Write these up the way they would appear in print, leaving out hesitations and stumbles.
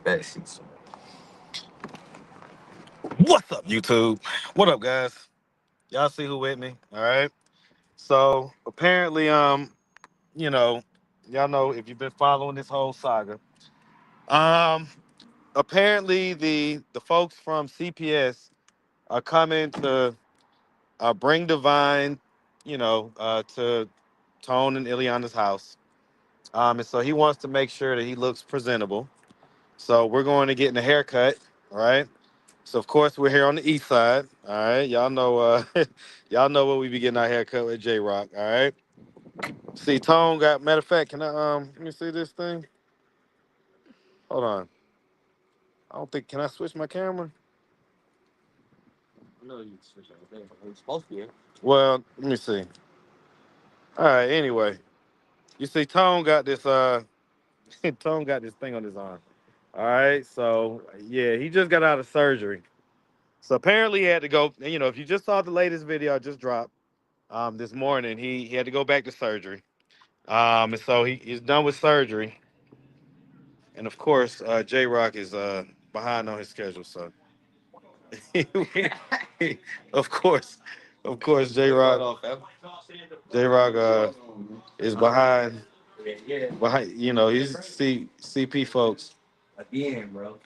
That shit's What's up, YouTube? What up, guys? Y'all see who with me? All right. So apparently, you know, y'all know if you've been following this whole saga, um, apparently the folks from CPS are coming to bring Divine, to Tone and Ileana's house. And so he wants to make sure that he looks presentable. So we're going to get a haircut. All right. So of course we're here on the east side. All right. Y'all know y'all know where we be getting our haircut with J Rock. All right. See Tone got matter of fact, can I let me see this thing? Hold on. I don't think can I switch my camera? no, you switch everything. It's supposed to be. Well, let me see. All right, anyway. You see Tone got this Tone got this thing on his arm. All right, so yeah, he just got out of surgery. So apparently he had to go, if you just saw the latest video I just dropped this morning, he had to go back to surgery. And so he's done with surgery. And of course, J Rock is behind on his schedule. So, of course, of course, J Rock is behind. He's CP folks. Again, bro.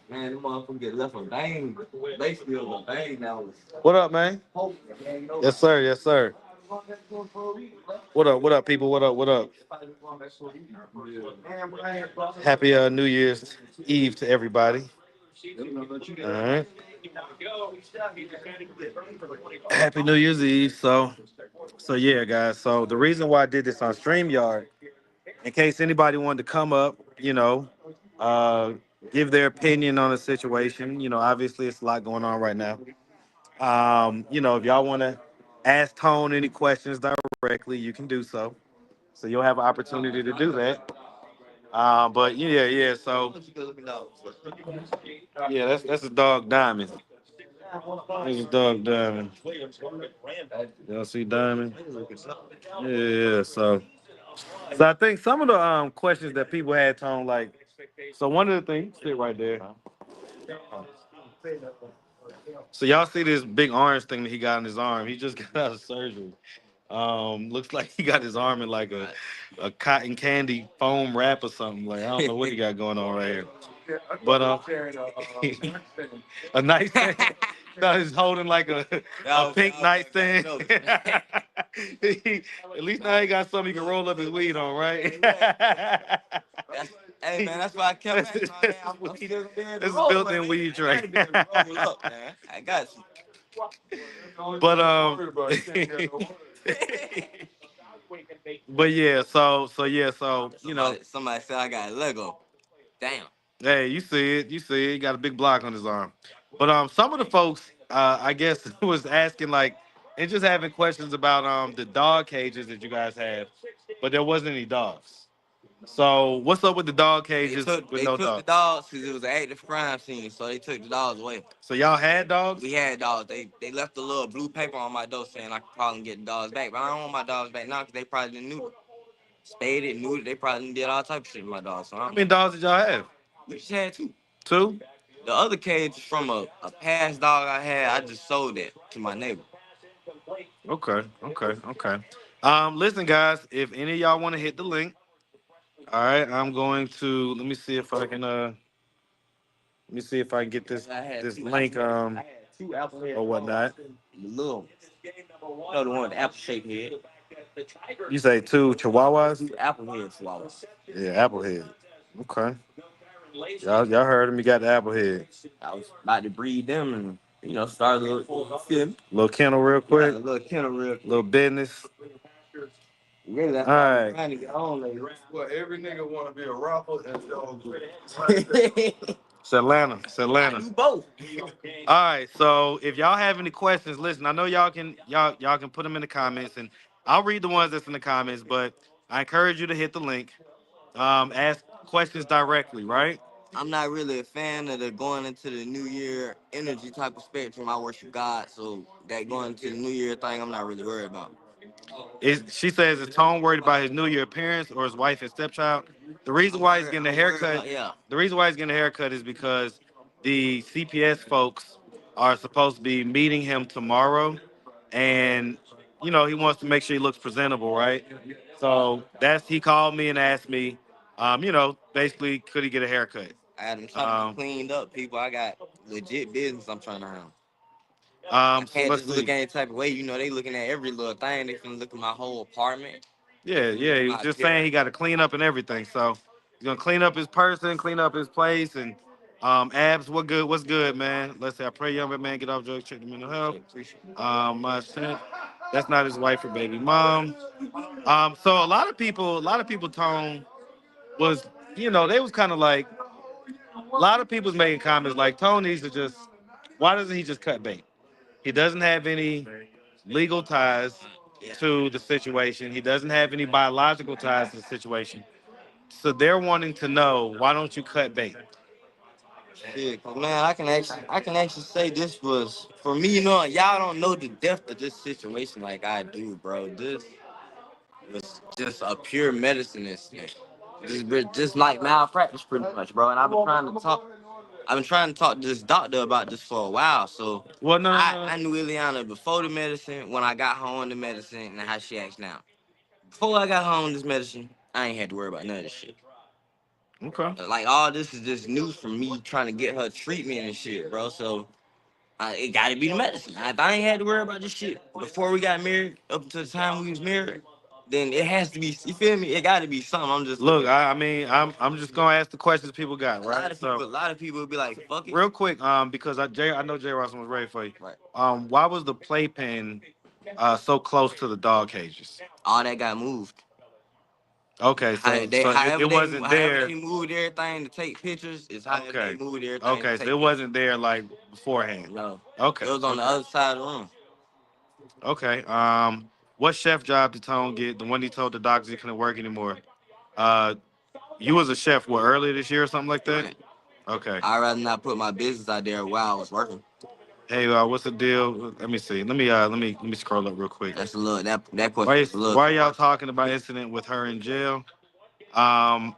Man, them motherfuckers get left a bang. They still a bang now. What up, man? Yes, sir. Yes, sir. What up? What up, people? What up? What up? Happy New Year's Eve to everybody. All right. Happy New Year's Eve. So yeah, guys. So the reason why I did this on StreamYard, in case anybody wanted to come up, uh, give their opinion on the situation. Obviously it's a lot going on right now. If y'all want to ask Tone any questions directly, you can do so. So you'll have an opportunity to do that. But yeah. So yeah, that's a dog Diamond. That's a dog Diamond. Y'all see Diamond? Yeah. So I think some of the questions that people had, Tone, like, so one of the things, sit right there. So y'all see this big orange thing that he got in his arm? He just got out of surgery. Looks like he got his arm in like a cotton candy foam wrap or something. Like I don't know what he got going on right here. But a nightstand. Thought he's holding like a pink nightstand. At least now he got something he can roll up his weed on, right? Hey man, that's why I kept asking. I'm still being This is roll, built-in man. weed I tray. ain't been roll up, man. I got you. But but yeah, so Somebody said I got Lego. Damn. hey, you see it, he got a big block on his arm. But some of the folks, I guess, was asking like, and just having questions about the dog cages that you guys have, but there wasn't any dogs. So what's up with the dog cages with They no took the dogs? dogs because it was an active crime scene, so they took the dogs away. So y'all had dogs? We had dogs. They left a little blue paper on my door saying I could call and get the dogs back, but I don't want my dogs back now because they probably didn't knew it. Spaded, knew it. They probably did all type of shit with my dogs. So How many dogs did y'all have? we just had two. Two? The other cage is from a past dog I had. I just sold it to my neighbor. Okay. Listen, guys, if any of y'all want to hit the link, all right, I'm going to let me see if I can let me see if I can get this link I had two apple heads or whatnot. The little, the one with the apple shaped head. You say two chihuahuas? Two apple head chihuahuas. Yeah, Applehead. Okay. Y'all heard him. He got the Applehead. I was about to breed them and start a little Little kennel real yeah, quick. a little kennel real quick. Little business. Really, that's All why I'm right. trying to get on lately. Well, every nigga want to be a rapper and dog. It's Atlanta. It's I Atlanta. do both. All right. So if y'all have any questions, listen. I know y'all can put them in the comments, and I'll read the ones that's in the comments. But I encourage you to hit the link. Ask questions directly. Right. I'm not really a fan of the going into the New Year energy type of spectrum. I worship God, so that going into the New Year thing, I'm not really worried about. She says, is Tone worried about his New Year appearance or his wife and stepchild? The reason why he's getting a I'm worried haircut, about yeah. the reason why he's getting a haircut is because the CPS folks are supposed to be meeting him tomorrow, and he wants to make sure he looks presentable, right? So he called me and asked me, basically, could he get a haircut? I had them trying to get Um, cleaned up, people. I got legit business I'm trying to handle. I so can't let's just look see. any type of way. They looking at every little thing. They finna look at my whole apartment, Yeah, yeah. He was my just saying he appearance. got to clean up and everything. So he's gonna clean up his person, clean up his place, and abs. What good? What's good, man? Let's say I pray young man get off drugs, check the mental health. Appreciate it. My son, that's not his wife or baby mom. So a lot of people, Tone was, they was kind of like a lot of people's making comments like Tone needs to just. Why doesn't he just cut bait? He doesn't have any legal ties Yeah. to the situation. He doesn't have any biological ties to the situation. So they're wanting to know, why don't you cut bait? Shit, 'cause, man, I can actually say this was for me. Y'all don't know the depth of this situation like I do, bro. This was just a pure medicine incident. Just like malpractice, pretty much, bro. And I've been trying to talk to this doctor about this for a while. So Well, no, no, I, no, I knew Ileana before the medicine, when I got home the medicine, and how she acts now. Before I got home this medicine, I ain't had to worry about none of this shit. no. Okay. Like all this is just news from me trying to get her treatment and shit, bro. So it gotta be the medicine. If I ain't had to worry about this shit before we got married, up until the time we was married, then it has to be. You feel me? It gotta be something. I'm just Look, looking. I mean, I'm just gonna ask the questions people got, A lot right? of So, people, a lot of people would be like, "Fuck it." real quick, because I know Jay Ross was ready for you. Right. Why was the playpen so close to the dog cages? All that got moved. Okay, How so they, so it, however it they, wasn't however there. they moved everything to take pictures is however they Okay, moved everything to okay, so it take pictures. wasn't there like beforehand. No, Okay, it was on the okay, other side of the room. okay. What chef job did Tone get? The one he told the doctors he couldn't work anymore. Uh, you was a chef what earlier this year or something like that? Right. Okay. I'd rather not put my business out there while I was working. Hey, what's the deal? Let me see. Let me scroll up real quick. That's a little that question Why is a little why too y'all personal. talking about incident with her in jail? Um,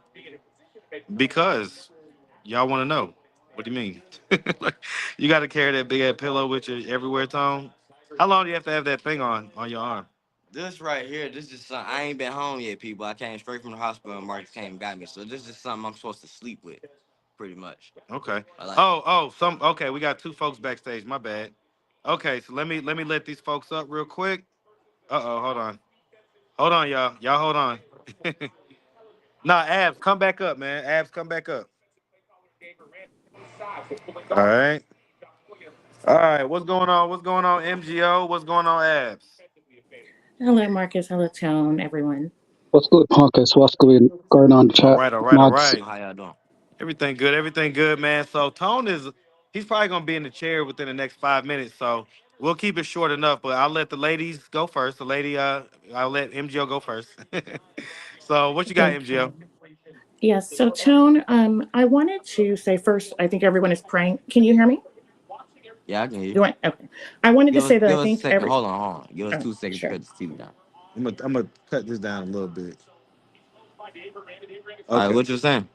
because y'all want to know. What do you mean? Like, you got to carry that big ass pillow with you everywhere, Tone. How long do you have to have that thing on your arm? This right here, this is something I ain't been home yet, people. I came straight from the hospital and Marcus came and got me. So this is something I'm supposed to sleep with, pretty much. Okay. I like Okay. We got two folks backstage. My bad. Okay, so let me let these folks up real quick. Hold on, y'all. Y'all hold on. Nah, Abs, come back up, man. Abs, come back up. All right. All right. What's going on? What's going on, MGO? What's going on, Abs? Hello, Marcus. Hello, Tone, everyone. What's good, Marcus? What's going on, All chat? right, all right, all Mods. right. how y'all doing. Everything good, man. So Tone he's probably gonna be in the chair within the next 5 minutes. So we'll keep it short enough, but I'll let the ladies go first. I'll let MGO go first. So what you got, Okay. MGO? Yes. So, Tone, I wanted to say first, I think everyone is praying. Can you hear me? Yeah, I can hear you. You want? Okay. I wanted to Give us say that I give us a think second. Hold on. Give us oh, 2 seconds to sure. cut this TV down. I'm gonna cut this down a little bit. All right, Okay. what you saying?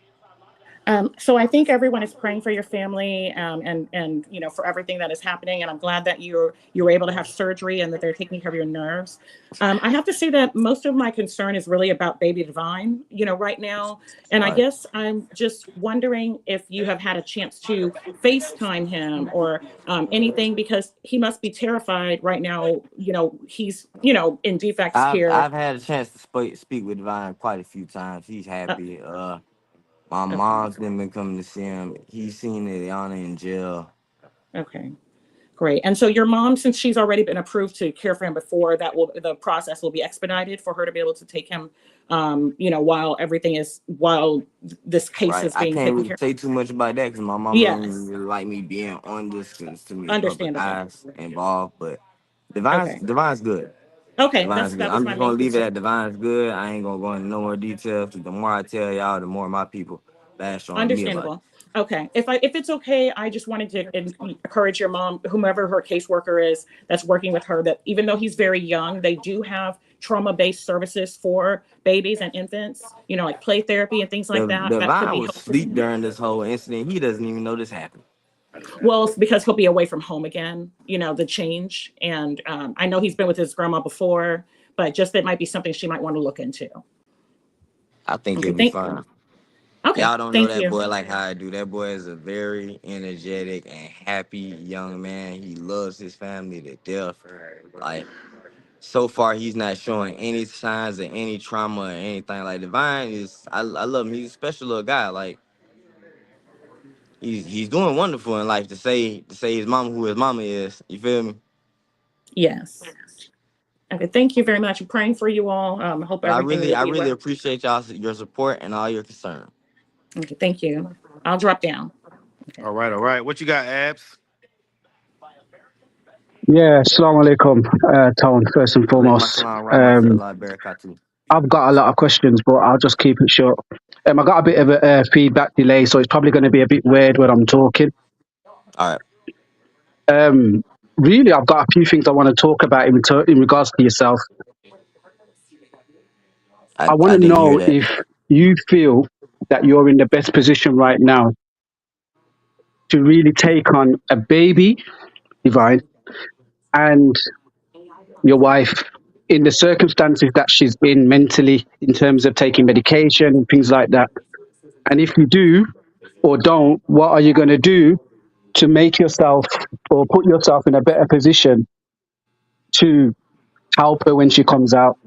So I think everyone is praying for your family, and for everything that is happening. And I'm glad that you were able to have surgery and that they're taking care of your nerves. I have to say that most of my concern is really about baby Divine, right now. And I Right. guess I'm just wondering if you have had a chance to FaceTime him or anything, because he must be terrified right now. He's in defects I've care. I've had a chance to speak with Divine quite a few times. He's Uh, happy. My okay, mom's been coming to see him. He's seen Ileana in jail. okay. Great. And so your mom, since she's already been approved to care for him before, the process will be expedited for her to be able to take him, while this case Right. is I being can't taken really care. say too much about that because my mama don't Yes, really like me being on this because it's too many public understandable. eyes involved. But Divine's Okay. Divine's good. Okay. Divine's good. That was I'm my just main gonna leave it concern. at Divine's good. I ain't gonna go into no more details. 'Cause the more I tell y'all, the more my people bash on me about it. Understandable. Okay. If it's okay, I just wanted to encourage your mom, whomever her caseworker is that's working with her, that even though he's very young, they do have trauma-based services for babies and infants, like play therapy and things like The that. That could Divine be was helpful. asleep during this whole incident. He doesn't even know this happened. Well, it's because he'll be away from home again, the change. And I know he's been with his grandma before, but just that might be something she might want to look into. I think Okay, he'll be fine. okay, Y'all don't know thank that you. boy like how I do. That boy is a very energetic and happy young man. He loves his family to death. Like, so far, he's not showing any signs of any trauma or anything. Like, Divine is, I love him. He's a special little guy. Like, he's doing wonderful in life. To say his mama who his mama is. You feel me? Yes. Okay, thank you very much. I'm praying for you all. I hope But I everything really, will I be really well. appreciate y'all your support and all your concern. Okay, thank you. I'll drop down. Okay. All right, all right. What you got, Abs? Yeah, Assalamu alaikum, Tone, first and Alaikum foremost. assalam, rahmatullah, barakatuh. I've got a lot of questions, but I'll just keep it short. I got a bit of a feedback delay, so it's probably going to be a bit weird when I'm talking. All right, Um, Really, I've got a few things I want to talk about in regards to yourself. I want I to didn't hear know that. if you feel that you're in the best position right now to really take on a baby, Divine, and your wife in the circumstances that she's in mentally, in terms of taking medication, things like that. And if you do or don't, what are you going to do to make yourself or put yourself in a better position to help her when she comes out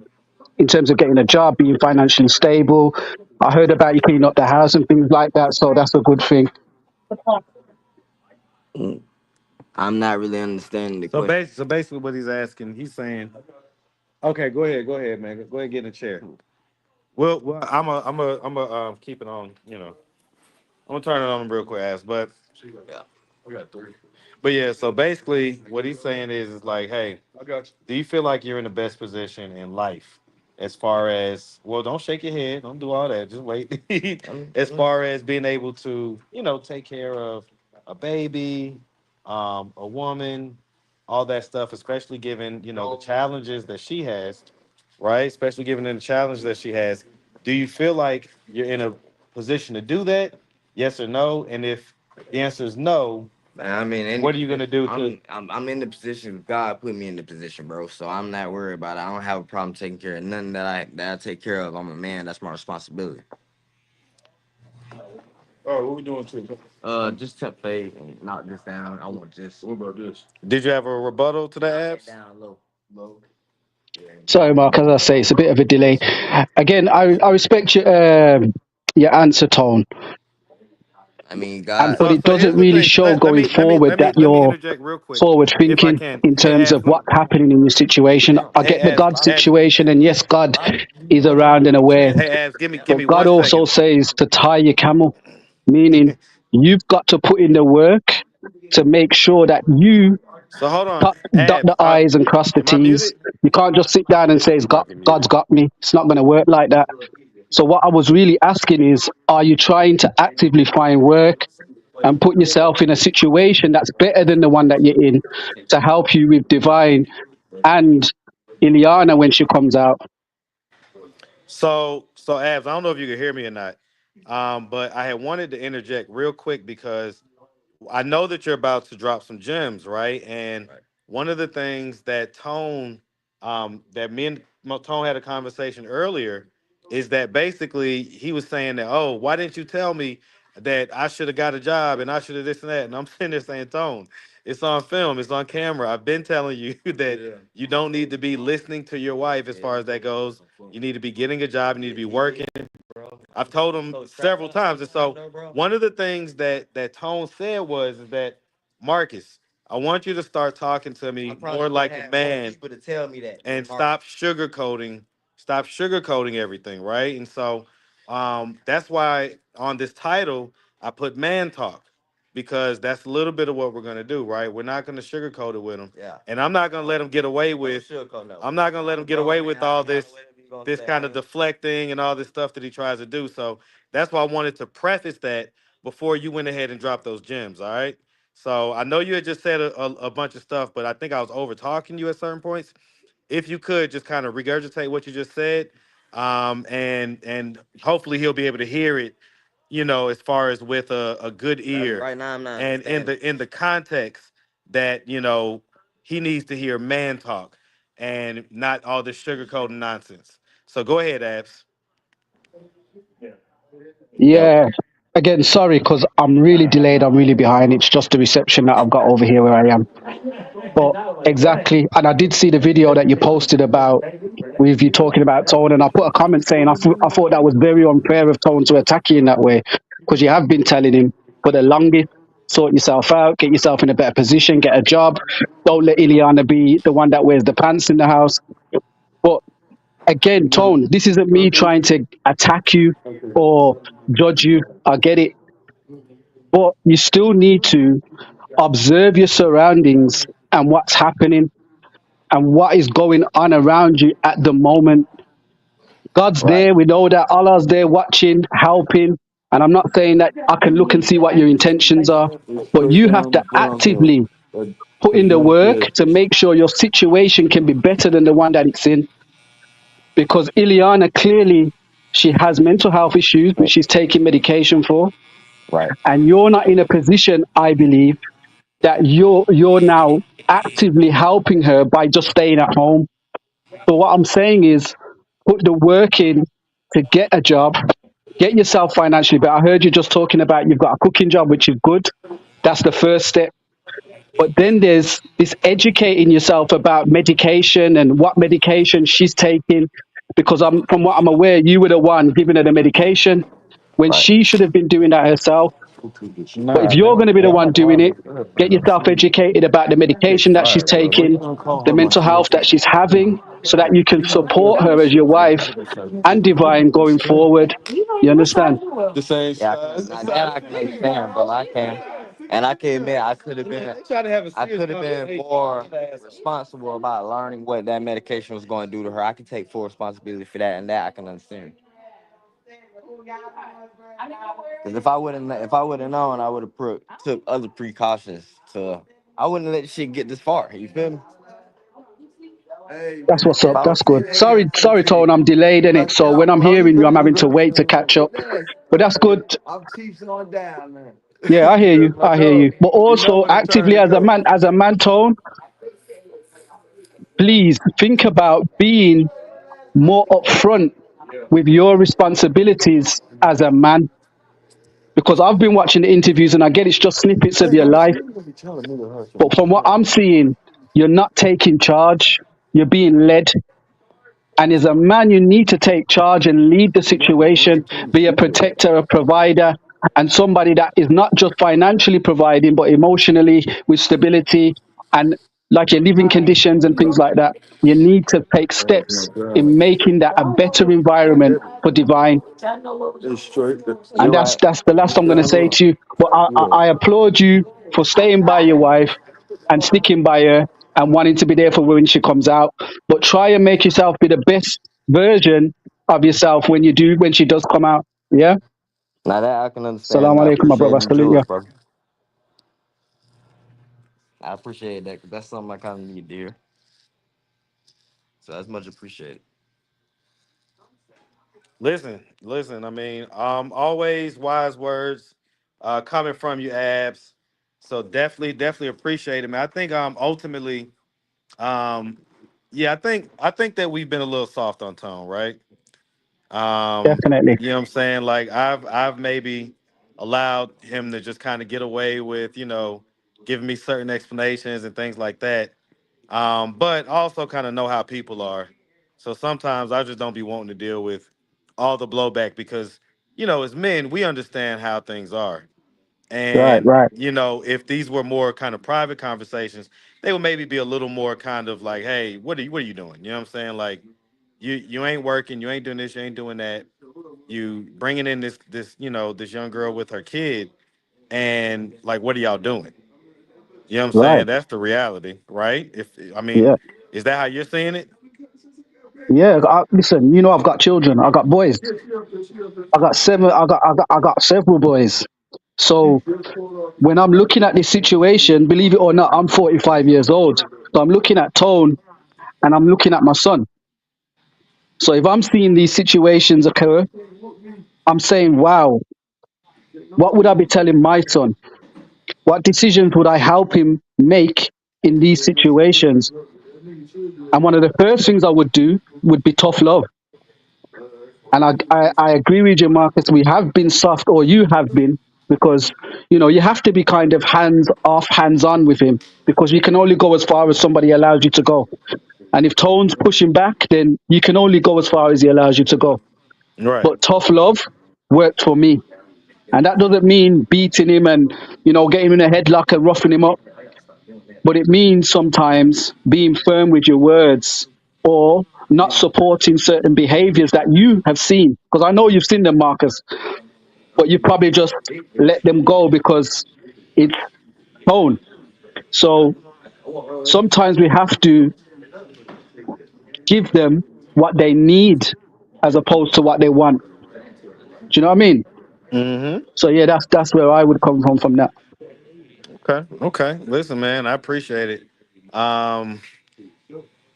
in terms of getting a job, being financially stable? I heard about you cleaning up the house and things like that, so that's a good thing. Mm, I'm not really understanding the question. So basically, what he's asking, he's saying, okay, go ahead, man. Go ahead, get in the chair. Well, I'm a keep it on. I'm gonna turn it on real quick, ass. Yeah. But yeah. So basically, what he's saying is like, hey, I got do you feel like you're in the best position in life, as far as well? Don't shake your head. Don't do all that. Just wait. As far as being able to, take care of a baby, a woman, all that stuff, especially given the challenges that she has, right? Especially given the challenge that she has. Do you feel like you're in a position to do that? Yes or no? And if the answer is no, Man, I mean, what are you gonna do to? I'm in the position God put me in the position, bro. So I'm not worried about it. I don't have a problem taking care of nothing that I take care of. I'm a man. That's my responsibility. All right, what we doing too? Just tap fade and knock this down. I want just What about this? Did you have a rebuttal to the knock it abs? down low, low. Yeah. Sorry, Mark, as I say, it's a bit of a delay. Again, I respect your answer, Tone, I mean, and God. but So it so doesn't here's the really thing. show Let going me let me forward let me that let me you're interject real quick, forward if I thinking can. in Hey terms abs, of what's happening in your situation. I hey get the God abs, situation, and yes, God is around and aware, hey abs, give but me God one also second. says to tie your camel, meaning you've got to put in the work to make sure that you So hold on, dot abs. the I's and cross the Am I T's. muted? You can't just sit down and say, Might be God's muted. got me. It's not going to work like that. So what I was really asking is, are you trying to actively find work and put yourself in a situation that's better than the one that you're in to help you with Divine and Ileana when she comes out? So abs. I don't know if you can hear me or not. But I had wanted to interject real quick because I know that you're about to drop some gems, right? And Right. one of the things that that me and Tone had a conversation earlier, is that basically he was saying that, oh, why didn't you tell me that I should have got a job and I should have this and that? And I'm sitting there saying, Tone, it's on film, it's on camera. I've been telling you that you don't need to be listening to your wife as far as that goes. You need to be getting a job, you need to be working. I've told him several times. And so one of the things that Tone said was is that, Marcus, I want you to start talking to me more like a man People to tell me that. and stop sugarcoating everything, right? And so that's why on this title I put man talk, because that's a little bit of what we're gonna do, right? We're not gonna sugarcoat it with him. Yeah. And I'm not gonna let him get away with I'm not gonna let him get away with all this kind of deflecting and all this stuff that he tries to do. So that's why I wanted to preface that before you went ahead and dropped those gems, all right? So I know you had just said a bunch of stuff, but I think I was over talking you at certain points. if you could just kind of regurgitate what you just said, and hopefully he'll be able to hear it, as far as with a good As of ear, right now, I'm not and in understanding. the context that he needs to hear man talk and not all this sugarcoating nonsense. So go ahead, Abs. Yep. Yeah. Again, sorry, because I'm really delayed. I'm really behind. It's just the reception that I've got over here where I am. But exactly. And I did see the video that you posted about with you talking about Tone. And I put a comment saying I thought that was very unfair of Tone to attack you in that way because you have been telling him for the longest, sort yourself out, get yourself in a better position, get a job. Don't let Ileana be the one that wears the pants in the house. But again, Tone, this isn't me trying to attack you or judge you. I get it. But you still need to observe your surroundings and what's happening and what is going on around you at the moment. God's Right. there. We know that Allah's there watching, helping. And I'm not saying that I can look and see what your intentions are, but Straight you have down to from him. actively But put in the young work kid. to make sure your situation can be better than the one that it's in. Because Ileana clearly, she has mental health issues, which she's taking medication for. Right. And you're not in a position, I believe, that you're now actively helping her by just staying at home. So what I'm saying is put the work in to get a job, get yourself financially. But I heard you just talking about you've got a cooking job, which is good. That's the first step. But then there's this educating yourself about medication and what medication she's taking. Because from what I'm aware, you were the one giving her the medication when Right. she should have been doing that herself. But if Nah, you're going man. to be the Yeah. one doing it, get yourself educated about the medication that she's What you taking, gonna call the her, my mental son? health that she's having, so that you can support her as your wife and divine going forward. You understand? The same Yeah, I can, size. now that I can understand, bro. I can, and I can admit I could have been, I could have been more responsible about learning what that medication was going to do to her. I can take full responsibility for that, and that I can understand. Because if I would have known, I would have took other precautions to. I wouldn't let shit get this far. You feel me? Hey That's man, what's If up. I I was, That's see good. A's Sorry, routine. Tone, I'm delayed in it. Like, So when I'm no, you hearing you, I'm good, you having to good. wait to catch up. But that's good. I'm Chiefs on down, man. Yeah, I hear yeah, you. my I hear dog. you. But You know also when it's time actively to go. as a man, Tone, please think about being more upfront with your responsibilities as a man. Because I've been watching the interviews and I get it's just snippets of Hey, your I'm life. sure you're gonna be telling me to hush But from what up. I'm seeing, you're not taking charge. You're being led. And as a man, you need to take charge and lead the situation, be a protector, a provider, and somebody that is not just financially providing, but emotionally with stability and like your living conditions and things like that. You need to take Oh my steps God. in making that a better environment for divine. It's straight. And You're right. that's the last I'm going to Stand say up. to you. But Yeah. I applaud you for staying by your wife and sticking by her and wanting to be there for her when she comes out. But try and make yourself be the best version of yourself when she does come out. Yeah. Now that I can understand, Salam and I alaikum, my appreciate brother. them Salute you. jewels, bro. I appreciate that because that's something I kind of need to hear. So that's much appreciated. Listen. I mean, always wise words, coming from you, Abs. So definitely appreciate it, man. I think ultimately, um, yeah, I think that we've been a little soft on tone, right? Definitely. You know what I'm saying? Like I've maybe allowed him to just kind of get away with, giving me certain explanations and things like that. But I also kind of know how people are. So sometimes I just don't be wanting to deal with all the blowback because, as men, we understand how things are. Right, And, right, if these were more kind of private conversations, they would maybe be a little more kind of like, hey, what are you doing? You know what I'm saying? Like you ain't working, you ain't doing this, you ain't doing that. You bringing in this young girl with her kid, and like, what are y'all doing? You know what I'm right. saying? That's the reality, right? If I mean, Yeah. is that how you're seeing it? Yeah. Listen, I've got children. I got boys. I got seven. I got several boys. So when I'm looking at this situation, believe it or not, I'm 45 years old. So I'm looking at Tone and I'm looking at my son. So if I'm seeing these situations occur, I'm saying, wow, what would I be telling my son? What decisions would I help him make in these situations? And one of the first things I would do would be tough love. And I agree with you, Marcus. We have been soft, or you have been, because you have to be kind of hands off, hands on with him, because you can only go as far as somebody allows you to go. And if Tone's pushing back, then you can only go as far as he allows you to go. Right. But tough love worked for me. And that doesn't mean beating him and, getting him in a headlock and roughing him up. But it means sometimes being firm with your words, or not supporting certain behaviors that you have seen. Because I know you've seen them, Marcus, but you probably just let them go because it's Tone. So sometimes we have to give them what they need as opposed to what they want. Do you know what I mean? Mm-hmm. So yeah, that's where I would come from that. Okay. Okay. Listen, man, I appreciate it. Um,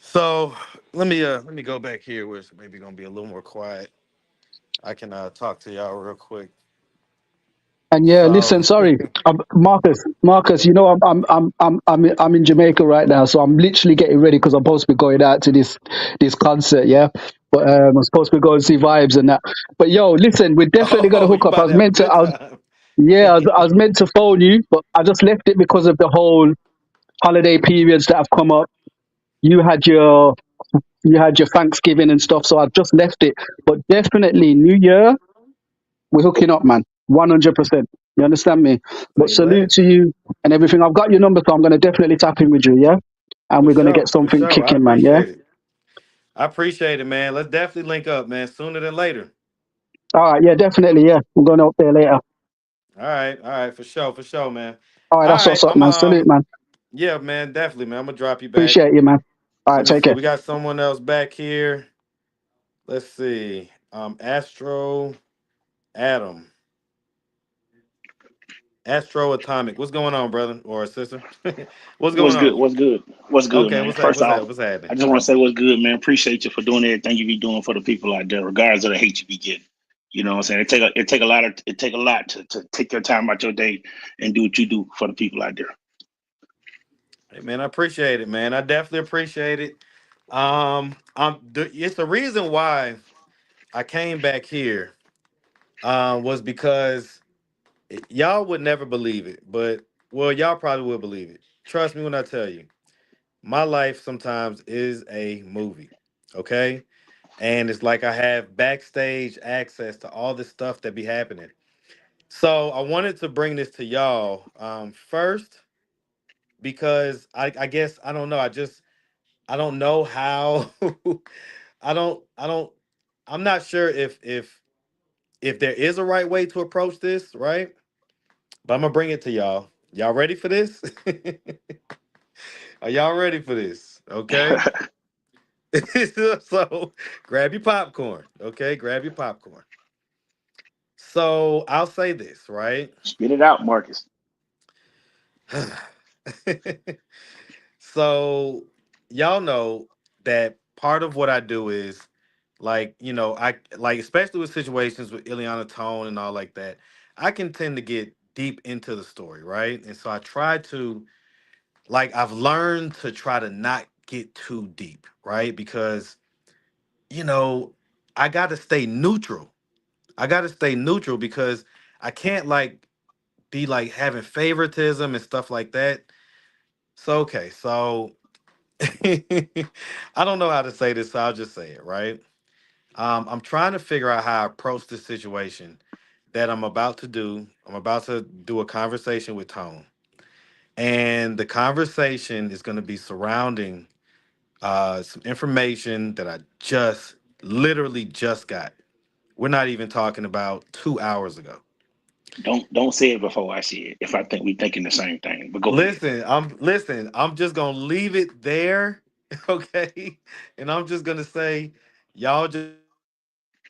so let me go back here where it's maybe gonna be a little more quiet. I can talk to y'all real quick. And yeah, So listen, sorry, Marcus, I'm in Jamaica right now, so I'm literally getting ready because I'm supposed to be going out to this concert, yeah. But I'm supposed to be going to see Vibes and that. But yo, listen, we're definitely gonna oh, hook you up. I about was to have a meant to, good I was time. yeah, I was meant to phone you, but I just left it because of the whole holiday periods that have come up. You had your you had your Thanksgiving and stuff, so I just left it. But definitely New Year, we're hooking up, man. 100%. You understand me? But Say salute less. to you and everything. I've got your number, so I'm going to definitely tap in with you, yeah? And For we're going to get sure. For something sure. I kicking, man, yeah? appreciate it. I appreciate it, man. Let's definitely link up, man. Sooner than later. All right, yeah, definitely, yeah. We're going up there later. All right. All right. For sure, man. All right, All that's right. what's up, I'm man. Salute, man. Yeah, man. Definitely, man. I'm gonna drop you back. Appreciate you, man. All Let right, me take see. care. We got someone else back here. Let's see. Astro Adam. Astro Atomic. What's going on, brother or sister? What's going What's good? on? What's good? What's good, Okay, man? what's that? First What's that? off, What's happening? I just want to say what's good, man. Appreciate you for doing everything you be doing for the people out there, regardless of the hate you be getting. You know what I'm saying? It take a lot to take your time out your day and do what you do for the people out there. Hey, man, I appreciate it, man. I definitely appreciate it. It's the reason why I came back here. Was because y'all would never believe it, but well, y'all probably will believe it. Trust me when I tell you, my life sometimes is a movie. Okay, and it's like I have backstage access to all this stuff that be happening. So I wanted to bring this to y'all first because I guess I don't know. I don't know how. I don't. I'm not sure if there is a right way to approach this, right? But I'm gonna bring it to y'all. Y'all ready for this? Are y'all ready for this? Okay. So grab your popcorn. Okay, grab your popcorn. So I'll say this, right? Spit it out, Marcus. So y'all know that part of what I do is like, I like especially with situations with Ileana Tone and all like that, I can tend to get deep into the story, right? And so I try to like I've learned to try to not get too deep, right? Because, you know, I gotta stay neutral. I gotta stay neutral because I can't like be like having favoritism and stuff like that. So okay, so I don't know how to say this, so I'll just say it, right? I'm trying to figure out how I approach this situation that I'm about to do. I'm about to do a conversation with Tone. And the conversation is going to be surrounding some information that I just literally just got. We're not even talking about 2 hours ago. Don't say it before I say it. If I think we thinking the same thing, but go ahead. Listen. I'm just gonna leave it there, okay? And I'm just gonna say, y'all just be on the lookout.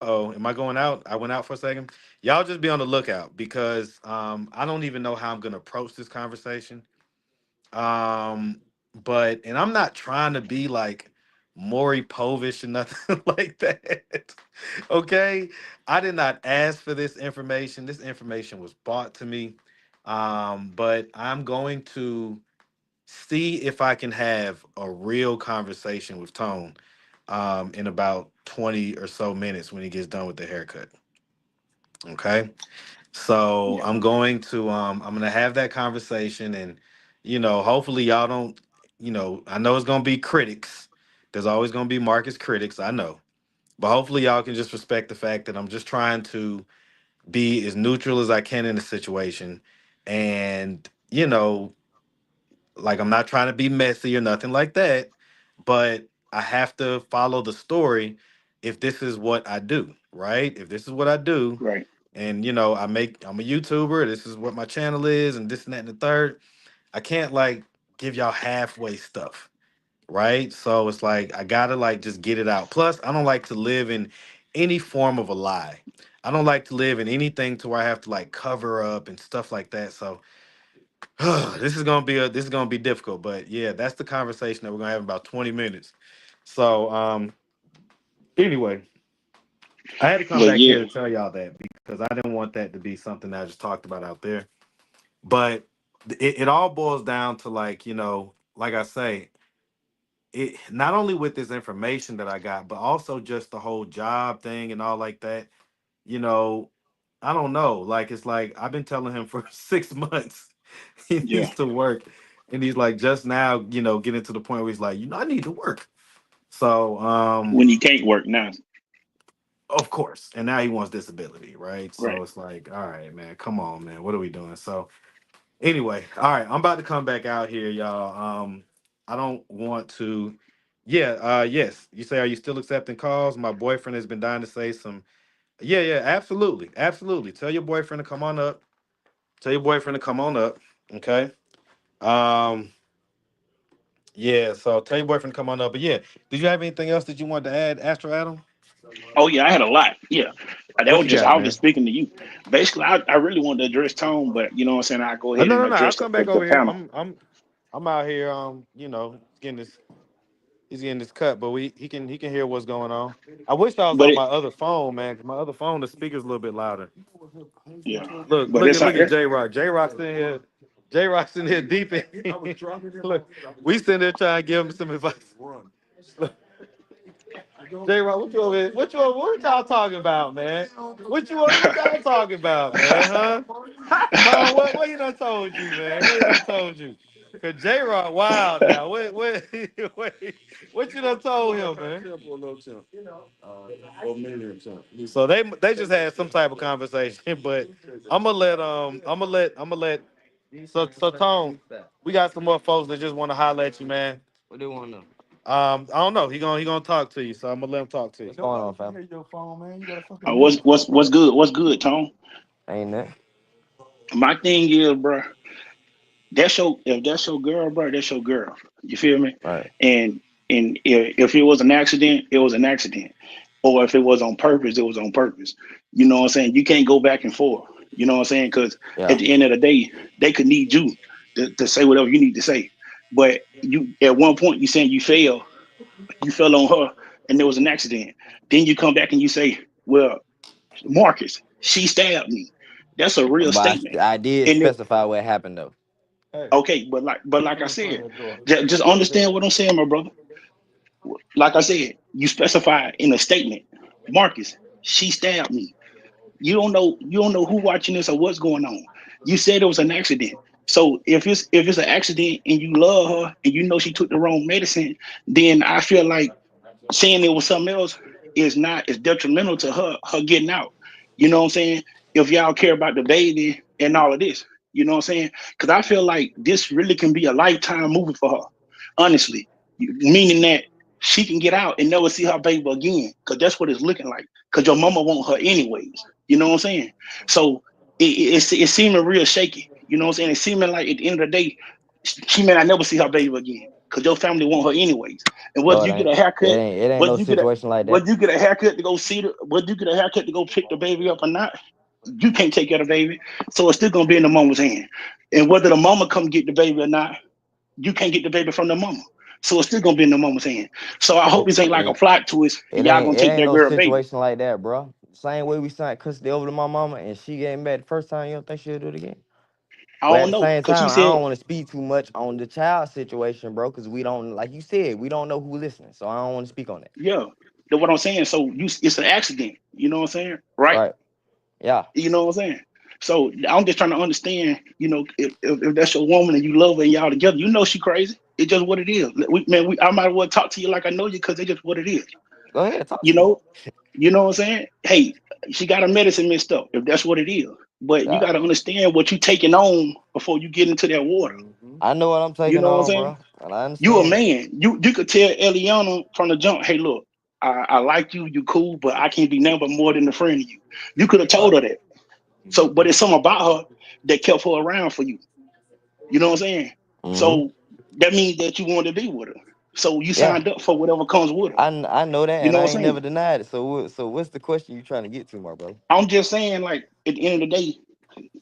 Oh, am I going out? I went out for a second. Y'all just be on the lookout because I don't even know how I'm gonna approach this conversation. Um, but and I'm not trying to be like Maury Povich or nothing like that. Okay, I did not ask for this information. This information was brought to me, but I'm going to see if I can have a real conversation with Tone in about 20 or so minutes when he gets done with the haircut. Okay. So Yeah, I'm gonna have that conversation, and hopefully y'all don't, I know it's gonna be critics. There's always gonna be Marcus critics, I know. But hopefully y'all can just respect the fact that I'm just trying to be as neutral as I can in the situation. And, like I'm not trying to be messy or nothing like that, but I have to follow the story if this is what I do, right? If this is what I do, right. and I'm a YouTuber, this is what my channel is, and this and that and the third. I can't like give y'all halfway stuff, right? So it's like I gotta like just get it out. Plus, I don't like to live in any form of a lie. I don't like to live in anything to where I have to like cover up and stuff like that. So this is gonna be difficult, but yeah, that's the conversation that we're gonna have in about 20 minutes. So anyway, I had to come But back here yeah, to tell y'all that because I didn't want that to be something that I just talked about out there. But it all boils down to like, like I say, it not only with this information that I got, but also just the whole job thing and all like that, you know, I don't know. Like it's like I've been telling him for 6 months he yeah. needs to work. And he's like just now, getting to the point where he's like, I need to work. So When you can't work now, of course. And now he wants disability, right? right? So it's like, all right, man, come on, man. What are we doing? So anyway, all right, I'm about to come back out here, y'all. I don't want to. Yeah, yes. You say, are you still accepting calls? My boyfriend has been dying to say some. Yeah, yeah, absolutely, absolutely. Tell your boyfriend to come on up. Tell your boyfriend to come on up. Okay. Um, yeah. So tell your boyfriend to come on up. But yeah, did you have anything else that you wanted to add, Astro Adam? Oh yeah, I had a lot. Yeah, that What was you just got, I was just man? speaking to you. Basically, I really wanted to address Tone, but you know what I'm saying. I go ahead No, and no, no. I'll address come the, back the over here. panel. I'm out here. Getting this. He's getting this cut, but he can hear what's going on. I wish I was But on it, my other phone, man. 'Cause my other phone, the speaker's a little bit louder. yeah, Look, but it's look at it, J Rock. J Rock's in here. J Rock's in here deep in. Look, we sitting there trying to give him some advice. Look, J Rock, what y'all talking about, man? What y'all talking about, man? Huh? Tom, what he done told you, man? What he done told you? Cause J Rock, wild now. What you done told him, man? So they just had some type of conversation, but I'm gonna let so Tone, we got some more folks that just want to holler at you, man. What do you want to know? I don't know. He gonna talk to you, so I'm gonna let him talk to you. What's going on, fam? what's good? What's good, Tone? Ain't that My thing is, bro, that's your if that's your girl, bro, that's your girl. You feel me? right? And if it was an accident, it was an accident. Or if it was on purpose, it was on purpose. You know what I'm saying? You can't go back and forth. You know what I'm saying? Because at Yeah. the end of the day, they could need you to say whatever you need to say. But you at one point you saying you fell on her and there was an accident. Then you come back and you say, well, Marcus, she stabbed me. That's a real But statement. I did And specify what happened though. okay, but like I said, just understand what I'm saying, my brother. Like I said, you specified in a statement, Marcus, she stabbed me. You don't know who watching this or what's going on. You said it was an accident. So if it's an accident and you love her and you know she took the wrong medicine, then I feel like saying it was something else is not is detrimental to her getting out. You know what I'm saying? If y'all care about the baby and all of this, you know what I'm saying? Because I feel like this really can be a lifetime movie for her, honestly. Meaning that she can get out and never see her baby again, because that's what it's looking like. Because your mama want her anyways. You know what I'm saying? So it's seeming real shaky. You know what I'm saying? It's seeming like at the end of the day, she may not never see her baby again because your family want her anyways. And whether No, it you get ain't. a haircut, It ain't whether no you get a situation like that. whether you get a haircut to go see the whether you get a haircut to go pick the baby up or not, you can't take care of the baby. So it's still gonna be in the mama's hand. And whether the mama come get the baby or not, you can't get the baby from the mama. So it's still gonna be in the mama's hand. So I hope It, this ain't like a it, plot twist and y'all gonna it take ain't that no girl baby. situation like that, bro. Same way we signed custody over to my mama and she getting back the first time, you don't think she'll do it again? I But at don't the know. same Cause she time, I said, don't want to speak too much on the child situation, bro, because we don't, like you said, we don't know who listening. So I don't want to speak on that. yeah. That's what I'm saying. So it's an accident. You know what I'm saying? Right? Right. Yeah. You know what I'm saying? So I'm just trying to understand, if that's your woman and you love her and y'all together, she crazy. It's just what it is. I might as well talk to you like I know you because it's just what it is. Go ahead, talk You to me. know, you know what I'm saying? Hey, she got her medicine mixed up, if that's what it is. But you Yeah. got to understand what you taking on before you get into that water. I know what I'm You taking know what I'm on, saying? bro. And I You a understand it. man. You could tell Eliana from the jump, hey, look, I like you, you cool, but I can't be nothing but more than a friend of you. You could have told Right. her that. So, but it's something about her that kept her around for you. You know what I'm saying? Mm-hmm. So that means that you want to be with her. So you Yeah. signed up for whatever comes with her. I know that You and know I what ain't I'm never saying? denied it. So what's the question you trying to get to, my brother? I'm just saying, like, at the end of the day,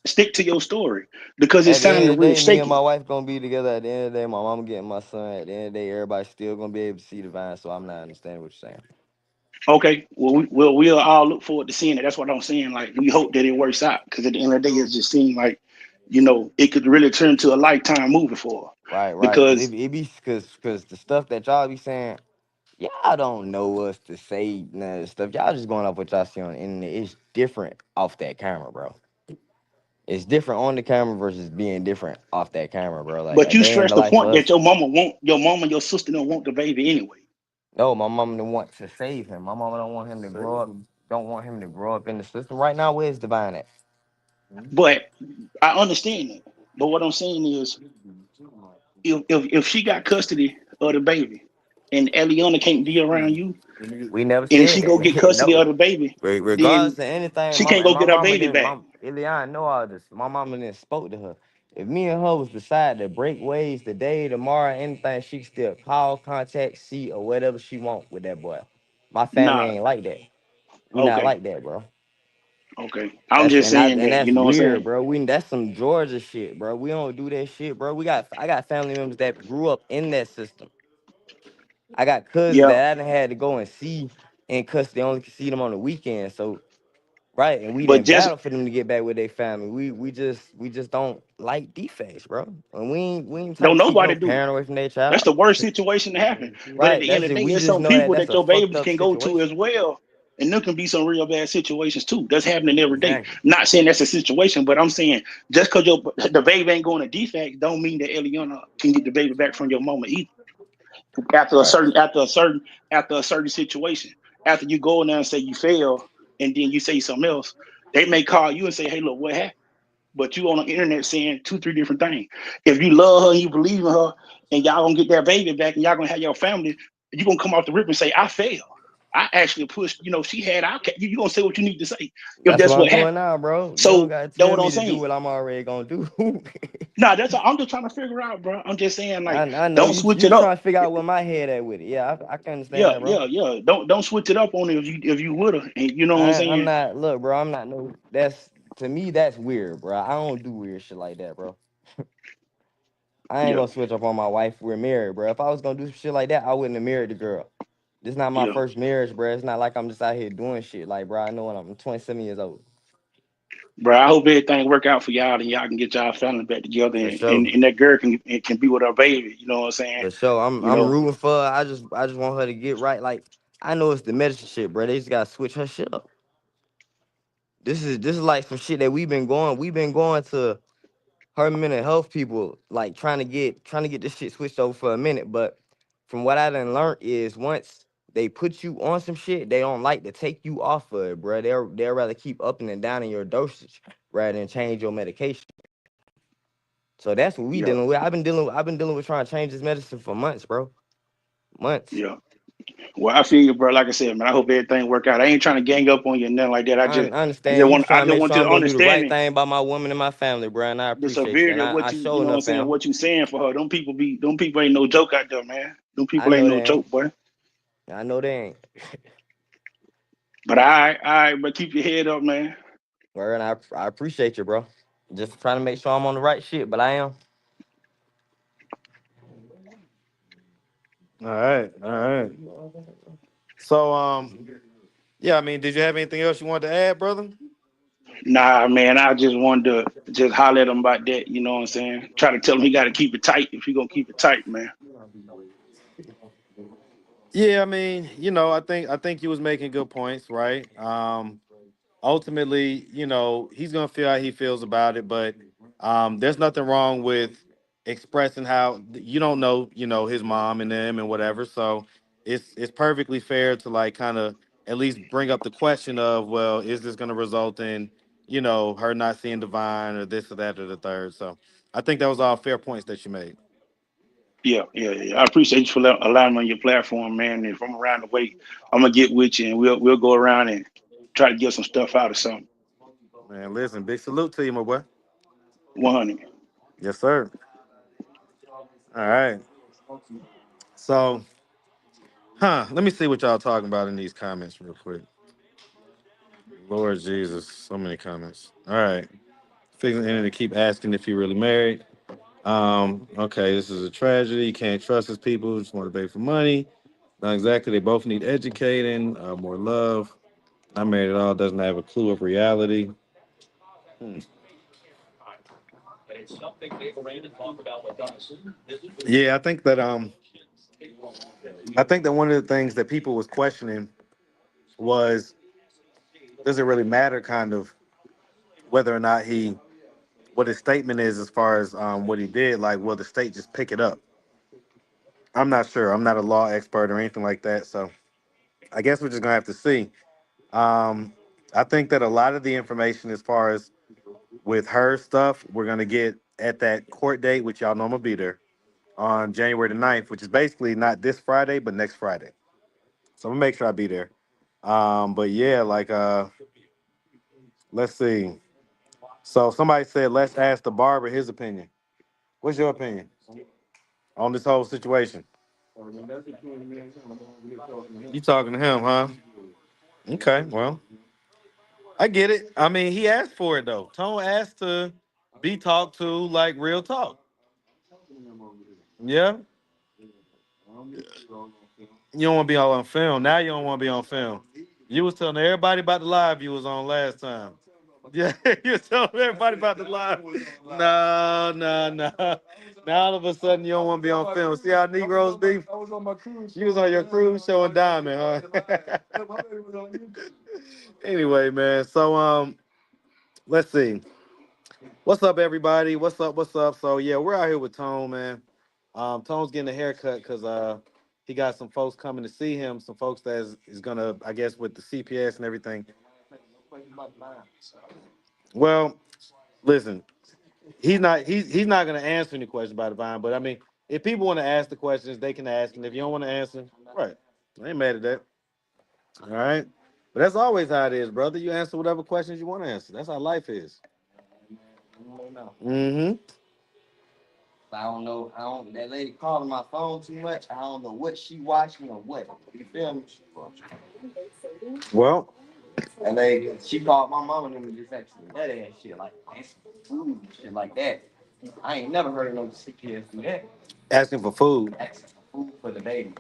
stick to your story because it At the end sounded of the real day, me and my shaky. wife gonna be together. At the end of the day, my mama getting my son. At the end of the day, everybody still gonna be able to see the vine. So I'm not understanding what you're saying. Okay, well, we'll all look forward to seeing it. That's what I'm saying. Like, we hope that it works out because at the end of the day, it just seems like, it could really turn to a lifetime movie for her Right, right. Cause because it be cause the stuff that y'all be saying, y'all don't know us to say none of the stuff. Y'all just going off what y'all see on the internet. It's different off that camera, bro. It's different on the camera versus being different off that camera, bro. Like but a you day in stress the the life point of that us. your mama, your sister don't want the baby anyway. No, my mama don't want to save him. My mama don't want him to grow up. Don't want him to grow up in the system. Right now, where's Divine at? But I understand that. But what I'm saying is, if she got custody of the baby, and Eliana can't be around you, We never and said she go get that. custody No. of the baby, Regardless then of anything, she mama can't and go my get her mama baby didn't. back. Mom, Elian know all this. My mama didn't spoke to her. If me and her was beside to break ways today, tomorrow, anything, she can still call, contact, see, or whatever she want with that boy. My family Nah, ain't like that. We not okay, like that, bro. okay. I'm just saying that. You That's know what I'm weird, saying? bro. That's some Georgia shit, bro. We don't do that shit, bro. I got family members that grew up in that system. I got cousins Yeah. that I done had to go and see in custody, only could see them on the weekend. So right, and we But didn't just battle for them to get back with their family. We just don't like defects, bro. And we ain't trying don't to keep nobody no do it. parent away from their That's child. the worst situation to happen. But at Right. the end That's of the it. day, We there's just some know that people that's that a your fucked babies up can go to situation. as well. And there can be some real bad situations too. That's happening every day. Exactly. Not saying that's a situation, but I'm saying just because the baby ain't going to defect, don't mean that Eliana can get the baby back from your mama either. After a Right. certain after a certain after a certain situation. After you go in there and say you fail, and then you say something else, they may call you and say, "Hey, look, what happened?" But you on the internet saying two, three different things. If you love her and you believe in her, and y'all gonna get that baby back, and y'all gonna have your family, you gonna come off the rip and say, "I failed. I actually pushed. She had. You gonna say what you need to say if That's what that's I'm what doing happened." now, bro. You don't So gotta that's tell what I'm me to do saying. what I'm already gonna do. Nah, that's all, I'm just trying to figure out, bro. I'm just saying, like, I know don't you switch you it up. trying to figure out where my head at with it. Yeah, I can understand Yeah, that, bro. yeah, yeah. Don't switch it up on it if you would have, and you know what I'm I'm saying. not look, bro, I'm not no that's to me that's weird, bro. I don't do weird shit like that, bro. I ain't Yeah, gonna switch up on my wife. We're married, bro. If I was gonna do some shit like that, I wouldn't have married the girl. This not my yeah, first marriage, bro. It's not like I'm just out here doing shit. Like, bro, I know when I'm 27 years old. bro. I hope everything work out for y'all, and y'all can get y'all family back together, For and, sure. and, and that girl can be with her baby. You know what I'm saying? For sure. I'm You I'm know. rooting for her. I just want her to get right. Like, I know it's the medicine shit, bro. They just gotta switch her shit up. This is like some shit that we've been going to her mental health people like trying to get this shit switched over for a minute. But from what I done learned is once they put you on some shit, they don't like to take you off of it, bro. They'll rather keep upping and down in your dosage rather than change your medication. So that's what we Yeah, dealing with. I've been dealing with trying to change this medicine for months, bro. Months. yeah. Well, I feel you, bro. Like I said, man, I hope everything work out. I ain't trying to gang up on you and nothing like that. I I just understand you want, I trying to just make want sure you I'm to gonna do the understand right me. thing by my woman and my family, bro. And I The appreciate you. And severity of I what sure what I'm enough, saying, fam. what you saying for her. Them people ain't no joke out there, man. Them I people ain't know no they ain't. joke, boy. I know they ain't. But all right, but keep your head up, man. Word, and I appreciate you, bro. Just trying to make sure I'm on the right shit, but I am. All right, all right. So, yeah, I mean, did you have anything else you wanted to add, brother? Nah, man, I just wanted to just holler at him about that. You know what I'm saying? Try to tell him he got to keep it tight if he gonna keep it tight, man. Yeah, I mean, I think you was making good points, right? Ultimately, he's gonna feel how he feels about it, but there's nothing wrong with expressing how you don't know, his mom and them and whatever. So it's perfectly fair to like kind of at least bring up the question of, well, is this gonna result in, her not seeing divine or this or that or the third? So I think that was all fair points that you made. Yeah, yeah, yeah. I appreciate you for allowing me on your platform, man. If I'm around the way, I'm gonna get with you and we'll go around and try to get some stuff out of something. Man, listen, big salute to you, my boy. 100. Yes, sir. All right. So, let me see what y'all talking about in these comments real quick. Lord Jesus, so many comments. All right. Fixing to keep asking if he really married. Okay, this is a tragedy. You can't trust his people, just want to beg for money. Not exactly. They both need educating, more love. Not married at all, doesn't have a clue of reality. Hmm. Yeah, I think that one of the things that people was questioning was, does it really matter kind of whether or not he what his statement is as far as what he did, like will the state just pick it up? I'm not sure. I'm not a law expert or anything like that, so I guess we're just gonna have to see. Um, I think that a lot of the information as far as with her stuff, we're gonna get at that court date, which y'all know I'm gonna be there on January the 9th, which is basically not this Friday, but next Friday. So I'm gonna make sure I be there. But yeah, like let's see. So somebody said let's ask the barber his opinion. What's your opinion on this whole situation? You talking to him, huh? Okay, well, I get it. I mean, he asked for it though. Tone asked to be talked to like real talk. Yeah, you don't want to be all on film. Now you don't want to be on film. You was telling everybody about the live you was on last time. Yeah, you was telling everybody about the live. No, no, no. Now all of a sudden you don't want to be on film. See how Negroes be? You was on your cruise showing diamond, huh? Anyway, man. So let's see. What's up, everybody? What's up? What's up? So yeah, we're out here with Tone, man. Tone's getting a haircut because he got some folks coming to see him. Some folks that is gonna, I guess, with the CPS and everything. Well, listen, he's not gonna answer any questions about Divine, but I mean, if people want to ask the questions, they can ask, and if you don't want to answer, right, I ain't mad at that. All right, but that's always how it is, brother. You answer whatever questions you want to answer. That's how life is. Mm-hmm. I don't know. I don't. That lady calling my phone too much. I don't know what she watching or what. You feel me? Well, That lady, she called my mama and them just asking that ass shit like asking for food and shit like that. I ain't never heard of no CPS do that. asking for food. Asking for food for the baby.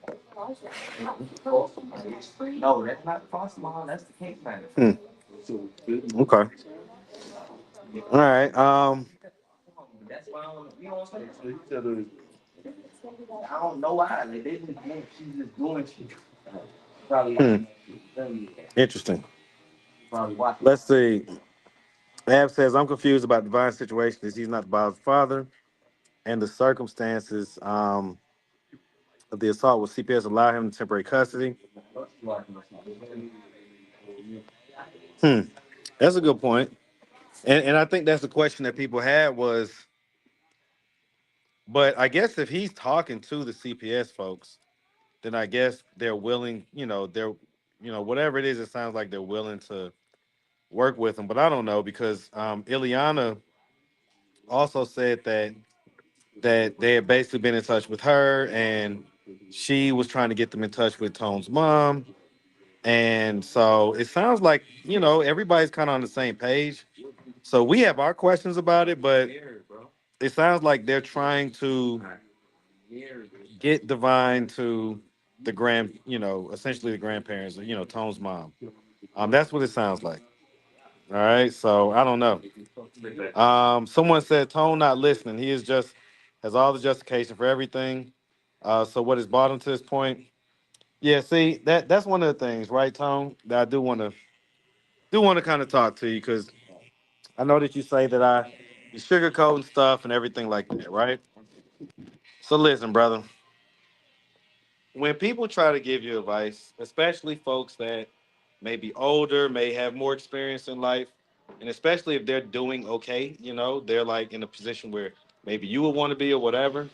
No, that's not the foster mom. That's the case manager. Hmm. Okay. All right. That's why I don't, you know what I'm saying? I don't know why. Like, they just she's just doing shit. Probably Hmm. watching that shit. Interesting. Probably watching. Let's see. Ab says, I'm confused about Divine's situation as he's not the biological father and the circumstances of the assault with CPS allow him temporary custody. Hmm. That's a good point. And I think that's the question that people had was, but I guess if he's talking to the CPS folks, then I guess they're willing, whatever it is, it sounds like they're willing to work with him. But I don't know because Ileana also said that they had basically been in touch with her and she was trying to get them in touch with Tone's mom. And so it sounds like, everybody's kind of on the same page. So we have our questions about it, but it sounds like they're trying to get Divine to the essentially the grandparents, Tone's mom. That's what it sounds like. All right, so I don't know. Someone said Tone not listening. He is just has all the justification for everything. So what has brought him to this point? Yeah, see that's one of the things, right, Tone? That I do want to kind of talk to you because I know that you say that I you sugarcoat and stuff and everything like that, right? So listen, brother. When people try to give you advice, especially folks that may be older, may have more experience in life, and especially if they're doing okay, they're like in a position where maybe you would want to be or whatever,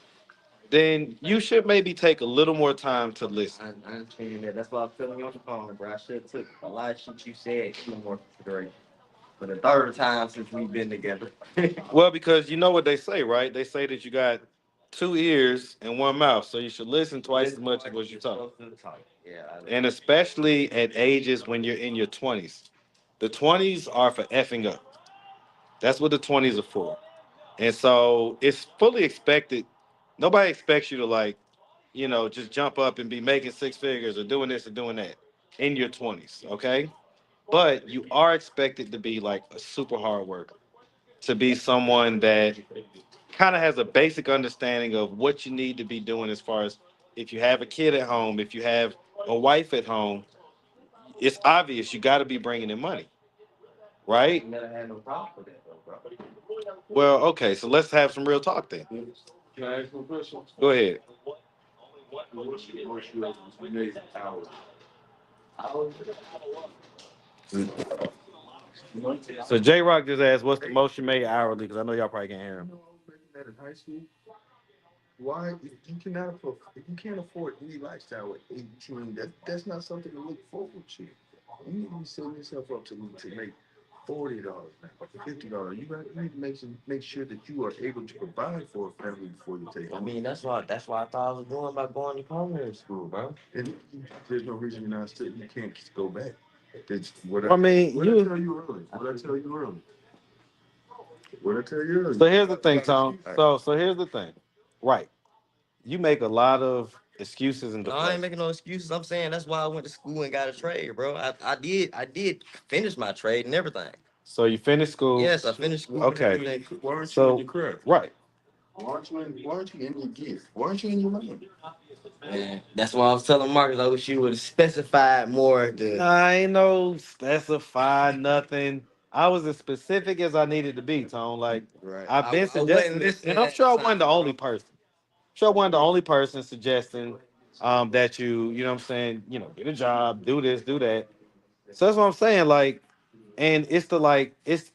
then you should maybe take a little more time to listen. I understand that. That's why I'm feeling you on the phone, bro. I should have took a lot of shit you said into more consideration. For the third time since we've been together. Well, because you know what they say, right? They say that you got two ears and one mouth, so you should listen twice as much as what you talk. Yeah. And especially at ages when you're in your 20s. The 20s are for effing up. That's what the 20s are for. And so it's fully expected. Nobody expects you to just jump up and be making six figures or doing this or doing that in your 20s, okay? But you are expected to be like a super hard worker, to be someone that kind of has a basic understanding of what you need to be doing as far as if you have a kid at home, if you have a wife at home, it's obvious you got to be bringing in money, right? Never had no problem with that, though, bro. Well, okay, so let's have some real talk then. Can I ask you a question? Go ahead. What's your amazing hours? So J Rock just asked, "What's the most you made hourly?" Because I know y'all probably can't hear him. You know, making that in high school. Why you cannot afford if you can't afford any lifestyle at 18, that's not something to look forward to. You need to be setting yourself up to make $40 now, $50. You need to make sure that you are able to provide for a family before you take I on. mean, that's why I thought I was doing by going to culinary school, bro. And there's no reason you're not still you can't go back. That's I mean, what I tell you early. What I tell you early. What I tell you early. So here's the thing, Tom. So here's the thing, right? You make a lot of excuses and No, I ain't deflections. making no excuses. I'm saying that's why I went to school and got a trade, bro. I did finish my trade and everything. So you finish school. Yes, I finished school. Okay. Why aren't you in So your craft? right. Why aren't you in your gift? Why aren't you in your money? Man, that's why I was telling Marcus I wish you would have specified more. I ain't no specify nothing. I was as specific as I needed to be, Tone. Like Right. I've been I wasn't suggesting this, listening and I'm at the sure I wasn't the time, only bro. person. Sure, I wasn't the only person suggesting that you know what I'm saying, get a job, do this, do that. So that's what I'm saying. Like, and it's the it's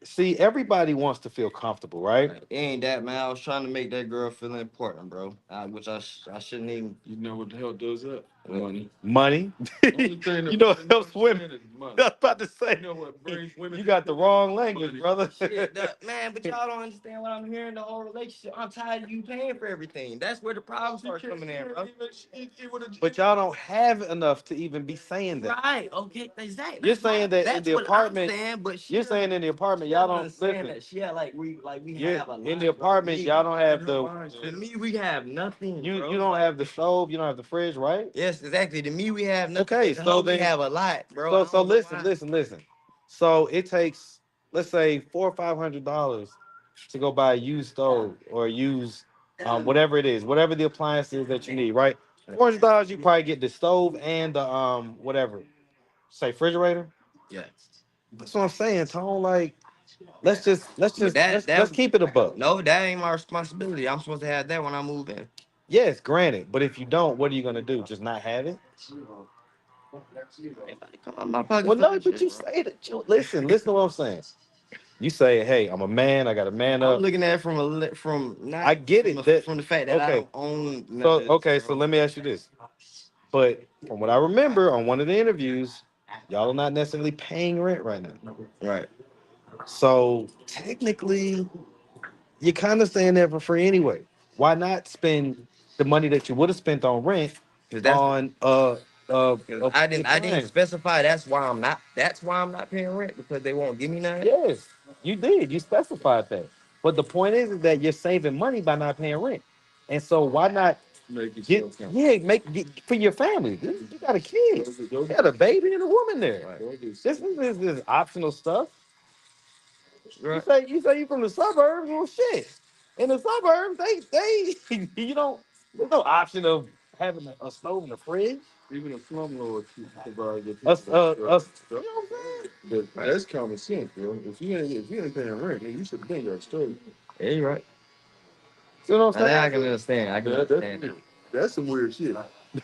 see, everybody wants to feel comfortable, right? Like, it ain't that, man. I was trying to make that girl feel important, bro. Which I shouldn't even. You know what the hell does that? Money. Money. Only thing You that know what helps women. is money. I was about to say. You know what brings women? You got the wrong language, brother. Shit, man, but y'all don't understand what I'm hearing. The whole relationship. I'm tired of you paying for everything. That's where the problems start coming in, bro. But y'all don't have enough to even be saying that. Right? Okay, exactly. You're saying that in That's the what I'm apartment. saying. But You're saying in the apartment, y'all don't understand listen. that she had we You're have a lot. in the apartment, y'all don't have the. To me, we have nothing. You bro. you don't have the stove, you don't have the fridge, right? Yes, exactly. To me, we have nothing. Okay, To so her, we then have a lot, bro. I so don't know listen, why. listen. So it takes, let's say, $400 or $500 to go buy a used stove or use whatever it is, whatever the appliance is that you need, right? $400 you probably get the stove and the whatever, say refrigerator. Yeah. That's what I'm saying, Tone. Like, let's keep it a buck. No, that ain't my responsibility. I'm supposed to have that when I move in. Yes, granted, but if you don't, what are you gonna do? Just not have it? Come on, my pocket. Well, no, but you say that. Listen to what I'm saying. You say, "Hey, I'm a man. I got to man I'm up." looking at it from not I get from it. from the fact that I Okay. don't own So nothing. okay, so let me ask you this. But from what I remember on one of the interviews, y'all are not necessarily paying rent right now. Right. So technically, you're kind of staying there for free anyway. Why not spend the money that you would have spent on rent Because on I didn't specify. That's why I'm not paying rent because they won't give me none. Yes, you did. You specified that. But the point is that you're saving money by not paying rent. And so why not Make it Get so yeah, get, for your family. You got a kid, you got a baby and a woman there. right. This optional stuff. Right. You say you from the suburbs? Well, shit. In the suburbs, they you don't. There's no option of having a stove and a fridge. Even a slumlord provide the Us, people you know what I'm saying? that's common sense, bro. If you ain't paying rent, then you should pay your story. Yeah, you're right. You know what Now I'm that I saying? can understand. I can That's understand weird. that. That's some weird shit.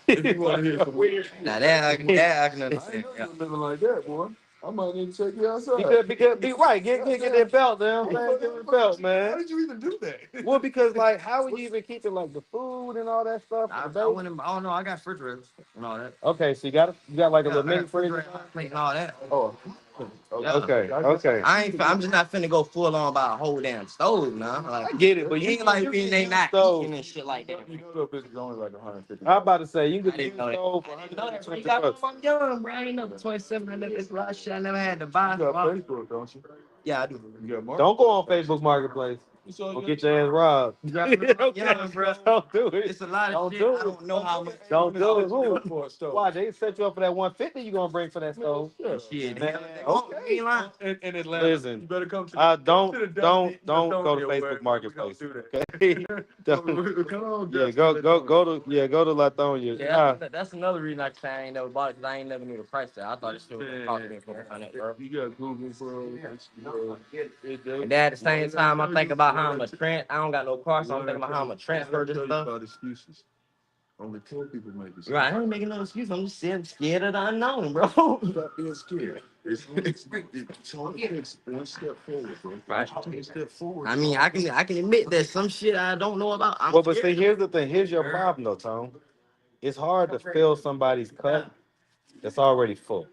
If you want to hear some weird shit, Now that I can I ain't understand. know Yeah. you were living like that, boy. I might need to check you outside. Be right. Get that belt down. Get that belt, How man. did you even do that? Well, because like, how would you even keeping like the food and all that stuff? For the I baby? went in, I don't know. I got refrigerators and all that. Okay, so you got like a Yeah, little I got mini fridge. refrigerator, hot plate, and all that. Oh, Yeah. Okay, okay. I'm just not finna go full on about a whole damn stove now. I Like, get it, but it you ain't like you we can ain't use not stove. eating and shit like that. you know that bitch is only like 150. I'm about to say you I can use didn't know that. stove for I didn't know that. Bro. You 150 got bucks. I'm young, bro. I ain't know 27. I never, it's a lot of shit I never had to buy. You got So Facebook, don't you? yeah, I do. You got Mark? Don't go on Facebook Marketplace. So Don't get your ass robbed. You gotta remember, I'm young, bro. Don't do it. It's a lot of Don't shit do I it. don't know how much. Don't do it. Who? Who? Why they set you up for that 150 you gonna bring for that stove? Shit, Man, hell, if they want, we ain't lying. In Atlanta. Listen, You better come to don't to the go to Lithonia where Facebook we gonna Marketplace. do that. Okay? Come on, Yeah, Dustin, go to Lithonia. Yeah, that's another reason I say I ain't never bought it, because I ain't never knew the price tag. I thought it shit was gonna cost me $400, bro. You got Google bro. And then at the same time, I'm thinking about how I'm I don't got no car, so I'm thinking about how I'm gonna transfer this stuff. About excuses. Only poor people make excuses. Right, I ain't making no excuse. I'm just scared of the unknown, bro. Stop being scared. It's only takes one step forward, bro. Right. Take a step forward. I mean, I can admit that some shit I don't know about. I'm Well, but see, scared. here's the thing. Here's your problem, though, Tone. It's hard to fill somebody's cup that's already full.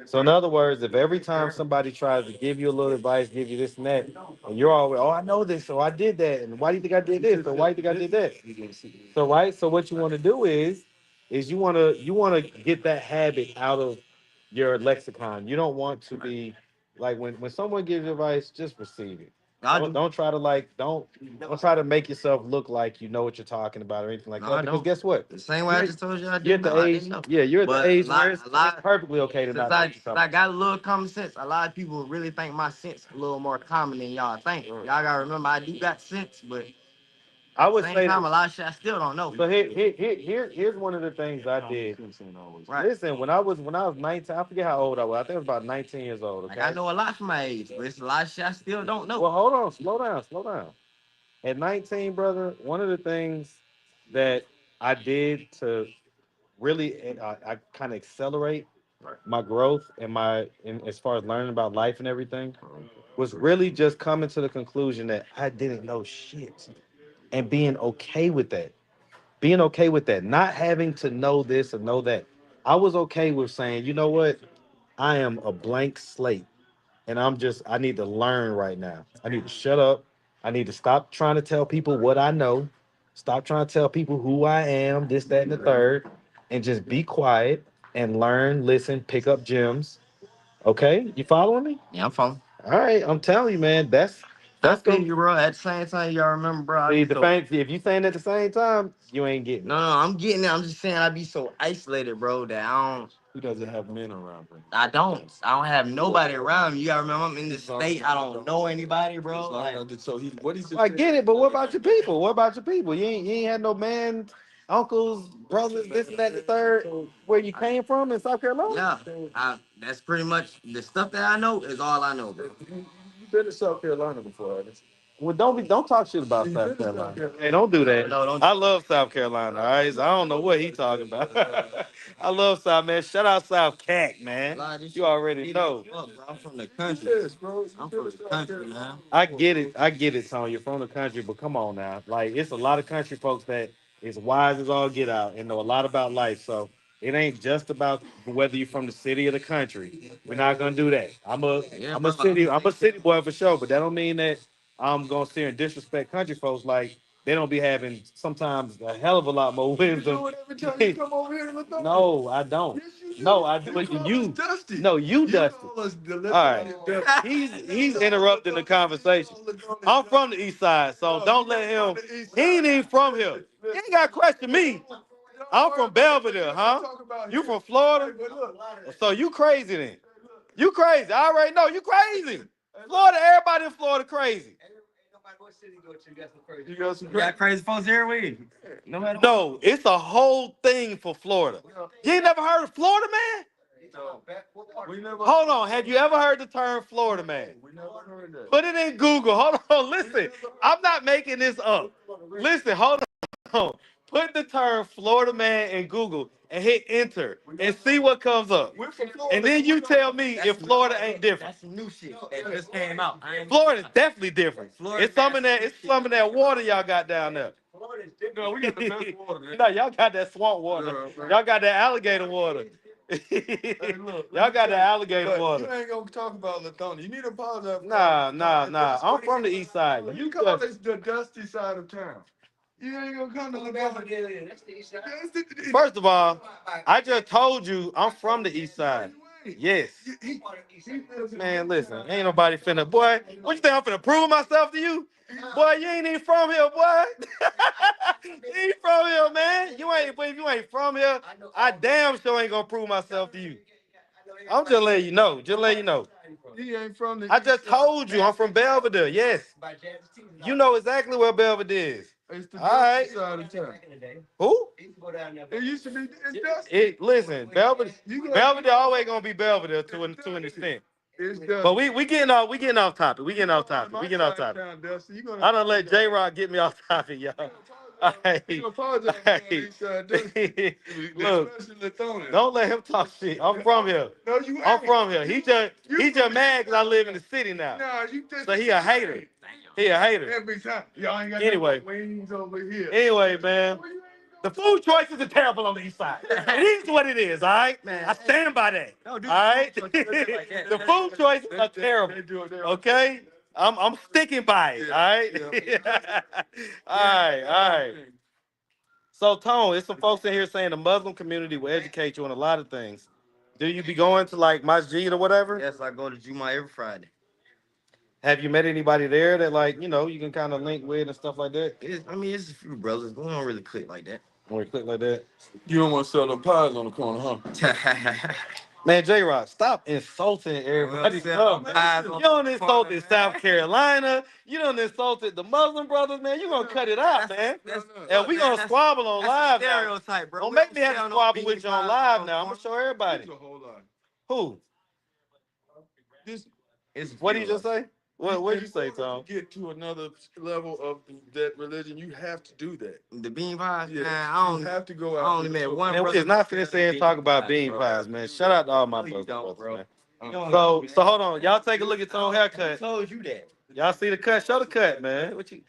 So, in other words, if every time somebody tries to give you a little advice, give you this and that, and you're always, oh, I know this, so I did that, and why do you think I did this, or why do you think I did that? So, right. So, what you want to do is you want to get that habit out of your lexicon. You don't want to be like when someone gives you advice, just receive it. I do. Don't try to like don't try to make yourself look like you know what you're talking about or anything like No, that. I Because don't. guess what? The same way I just told you I You're didn't at the know. I age, didn't know. yeah, you're at the But age where it's perfectly okay to since not know what you're since talking I got a little common sense, a lot of people really think my sense a little more common than y'all think. Y'all gotta remember I do got sense, but I at the would same say time, that. a lot of shit I still don't know. So here's one of the things I did. Right. Listen, when I was 19, I forget how old I was. I think I was about 19 years old. Like Okay. I know a lot for my age, but it's a lot of shit I still don't know. Well, hold on, slow down. At 19, brother, one of the things that I did to really, I kind of accelerate my growth and as far as learning about life and everything was really just coming to the conclusion that I didn't know shit and being okay with that. Being okay with that, not having to know this or know that. I was okay with saying, you know what? I am a blank slate and I need to learn right now. I need to shut up. I need to stop trying to tell people what I know. Stop trying to tell people who I am, this, that, and the third, and just be quiet and learn, listen, pick up gems. Okay, you following me? Yeah, I'm following. All right, I'm telling you, man. I That's feel gonna you, bro. At the same time, y'all remember, bro. I see be the so thing. If you saying at the same time, you ain't getting no, it. I'm getting it. I'm just saying I be so isolated, bro, that He doesn't have men around him. I don't have nobody around me. You gotta remember, I'm in this state. I don't know anybody, bro. Like, So he what he just I get it, but what about your people? What about your people? You ain't had no man, uncles, brothers, this and that, the third, where you came from in South Carolina? yeah, that's pretty much the stuff that I know is all I know, bro. You've been to South Carolina before, haven't you? Well, don't talk shit about South Carolina. Hey, don't do that. No, don't. I love South Carolina. All right, so I don't know what he talking about. I love South, man. Shout out South Cac, man. You already know. Fuck, bro. I'm from the country. Yes, bro. I'm from the country, man. I get it, Son. You're from the country, but come on now. Like, it's a lot of country folks that is wise as all get out and know a lot about life. So it ain't just about whether you're from the city or the country. We're not gonna do that. Yeah, bro. I'm a city boy for sure, but that don't mean that I'm gonna sit here and disrespect country folks like they don't be having sometimes a hell of a lot more You do wisdom. it every time you come over here to Lithonia. No, I don't. Yes, you do. No, I do. You call You, us Dusty. no, you You Dusty. call us the All right. Lithonia Dusty. He's interrupting the conversation. I'm from the east side, so No, don't you're let not him. from the east He ain't side. even from here. You ain't got to question me. I'm from Belvedere, huh? You from Florida? So you crazy then? You crazy. I already know you crazy. Florida, everybody in Florida crazy. You got some You got crazy folks here with. No matter what. No, it's a whole thing for Florida. You ain't never heard of Florida man? We never. Hold on. Have you ever heard the term Florida man? We never heard that. Put it in Google. Hold on. Listen. I'm not making this up. Listen, hold on. Put the term Florida man in Google and hit enter and see what comes up. We're from Florida. And then you tell me if Florida ain't different. That's some new shit that just came out. Florida's definitely different. Florida It's some of that water y'all got down there. No, we got the best water, man. No, y'all got that swamp water. Yeah, man. Y'all got that alligator water. Hey, look, Y'all got that alligator but water. you ain't gonna talk about Lithonia. You need to apologize. Nah. I'm from the east side. You call this the dusty side of town. You ain't gonna come to Lithonia. First of all, I just told you I'm from the east side. Yes. Man, listen, ain't nobody finna, boy. What you think I'm finna prove myself to you? Boy, you ain't even from here, boy. You ain't from here, man. If you ain't from here, I damn sure ain't gonna prove myself to you. I'm just letting you know. Just letting you know. He ain't from the. I just told you I'm from Belvedere. Yes. You know exactly where Belvedere is. It's the All right. dusty side of town. Who? It used to be. It's dusty. Listen, Belvedere always gonna be Belvedere to an extent. It's dusty. But we getting off topic. We getting off topic. I don't let J Rock get me off topic, y'all. All right. You apologize for the east side dusty. Look, Especially Lithonia. don't let him talk shit. I'm from here. No, you ain't. I'm from here. He just mad because I live in the city now. Nah, you just. So he a hater. He a hater. Every time. Y'all ain't got Anyway. no wings over here. Anyway, man. The food choices are terrible on the east side. It is what it is, all right? I stand by that. All right? The food choices are terrible. Okay? I'm sticking by it, all right? All right. So, Tone, there's some folks in here saying the Muslim community will educate you on a lot of things. Do you be going to like masjid or whatever? Yes, I go to Juma every Friday. Have you met anybody there that like, you can kind of link with and stuff like that? It's a few brothers. We don't really click like that. Or click like that? You don't want to sell them pies on the corner, huh? Man, J-Rock, stop insulting everybody. You don't insult in South Carolina. You don't insulted the Muslim brothers, man. You gonna cut it out, man. And we gonna squabble on live now. Stereotype, bro. Don't make me have to squabble with you on live now. I'm gonna show everybody. There's a whole lot. Who? What did you just say? What did you say, Tom? To get to another level of that religion, you have to do that. The bean pies? Yeah, Nah, I don't you have to go out. I only met one Man, brother. it's not finna say and talk about bean pies, man. Shout out to all my brothers, bro. man. So hold on. Y'all take a look at Tone's haircut. I told you that. Y'all see the cut? Show the cut, man. You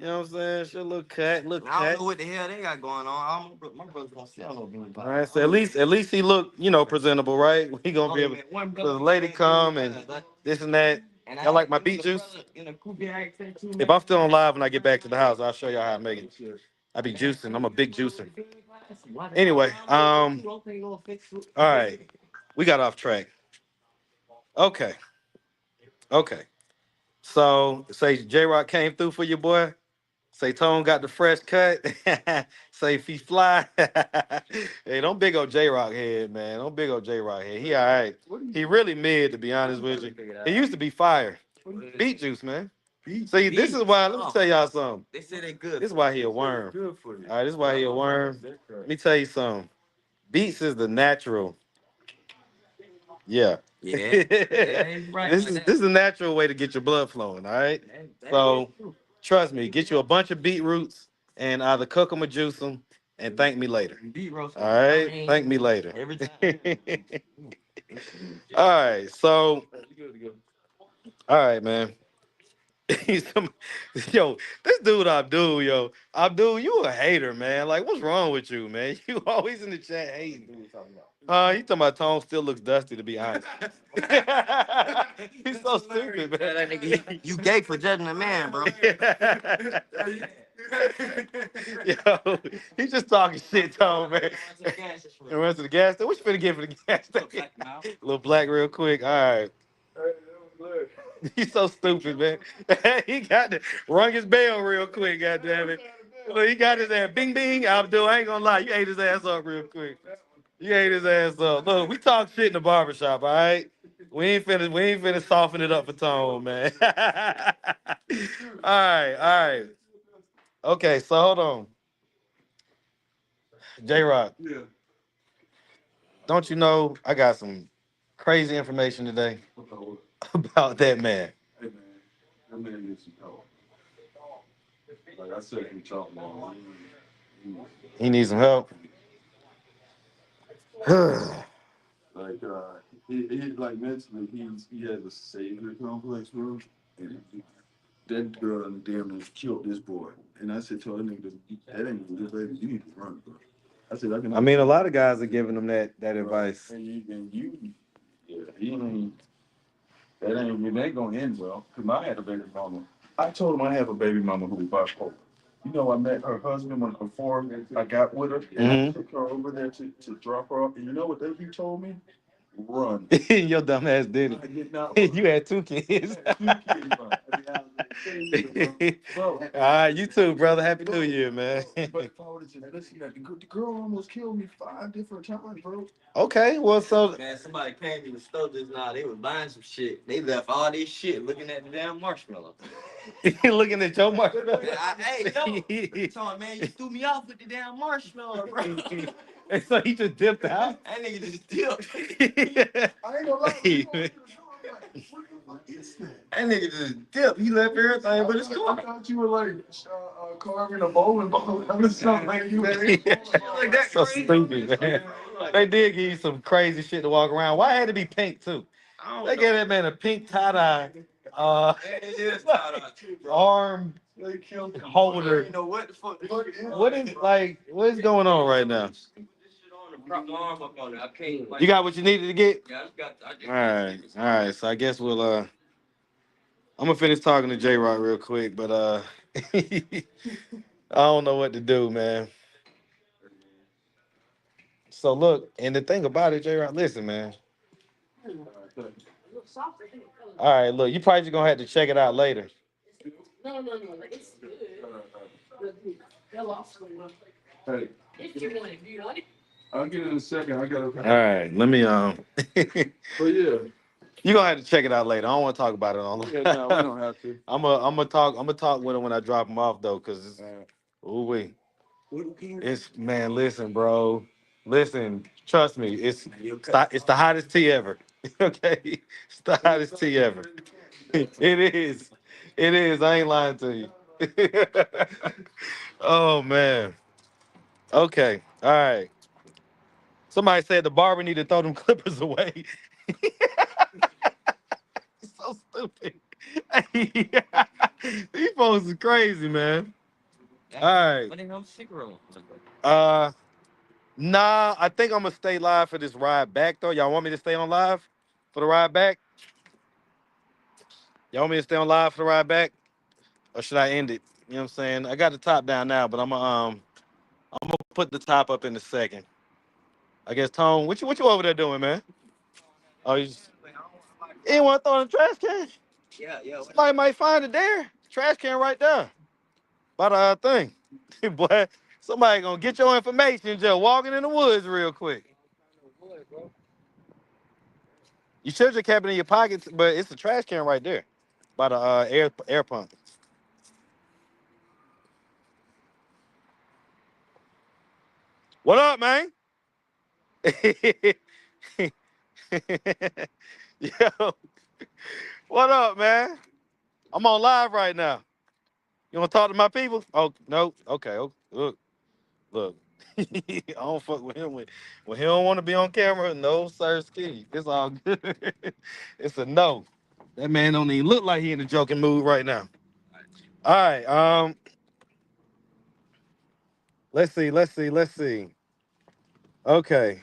know what I'm saying? Show a little cut, I don't know what the hell they got going on. My brother's gonna sell no bean pies. All right, so at least he look, presentable, right? He gonna be able. So the lady come and this and that. Y'all like my beet juice? If I'm still on live when I get back to the house, I'll show y'all how I make it. I be juicing. I'm a big juicer. Anyway, all right, we got off track. Okay. So say J Rock came through for you, boy. Say Tone got the fresh cut. Say if he fly. Hey, don't big up J Rock head, man. Don't big up J Rock head. He all right. He really mid, to be honest with you. He used to be fire. Beet juice, man. See, this is why. Let me tell y'all something. They say they good. This is why he a worm. Good for you. All right, this is why he a worm. Let me tell you something. Beets is the natural. Yeah. Yeah. This is a natural way to get your blood flowing. All right. So trust me, get you a bunch of beetroots and either cook them or juice them, and thank me later. All right. Thank me later. Every time. All right. So. All right, man. Yo, this dude Abdul, you a hater, man. Like, what's wrong with you, man? You always in the chat hating. He talking about Tone still looks dusty, to be honest. He's so stupid, man. You gay for judging a man, bro. Yo, he just talking shit, Tone, man. The rest of the gas station. What you finna get for the gas station? Little black real quick. All right. He's so stupid, man. He got to rung his bell real quick, goddamn it. Look, he got his ass bing bing. Abdul, I ain't gonna lie, you ate his ass up real quick. You ate his ass up. Look, we talk shit in the barbershop, all right? We ain't finna soften it up for Tone, man. All right, all right. Okay, so hold on. J Rock, Yeah. don't you know I got some crazy information today about that man. Hey man, that man needs some help. Like I said, he talking about. He needs some help. Like he like mentally he has a savior complex, bro. And that girl damn near killed this boy. And I said to her nigga, that ain't good, baby. You need to run, bro. I said I can. I mean, a lot of guys are giving him that advice. And you, yeah, he ain't. It ain't gonna end well. Cause I had a baby mama. I told him I have a baby mama who was bipolar. You know, I met her husband when before I got with her, and I took her over there to drop her off. And you know what he told me? Run. Your dumb ass did I did it. not run. You had two kids. I had 2 kids, bro. Bro, All right, you too, brother. Happy New Year, man. but if I would have just listened, the girl almost killed me 5 different times, bro. Okay, well, so Man, somebody came to the store just now. They was buying some shit. They left all this shit looking at the damn marshmallow. looking at your marshmallow. Man, hey, no. Telling man, you threw me off with the damn marshmallow, bro. And so he just dipped out. That nigga just dipped. I ain't gonna lie. Hey, I'm man. like, what the fuck is that? That nigga just dipped. He left everything but his I car. thought you were like carving a bowling ball. I was something like you. Like that So crazy. stupid, man. They did give you some crazy shit to walk around. Why it had to be pink too? I don't They know. gave that man a pink tie dye, It is tied too, bro. arm They killed him. holder. You know what the fuck? What is going on right now? Put this shit on and prop my arm up on it. I can't. Like, You got what you needed to get? yeah, I just got. I just All right. So I guess I'm gonna finish talking to J Rock real quick, but I don't know what to do, man. So look, and the thing about it, J Rock, listen, man. All right, look, you probably just gonna have to check it out later. Hey, I'll get it in a second. I gotta. All right, let me But yeah, you gonna have to check it out later. I don't want to talk about it on. yeah, no, we don't have to. I'm gonna talk with him when I drop him off though, cause it's, ooh wee. It's man, listen, bro. Listen, trust me, it's the hottest tea ever. Okay? It's the hottest tea ever. It is. It is. I ain't lying to you. Oh man. Okay. All right. Somebody said the barber need to throw them clippers away. So stupid. These folks is crazy, man. All right. What ain't no cigarette? Uh Nah, I think I'm gonna stay live for this ride back though. Y'all want me to stay on live for the ride back? Y'all want me to stay on live for the ride back? Or should I end it? You know what I'm saying? I got the top down now, but I'm gonna put the top up in a second. I guess Tone, what you over there doing, man? Oh, you ain't want to throw in the trash can? Yeah, yeah. Somebody might find it there. Trash can right there. By the thing. Boy, somebody gonna get your information just walking in the woods real quick. You should just kept it in your pockets, but it's a trash can right there. By the air pump. What up, man? Yo, what up, man? I'm on live right now. You want to talk to my people? Oh no. Okay. Oh, look. I don't fuck with him when he don't want to be on camera. No, sir, ski. It's all good. It's a no. That man don't even look like he in a joking mood right now. All right. Let's see. Okay.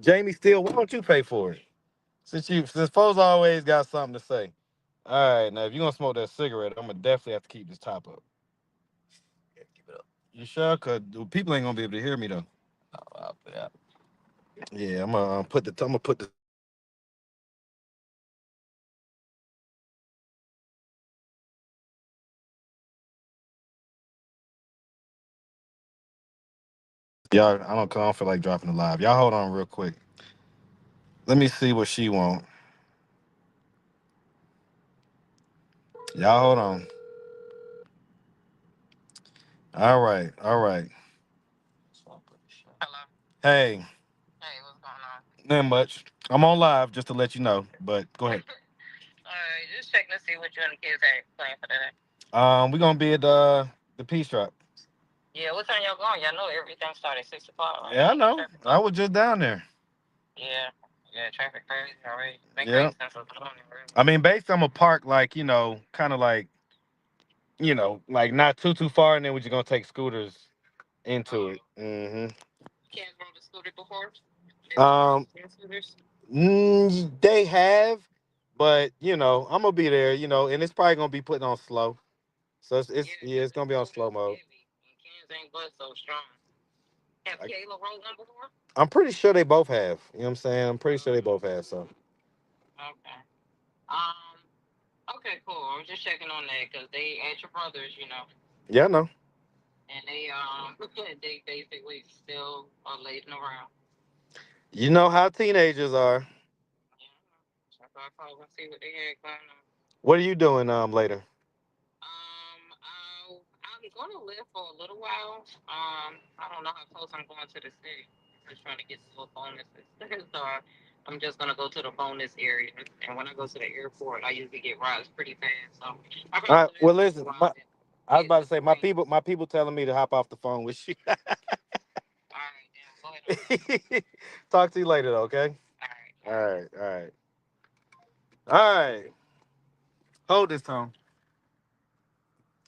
Jamie Steele, why don't you pay for it? Since folks always got something to say. All right, now if you're gonna smoke that cigarette, I'm gonna definitely have to keep this top up. Yeah, keep it up. You sure? Cause the people ain't gonna be able to hear me though. I'll put it out. Yeah, I'm gonna put the y'all. I don't feel like dropping the live. Y'all hold on real quick. Let me see what she want. Y'all hold on. All right, all right. So I'll put this shit. Hey, not much. I'm on live just to let you know. But go ahead. We're gonna be at the Peace Drop. Yeah, I know. I was just down there. Yeah. I mean, basically, I'm a park like kind of like like not too far, and then we're just gonna take scooters into it. Um, they have, but I'm gonna be there. And it's probably gonna be putting on slow. So it's gonna be on slow mode. I'm pretty sure they both have. You know what I'm saying? I'm pretty sure they both have. So yeah, I know. You know how teenagers are. What are you doing later? All right. Well, listen. I was about to say my people telling me to hop off the phone with you. Talk to you later, though, okay? All right. All right. All right. Hold this, Tom.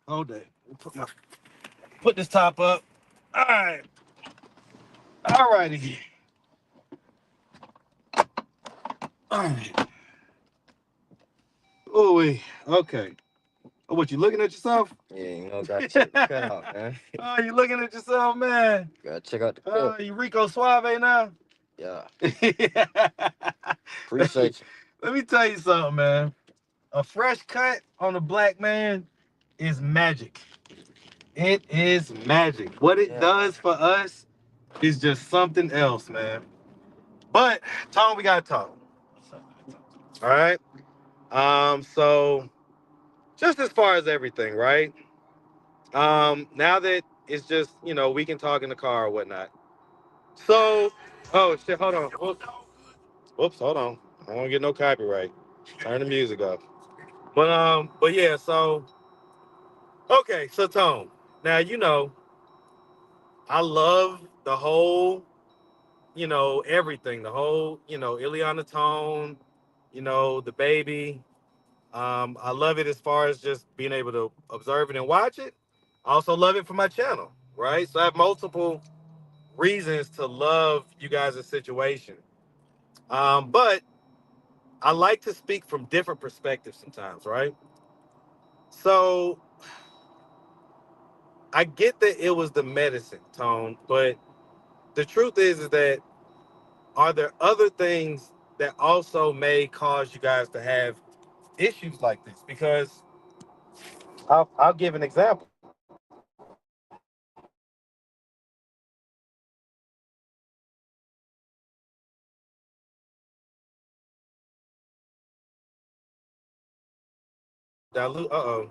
Hold that. Put this top up. All right. All righty. All right. Oh, wait. Okay. Oh, what, you looking at yourself? Yeah, gotta check the cut out, man. Oh, you looking at yourself, man? Gotta check out the Oh, cut. you Rico Suave now? Yeah, let me appreciate you. let me tell you something, man. A fresh cut on a black man is magic. It is magic. What it Yeah, does for us is just something else, man. But Tom, we gotta talk. All right. So just as far as everything, right? Now that it's just we can talk in the car or whatnot. So, oh shit, hold on. Whoops, hold on. I don't want to get no copyright. Turn the music up. But yeah. So okay, so Tone. Now I love the whole everything. The whole Ileana Tone. The baby. I love it as far as just being able to observe it and watch it. I also love it for my channel, right? So I have multiple reasons to love you guys' situation. But I like to speak from different perspectives sometimes, right? So I get that it was the medicine, Tone, but the truth is that are there other things that also may cause you guys to have issues like this? Because I'll give an example. Dilute.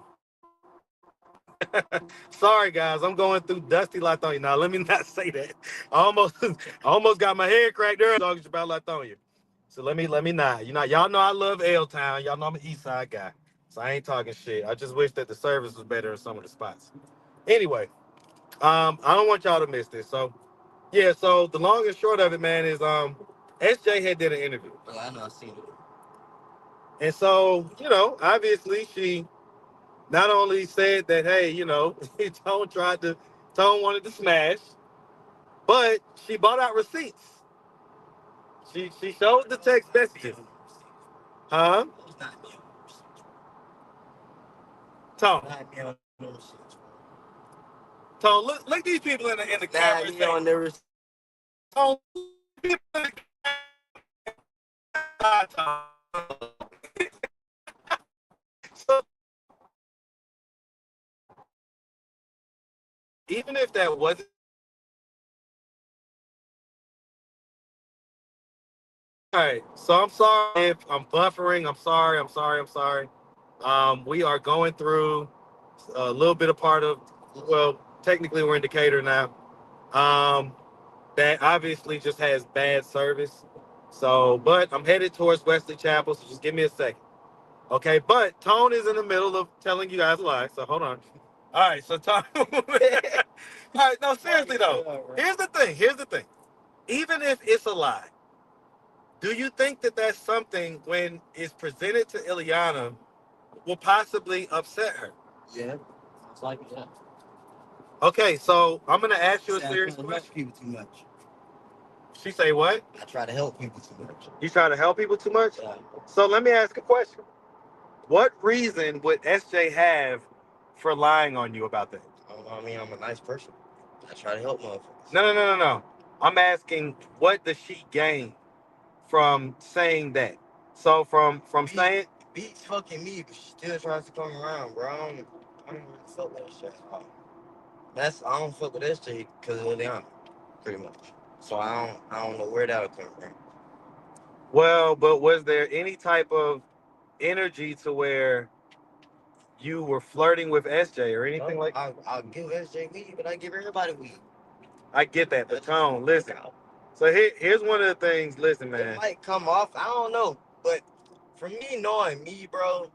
Sorry, guys. I'm going through Dusty Lithonia. Now, let me not say that. I almost, I almost got my head cracked earlier talking about Lithonia. So let me not. Y'all know I love L Town. Y'all know I'm an East Side guy. So I ain't talking shit. I just wish that the service was better in some of the spots. Anyway, I don't want y'all to miss this. So yeah. So the long and short of it, man, is SJ had did an interview, yeah, I know. I seen it. and so obviously she not only said that, hey, Tone tried to, Tone wanted to smash, but she bought out receipts. She showed the text messages. Huh? Tone, Nah, you on them shits, bro. Tone, look these people in the Nah, camera and you say, on the Tone, people in the camera, Tone. So even if that wasn't all right, so I'm sorry if I'm buffering. I'm sorry. I'm sorry. I'm sorry. We are going through a little bit of part of, well, technically we're in Decatur now. Um, that obviously just has bad service. So, but I'm headed towards Wesley Chapel, so just give me a second. Okay, but Tone is in the middle of telling you guys a lie, so hold on. All right, so Tone. All right, no, seriously though. Here's the thing. Here's the thing. Even if it's a lie, do you think that that's something when it's presented to Ileana will possibly upset her? Yeah. It's like that. Okay, so I'm gonna ask you a See, I serious try to question. help people too much. She say what? I try to help people too much. You try to help people too much? Yeah. So let me ask a question. What reason would SJ have for lying on you about that? I mean, I'm a nice person. I try to help motherfuckers. No. I'm asking what does she gain from saying that? So from saying Beats fucking me, but she still tries to come around, bro. I don't really fuck with that shit. I don't fuck with that shit because of Leon, pretty much. So I don't know where that would come from. well, but was there any type of energy to where you were flirting with SJ or anything like that? I'll give SJ weed, but I give everybody weed. I get that, but Tone, listen. So here's one of the things. Listen, man. It might come off. I don't know, but for me, knowing me, bro,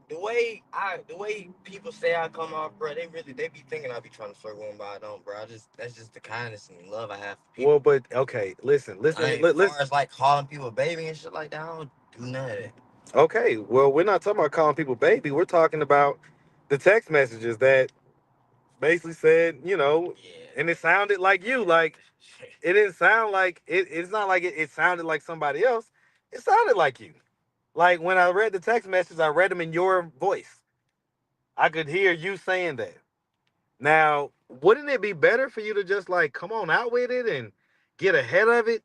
the way people say I come off, bro, they be thinking I be trying to flirt with them, but I don't, bro. That's just the kindness and love I have for people. Well, but okay, listen. As far as like calling people baby and shit like that, I don't do none of that. Okay, well, we're not talking about calling people baby. We're talking about the text messages that basically said, Yeah. and it sounded like you. Like it didn't sound like it. It's not like it sounded like somebody else. It sounded like you. Like when I read the text messages, I read them in your voice. I could hear you saying that. Now, wouldn't it be better for you to just like come on out with it and get ahead of it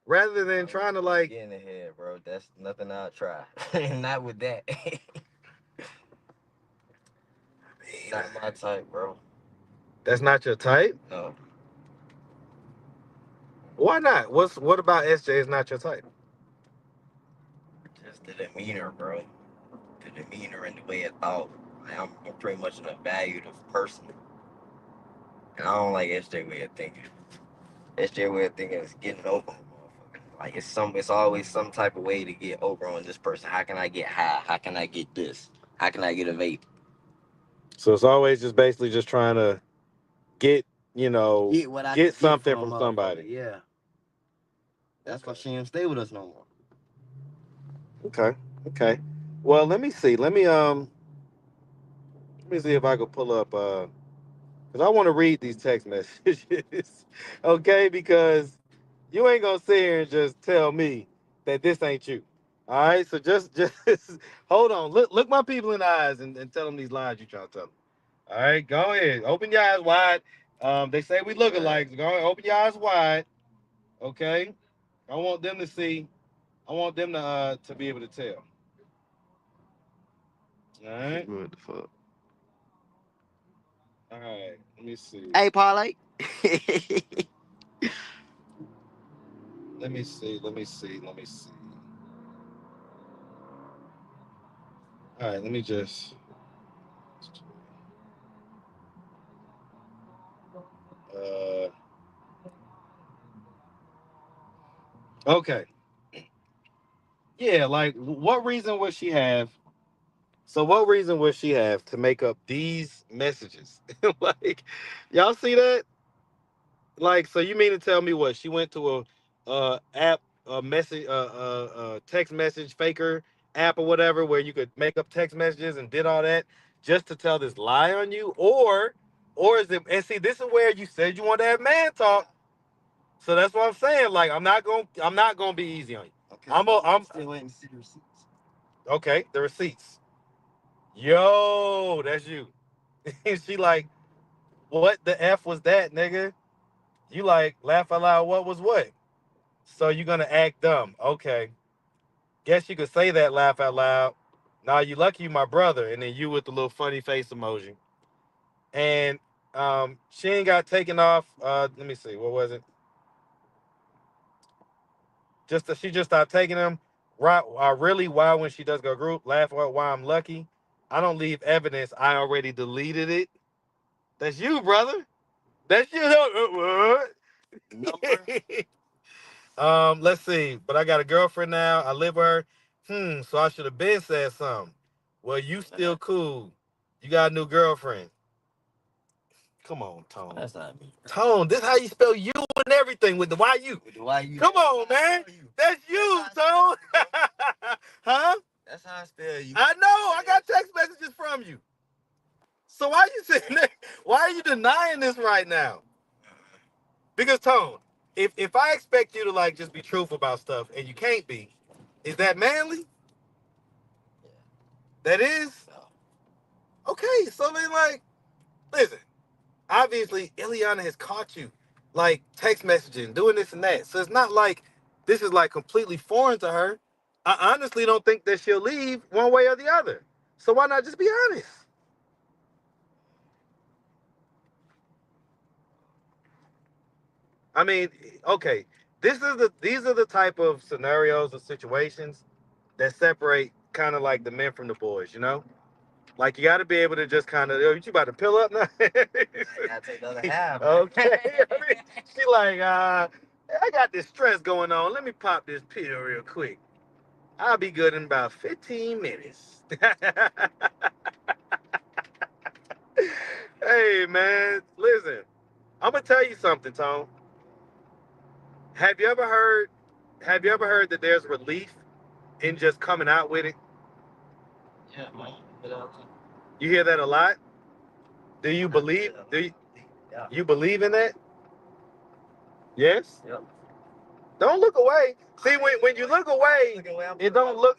rather than trying to like Getting ahead, bro. That's nothing I'll try. Not with that. Not my type, bro. that's not your type? No. Why not? What about SJ is not your type? Just the demeanor, bro. The demeanor and the way it thought. Like, I'm pretty much an evaluative person. And I don't like SJ way of thinking. SJ way of thinking is getting over on motherfucker. Like it's always some type of way to get over on this person. How can I get high? How can I get this? How can I get a vape? So it's always just basically just trying to get, Get what I can get get something from from a motherfucker. somebody. Yeah. That's why she don't stay with us no more. Okay. Okay. Well, let me see. Let me see if I can pull up because I want to read these text messages. Okay, because you ain't gonna sit here and just tell me that this ain't you. All right, so just hold on. Look my people in the eyes and tell them these lies you trying to tell them. All right, go ahead. Open your eyes wide. They say we look alike. So go ahead, open your eyes wide. Okay. I want them to see. I want them to be able to tell. All right. What the fuck? All right. Let me see. Hey, parlay. Let me see. Let me see. Let me see. All right. Let me just. Uh. Okay. Yeah. Like, what reason would she have? So, what reason would she have to make up these messages? Like, y'all see that? Like, so you mean to tell me what she went to a app, a message, text message faker app or whatever, where you could make up text messages and did all that just to tell this lie on you, or is it? And see, this is where you said you want to have man talk, so that's what I'm saying. Like, I'm not gonna be easy on you. Okay, I'm still waiting to see the receipts. okay. The receipts. Yo, that's you. And she like, what the F was that, nigga? You like, laugh out loud, what was what? So you gonna act dumb. Okay. Guess you could say that, laugh out loud. Nah, you lucky you my brother. And then you with the little funny face emoji. And she ain't got taken off. Let me see, what was it? She just stopped taking them. Right, really, why when she does go group, laugh at why I'm lucky. I don't leave evidence. I already deleted it. That's you, brother. That's you. What? Number. Let's see. But I got a girlfriend now. I live with her. So I should have been said something. Well, you still cool. You got a new girlfriend. Come on, Tone. That's not me. Tone, this how you spell you and everything with the why you. With the why you. Come on, man. That's you, Tone. Huh? That's how I spell you. I know. I got text messages from you. So why you sitting there? Why are you denying this right now? Because Tone, if I expect you to like just be truthful about stuff and you can't be, is that manly? That is? Okay, so then like, listen, obviously Ileana has caught you like text messaging, doing this and that. So it's not like this is like completely foreign to her. I honestly don't think that she'll leave one way or the other. So why not just be honest? I mean, okay, these are the type of scenarios or situations that separate kind of like the men from the boys, you know? Like you got to be able to just kind of, yo, you about to pill up now? I gotta take the other half. Okay. I mean, she like, I got this stress going on. Let me pop this pill real quick. I'll be good in about 15 minutes. Hey man, listen. I'm gonna tell you something, Tom. Have you ever heard? Have you ever heard that there's relief in just coming out with it? Yeah, man. You hear that a lot. Do you believe? You believe in that? Yes. Yep. Don't look away. See, when you look away, it don't look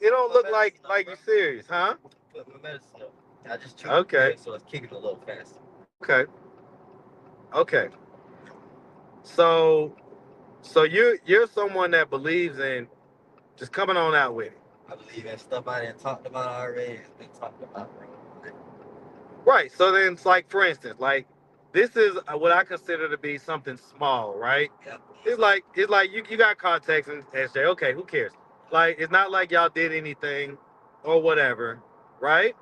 like you're serious, huh? Put my medicine up. I just chewed Okay. it, so it's kicking a little faster. Okay. Okay. So you're someone that believes in just coming on out with it. I believe in stuff I didn't talked about already. It's been talked about, bro. Right. So then it's like, for instance, like this is what I consider to be something small, right? Yep. It's like you got context and say, okay, who cares? Like it's not like y'all did anything or whatever, right?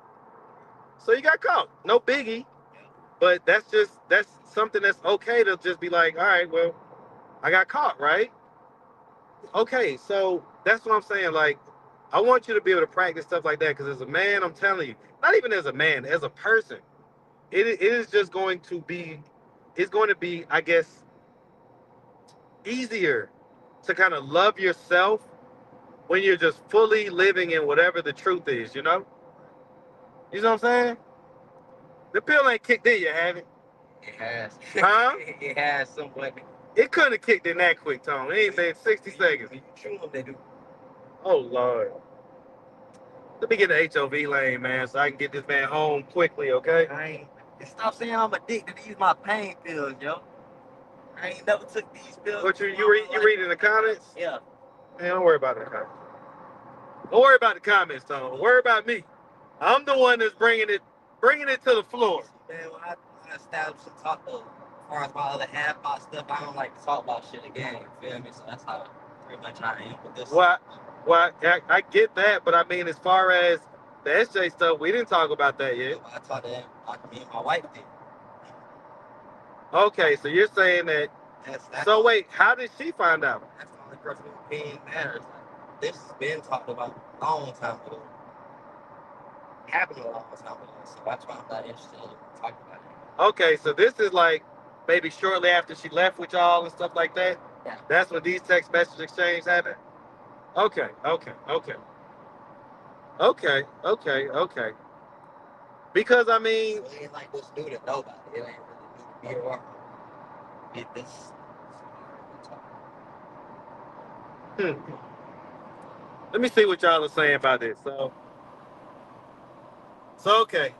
So you got caught. No biggie. But that's something that's okay to just be like, all right, well, I got caught, right? Okay, so that's what I'm saying. Like, I want you to be able to practice stuff like that because as a man, I'm telling you, not even as a man, as a person, it is just going to be, it's going to be, I guess, easier to kind of love yourself when you're just fully living in whatever the truth is, you know? You know what I'm saying? The pill ain't kicked in yet, have it? It has. Huh? It has somewhat. It couldn't have kicked in that quick, Tom. It ain't been 60 seconds. When you chew them, they do. Oh, Lord. Let me get the HOV lane, man, so I can get this man home quickly, okay? I ain't. Stop saying I'm addicted to use my pain pills, yo. I ain't never took these pills. What you reading the comments? Yeah. Man, don't worry about the comments. Don't worry about the comments, Tom. Worry about me. I'm the one that's bringing it to the floor. Man, when I establish and talk to, as far as my other half, my stuff, I don't like to talk about shit again. You feel me? So that's how pretty much I am with this. Well, I get that, but I mean, as far as the SJ stuff, we didn't talk about that yet. I talked to him, me and my wife did. Okay, so you're saying that. That's So wait, how did she find out? That's the only person who opinion matters. Like, this has been talked about a long time ago. Happened a long time ago. So that's why I'm not interested in talking about it. Okay, so this is like maybe shortly after she left with y'all and stuff like that. Yeah. That's when these text message exchanges happen. Okay. Because I mean, So it ain't like what's new to nobody. It ain't really new to me or it this. Let me see what y'all are saying about this. So, So okay.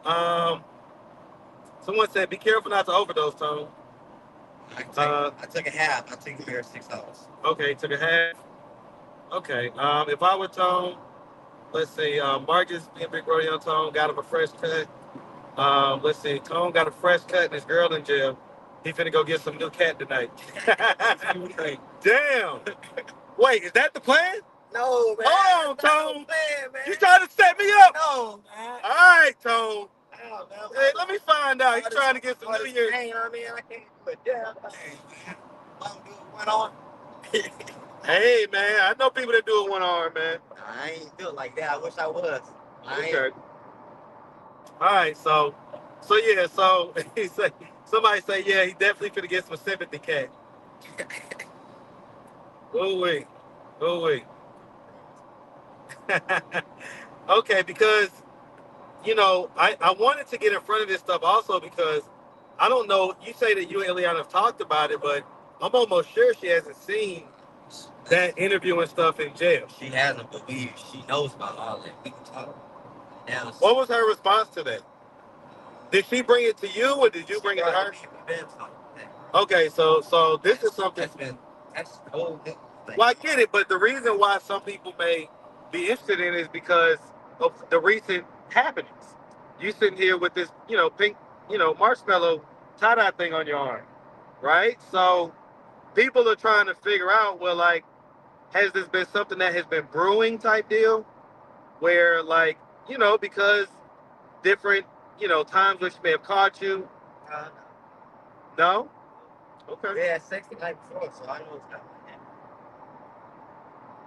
Someone said, "Be careful not to overdose, Tone." I took a half. I took a pair of 6 hours. Okay, took a half. Okay. If I were Tone, let's see. Marcus being big rodeo Tone got him a fresh cut. Let's see. Tone got a fresh cut and his girl in jail. He finna go get some new cat tonight. Damn. Wait, is that the plan? No, man. Hold on, That's not Tone. no plan, man. You trying to set me up? No, man. All right, Tone. No, man. Hey, let me find out. You trying to get some All New this Year's? pain on me, I can't do it. Damn, man. I'm doing one on. Hey, man. I know people that do it one arm, man. I ain't built like that. I wish I was. I ain't. Okay. All right, so yeah, so he say somebody say yeah, he definitely finna get some sympathy cat. Oh wait, oh wait. Okay, because I wanted to get in front of this stuff also because I don't know. You say that you and Eliana have talked about it, but I'm almost sure she hasn't seen that interview and stuff in jail. She hasn't, but she knows about all that. We can talk. Now, What was her response to that? Did she bring it to you, or did you bring it to her? We've been talking. Okay, so this is something. That's the whole thing. Well, I get it, but the reason why some people may be interested in it is because of the recent happenings. You sitting here with this, pink, marshmallow tie-dye thing on your arm, right? So people are trying to figure out, well, like, has this been something that has been brewing type deal, where, like, because different, times which may have caught you. Uh, No? Okay. we had sex the night before, so I know it's not like that.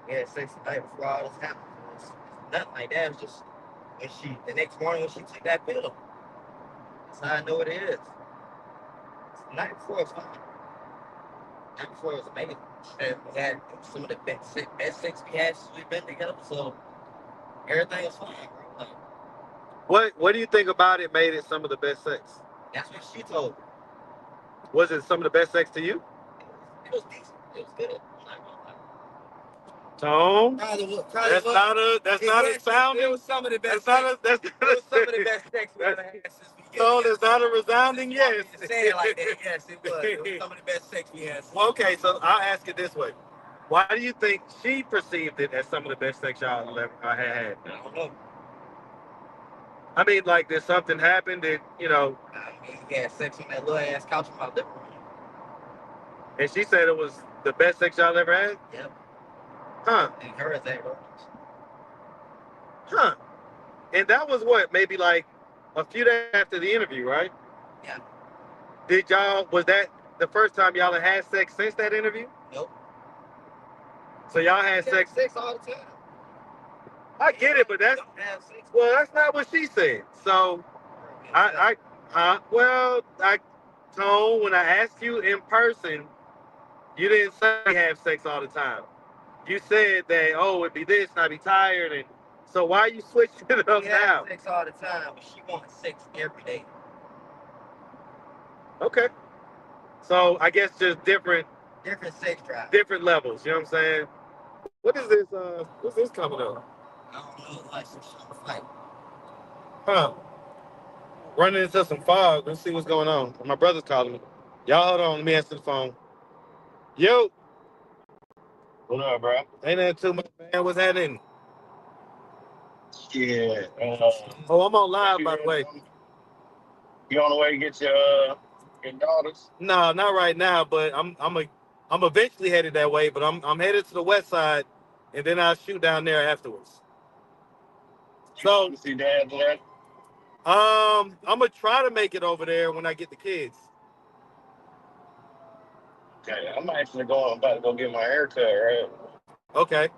We had sex the night before all this happened. It's nothing like that. It's just the next morning when she took that pill. That's how I know what it is. The night before it's fine. The night before it was amazing. And we had some of the best sex we had since we've been together, so everything was fine, bro. Like, What do you think about it made it some of the best sex? that's what she told me. Was it some of the best sex to you? It was decent. It was good. I'm not gonna lie. Tone. That's not a sounding. It was some of the best. That's It was some of the best sex we ever had since we get Tone together. is not a resounding yes. To say it like that, yes, it was. It was some of the best sex we had. Well, okay, so I'll ask it this way: why do you think she perceived it as some of the best sex y'all ever had? I don't know. I mean, like, did something happen that I mean, we had sex on that little ass couch in my living room. and she said it was the best sex y'all ever had? Yep. Huh? And her as that Huh? And that was what, maybe like a few days after the interview, right? Yeah. Was that the first time y'all had sex since that interview? Nope. So y'all had sex all the time. I get it, but that's not what she said. So Tone, when I asked you in person, you didn't say have sex all the time. You said that, it'd be this and I'd be tired, and so why are you switching it up now? Sex all the time, but she wants sex every day. Okay. So I guess just different sex drive. Different levels, you know what I'm saying? What is this what's this coming up? I don't know, like some sort of fight. Huh. Running into some fog. Let's see what's going on. My brother's calling me. Y'all hold on, let me answer the phone. Yo. What up, bro? Ain't that too much, man? What's happening? Yeah. Oh, I'm on live, by the way. You on the way to get your daughters? No, not right now, but I'm eventually headed that way, but I'm headed to the west side, and then I'll shoot down there afterwards. So see dad today? I'm gonna try to make it over there when I get the kids. Okay, I'm actually about to go get my hair cut, right? Okay.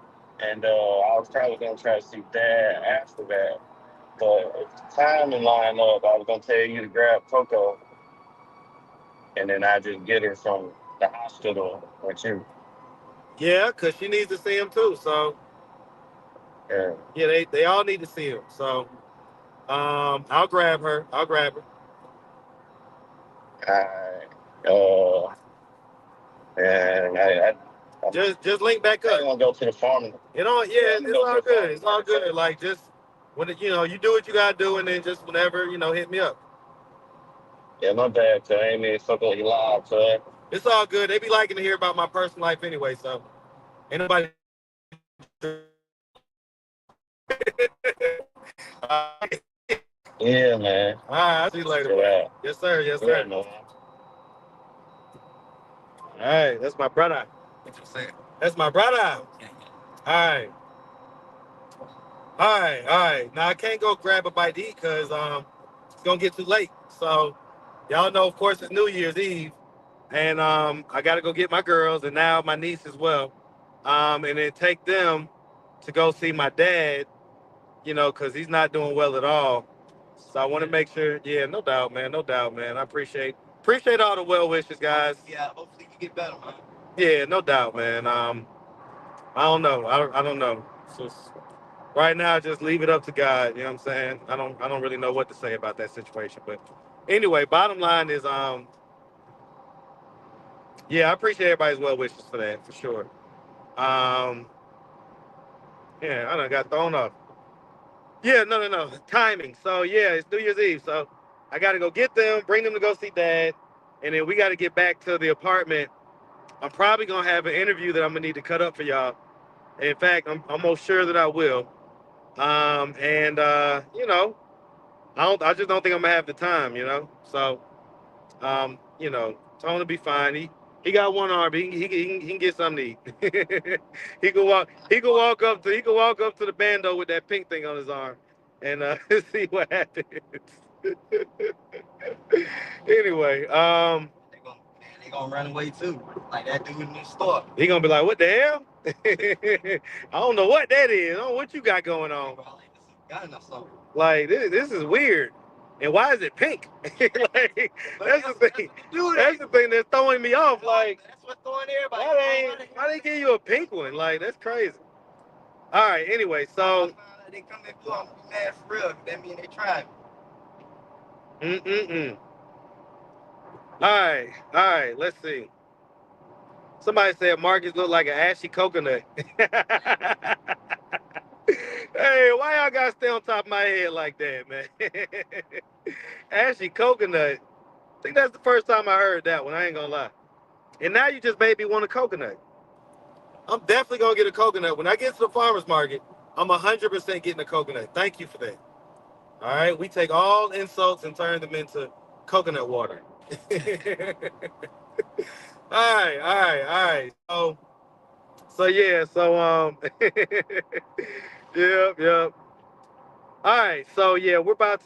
And I was probably gonna try to see dad after that. But if the timing line up, I was gonna tell you to grab Coco and then I just get her from the hospital with you. Yeah, because she needs to see him too. So yeah, they all need to see him. So I'll grab her. I'll grab her. And I just link back up. I'm gonna go to the farm. It's all good. It's all good. Like, just When you do what you gotta do, and then just whenever hit me up. Yeah, my bad, cuz. I ain't mean to fuck up your live, cuz. It's all good. They be liking to hear about my personal life anyway, so ain't nobody. Yeah, man. All right, I'll see you later, bro. Yeah. Yes, sir. Yes, Yeah, sir. man. All right, that's my brother. What you say? That's my brother. All right, all right, all right. Now I can't go grab a bite to eat because it's gonna get too late. So y'all know, of course, it's New Year's Eve, and I gotta go get my girls and now my niece as well, and then take them to go see my dad. Because he's not doing well at all. So I want to make sure. Yeah, no doubt, man. No doubt, man. I appreciate all the well wishes, guys. Yeah, hopefully you get better, man. Yeah, no doubt, man. I don't know. I don't know. Just right now, just leave it up to God. You know what I'm saying? I don't really know what to say about that situation. But anyway, bottom line is, yeah, I appreciate everybody's well wishes for that, for sure. Um, yeah, I done got thrown off. Yeah, no, no, no. Timing. So yeah, it's New Year's Eve. So I gotta go get them, bring them to go see dad, and then we gotta get back to the apartment. I'm probably gonna have an interview that I'm gonna need to cut up for y'all. In fact, I'm almost sure that I will. And I just don't think I'm gonna have the time, So Tone will be fine. He got one arm. He can get something to eat. He can walk up to the bando with that pink thing on his arm, and see what happens. Anyway, They gonna run away too, like that dude in the store. he gonna be like, "What the hell?" I don't know what that is. I don't know what you got going on. Bro, like this is a gun or something. Like this is weird. And why is it pink? Like that's the thing. That's the thing that's throwing me off. Like That's what's throwing everybody. why they give you a pink one? Like that's crazy. All right. Anyway, so They come in blue, I'm gonna be mad for real. That mean they tried. mm. All right. Let's see. Somebody said Marcus looked like an ashy coconut. Hey, why y'all gotta stay on top of my head like that, man? Ashy coconut. I think that's the first time I heard that one. I ain't gonna lie. And now you just made me want a coconut. I'm definitely gonna get a coconut. When I get to the farmer's market, I'm 100% getting a coconut. Thank you for that. All right, we take all insults and turn them into coconut water. All right. So yeah, yep. All right, so yeah, we're about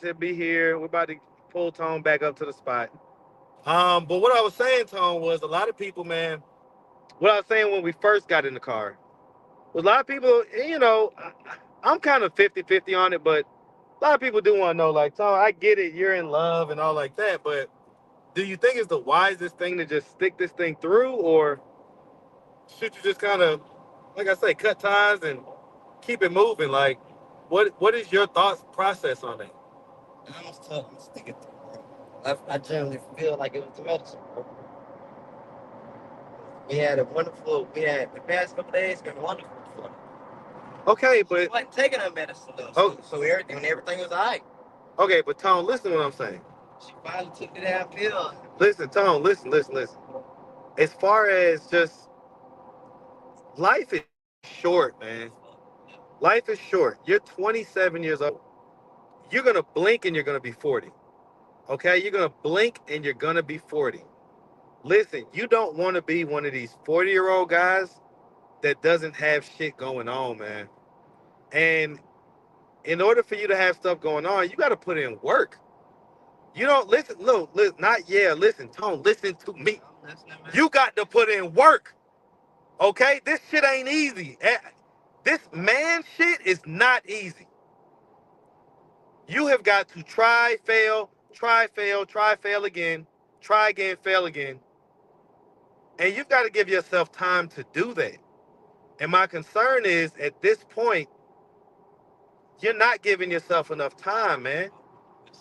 to be here. We're about to pull Tone back up to the spot. But what I was saying, Tone, was a lot of people, man. What I was saying when we first got in the car was a lot of people, I'm kind of 50-50 on it, but a lot of people do want to know, like, Tone, I get it, you're in love and all like that, but do you think it's the wisest thing to just stick this thing through, or should you just kind of, like I say, cut ties and keep it moving? Like, what is your thoughts process on it? I'm gonna stick it through, bro. I generally feel like it was the medicine, bro. We had the past couple days been wonderful for me. Okay, She but wasn't taking her medicine though, oh, so everything was alright. okay, but Tone, listen to what I'm saying. She finally took the damn pill. Listen, Tone, listen. As far as just life is short, man. Life is short. You're 27 years old. You're gonna blink and you're gonna be 40. Okay, you're gonna blink and you're gonna be 40. Listen, you don't want to be one of these 40-year-old guys that doesn't have shit going on, man. And in order for you to have stuff going on, you got to put in work. You don't listen. Look, not yeah. Listen, Tone. Listen to me. You got to put in work. Okay, this shit ain't easy. This man shit is not easy. You have got to try, fail, fail again, try again, fail again, and you've got to give yourself time to do that. And my concern is, at this point, you're not giving yourself enough time, man.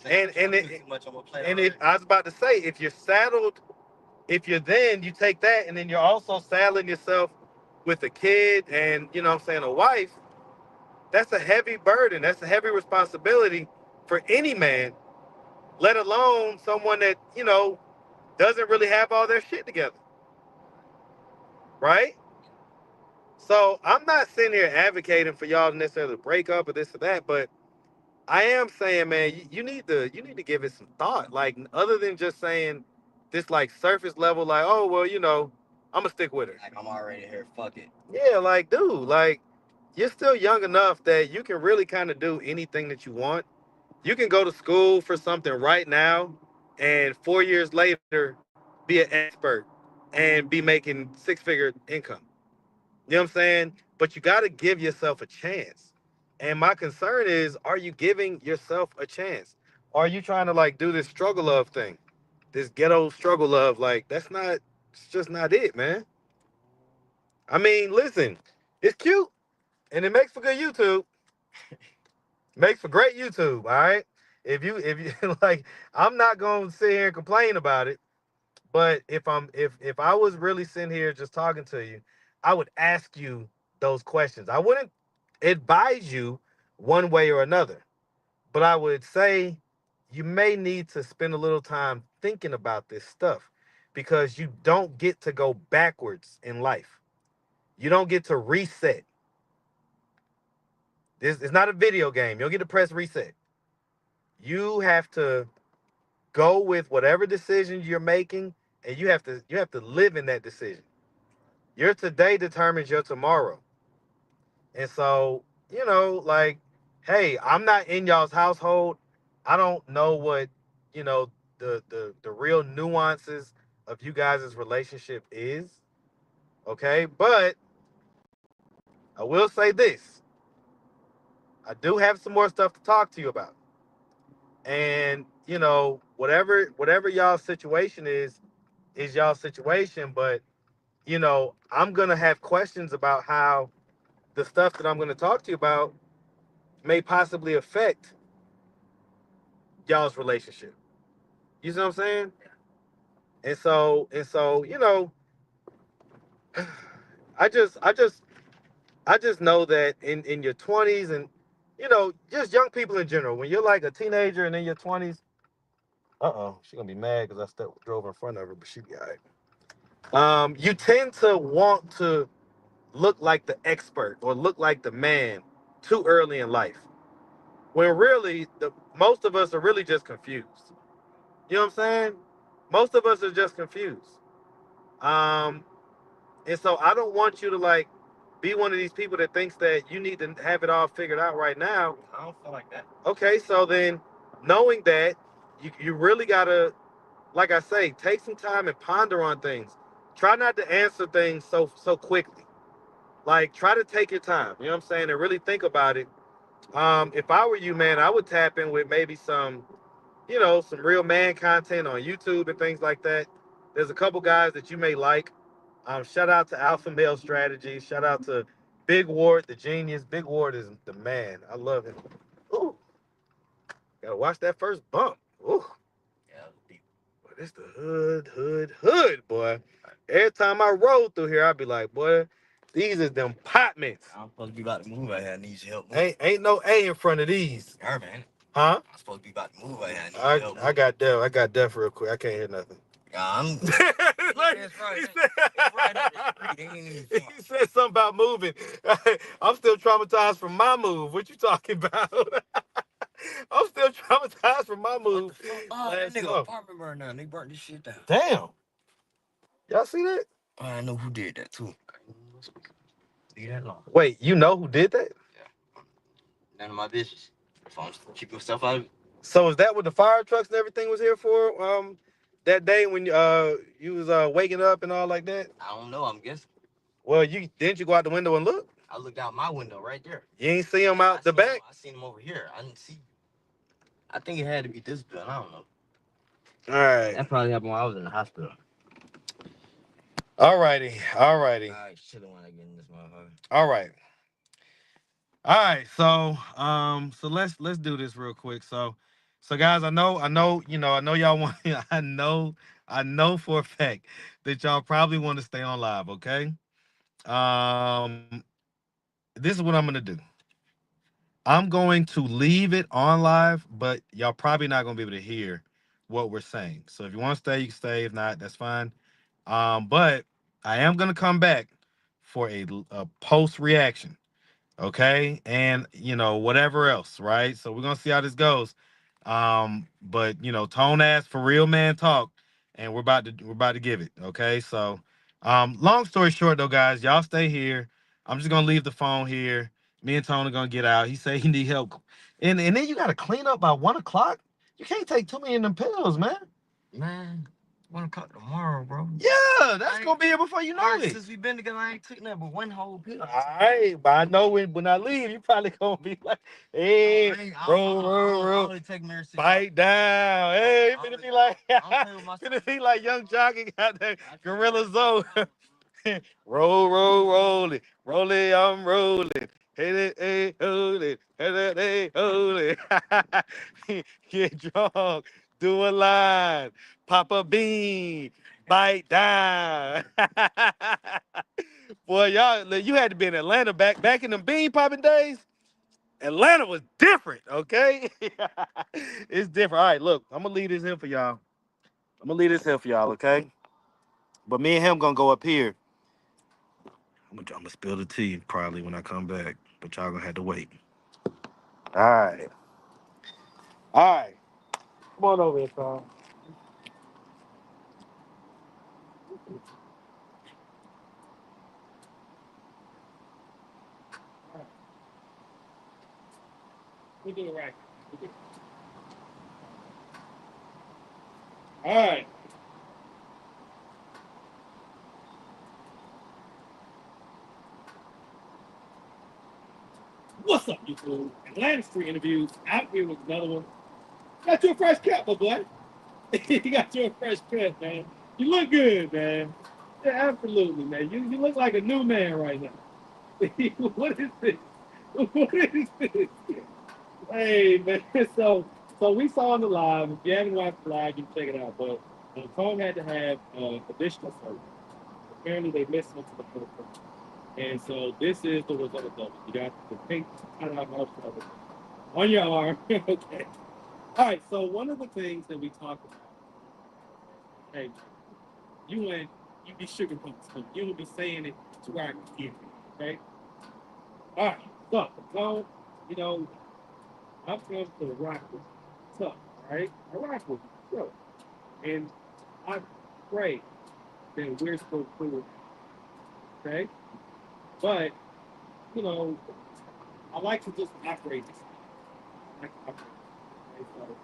I was about to say, if you're saddled, if you're then you take that, and then you're also saddling yourself with a kid and, you know what I'm saying, a wife. that's a heavy burden. That's a heavy responsibility for any man, let alone someone that, doesn't really have all their shit together. Right? So I'm not sitting here advocating for y'all to necessarily break up or this or that, but I am saying, man, you need to give it some thought. Like, other than just saying this like surface level, like, oh well, I'm gonna stick with her. Like I'm already here. Fuck it. Yeah, like, dude, like, you're still young enough that you can really kind of do anything that you want. You can go to school for something right now, and 4 years later, be an expert and be making six-figure income. You know what I'm saying? But you got to give yourself a chance. And my concern is, are you giving yourself a chance? Are you trying to like do this struggle love thing? This ghetto struggle love, like, it's just not it, man. I mean, listen, it's cute and it makes for good YouTube. Makes for great YouTube, all right? If you like, I'm not gonna sit here and complain about it. But if I was really sitting here just talking to you, I would ask you those questions. I wouldn't advise you one way or another, but I would say you may need to spend a little time thinking about this stuff, because you don't get to go backwards in life. You don't get to reset. This is not a video game. You don't get to press reset. You have to go with whatever decision you're making, and you have to live in that decision. Your today determines your tomorrow. And so, like, hey, I'm not in y'all's household. I don't know what, the real nuances of you guys' relationship is. Okay. But I will say this. I do have some more stuff to talk to you about. And, whatever y'all's situation is y'all's situation. But, I'm gonna have questions about how the stuff that I'm gonna talk to you about may possibly affect y'all's relationship. You see what I'm saying? And so, I just I just I just know that in your 20s, and just young people in general, when you're like a teenager and in your 20s, she's gonna be mad because I drove in front of her, but she be all right. You tend to want to look like the expert or look like the man too early in life, when really the most of us are really just confused. You know what I'm saying? Most of us are just confused. Um, and so I don't want you to like be one of these people that thinks that you need to have it all figured out right now. I don't feel like that. Okay, so then, knowing that, you really gotta, like I say, take some time and ponder on things. Try not to answer things so quickly. Like, try to take your time. You know what I'm saying? And really think about it. If I were you, man, I would tap in with maybe some real man content on YouTube and things like that. There's a couple guys that you may like. Shout out to Alpha Male Strategy. Shout out to Big Ward, the genius. Big Ward is the man. I love him. Ooh, gotta watch that first bump. Ooh, Yeah, deep. boy, this the hood, boy. Every time I roll through here, I be like, boy, these is them pot mints. I'm supposed to be about to move out here. I need your help. Ain't no A in front of these. Her, man. Huh? I'm supposed to be about to move out here. I need your help. I got deaf real quick. I can't hear nothing. I'm. Like, It's right. he It's right up said, the street. They ain't even far. he said something about moving. I'm still traumatized from my move. What you talking about? I'm still traumatized from my What the move. fuck? Oh, that Last nigga month. apartment burned down. They burnt this shit down. Damn. Y'all see that? Oh, I know who did that too. Leave that alone. Wait, you know who did that? Yeah. None of my business. If I'm keep your stuff out of it. So is that what the fire trucks and everything was here for? That day when you was waking up and all like that? I don't know. I'm guessing. Well, you didn't you go out the window and look? I looked out my window right there. You ain't see him out the back? I seen him over here. I didn't see. I think it had to be this building. I don't know. All right. That probably happened while I was in the hospital. All righty. All righty. All right, chilling when I get in this motherfucker. All right. All right. So let's do this real quick. So guys, I know y'all want I know for a fact that y'all probably want to stay on live, okay? Um this is what I'm gonna do. I'm going to leave it on live, but y'all probably not gonna be able to hear what we're saying. So if you want to stay, you can stay. If not, that's fine. But I am gonna come back for a post reaction. Okay, and whatever else, right? So we're gonna see how this goes. But Tone asked for real man talk, and we're about to give it. Okay, so long story short though, guys, y'all stay here. I'm just gonna leave the phone here. Me and Tone are gonna get out. He said he need help, and then you gotta clean up by 1 o'clock. You can't take too many of them pills, man. Man, 1 o'clock tomorrow, bro. Yeah, that's gonna be here before you know it. Since we've been together, I ain't took nothing but one whole pill. All right, but I know when I leave, you probably gonna be like, hey, roll, bite down. Hey, you finna be like, finna be like Young Jockey got that Gorilla Zone. Roll it, I'm rolling. Hit it, hey, hold it, hit it, hey, hold it. Get drunk, do a line, pop a bean, bite down. Boy, y'all, you had to be in Atlanta back in them bean popping days. Atlanta was different, okay? It's different. All right, look, I'm gonna leave this here for y'all. Okay? But me and him gonna go up here. I'm gonna spill the tea probably when I come back, but y'all gonna have to wait. All right. All right. Come on over here, Carl. We do it right. All right. What's up, you fool? Atlanta Street interviews. Out here with another one. Got you a fresh cut, my boy. You got you a fresh cut, man. You look good, man. Yeah, absolutely, man. You look like a new man right now. What is this? What is this? Hey, man. So we saw on the live. If you haven't watched the live, you can check it out. But Cole had to have additional surgery. Apparently, they missed him to the first one. And so this is the result of it. You got the pink cut out of it on your arm. Okay. All right. So one of the things that we talked about, hey, you and you be sugarcoating stuff. You would be saying it to where I can hear it. Okay. All right. So, you know, I'm going to rock with you. Tough. All right. I rock with you. Sure. And I pray that we're still cool. Okay. But, you know, I like to just operate this. I like to operate. Okay? So,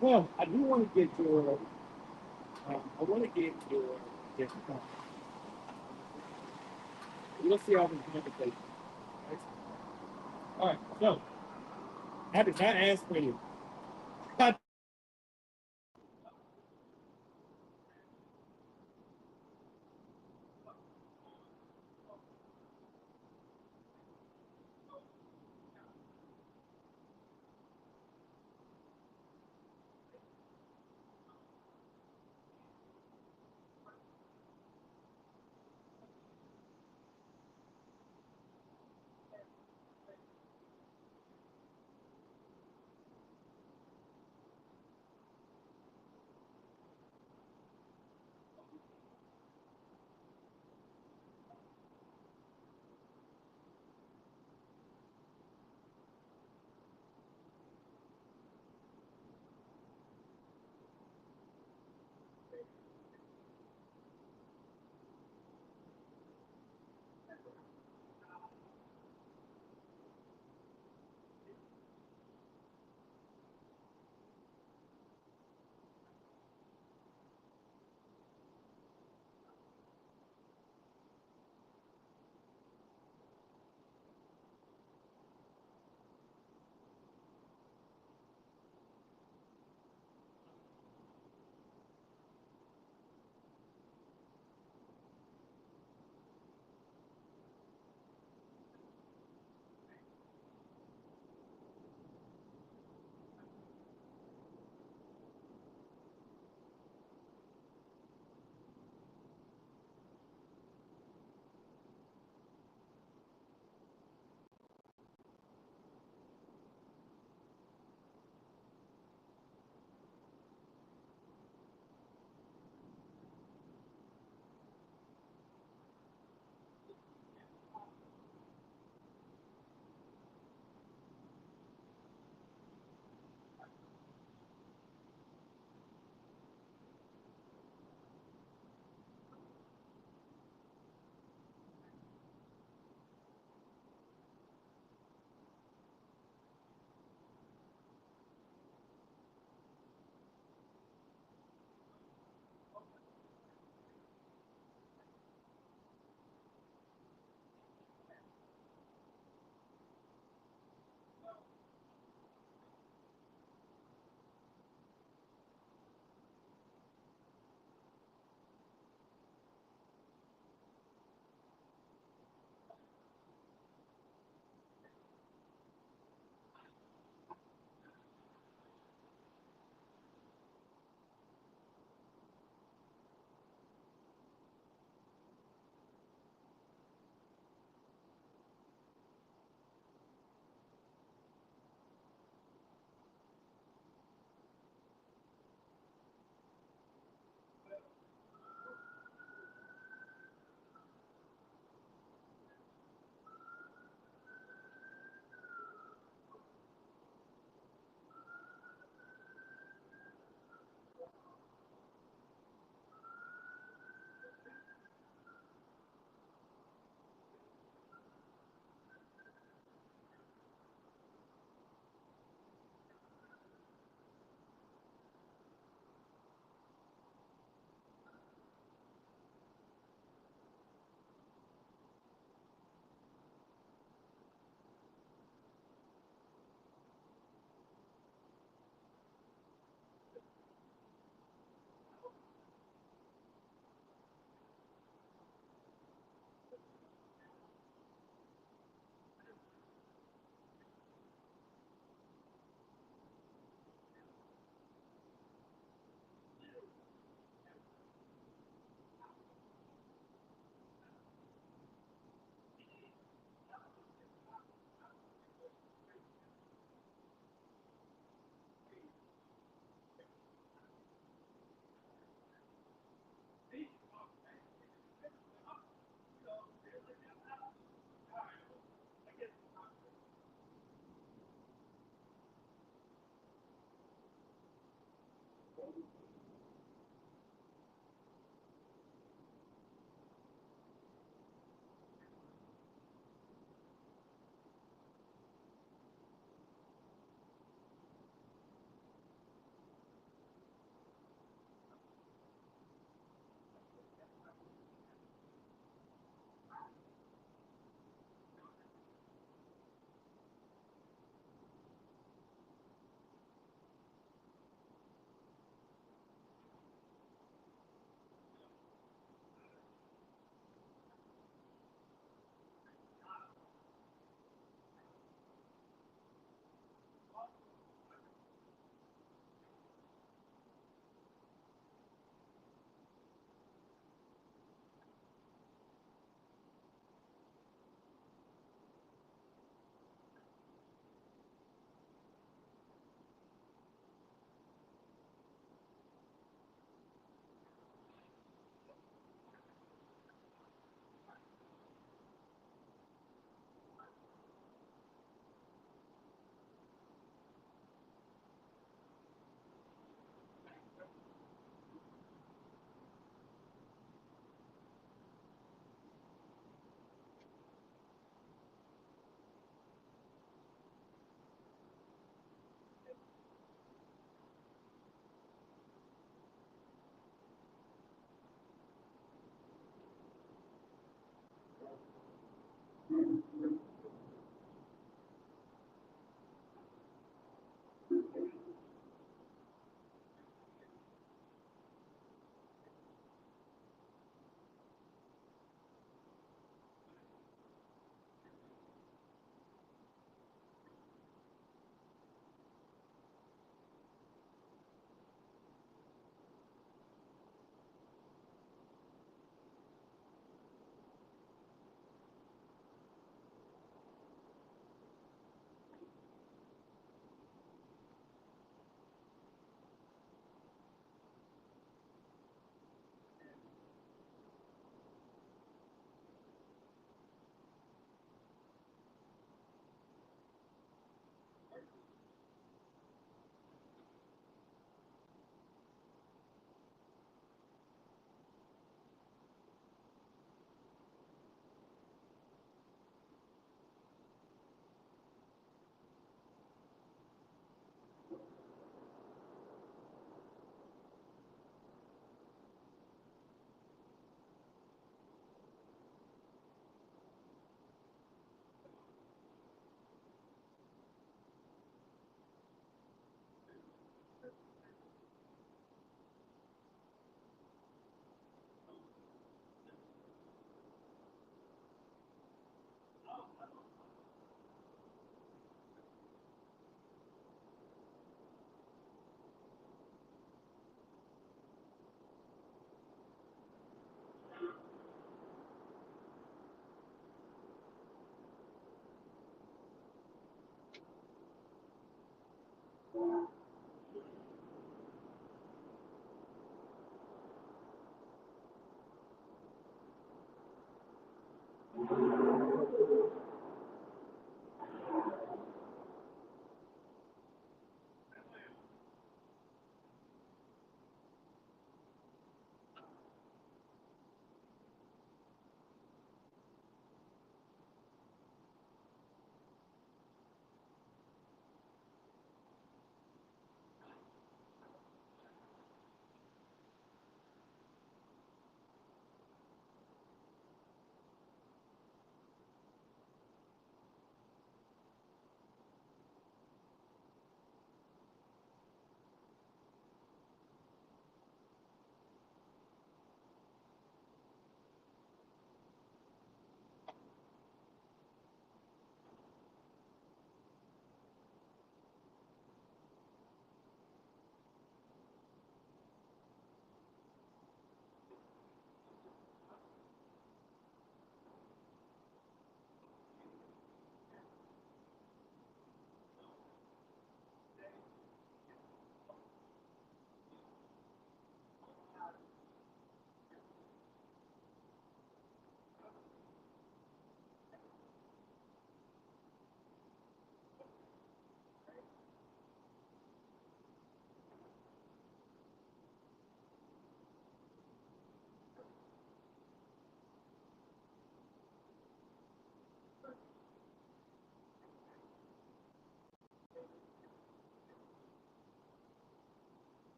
well, I do want to get your, I want to get your thoughts. We'll see how this conversation. Right? All right. So, I did not ask for you.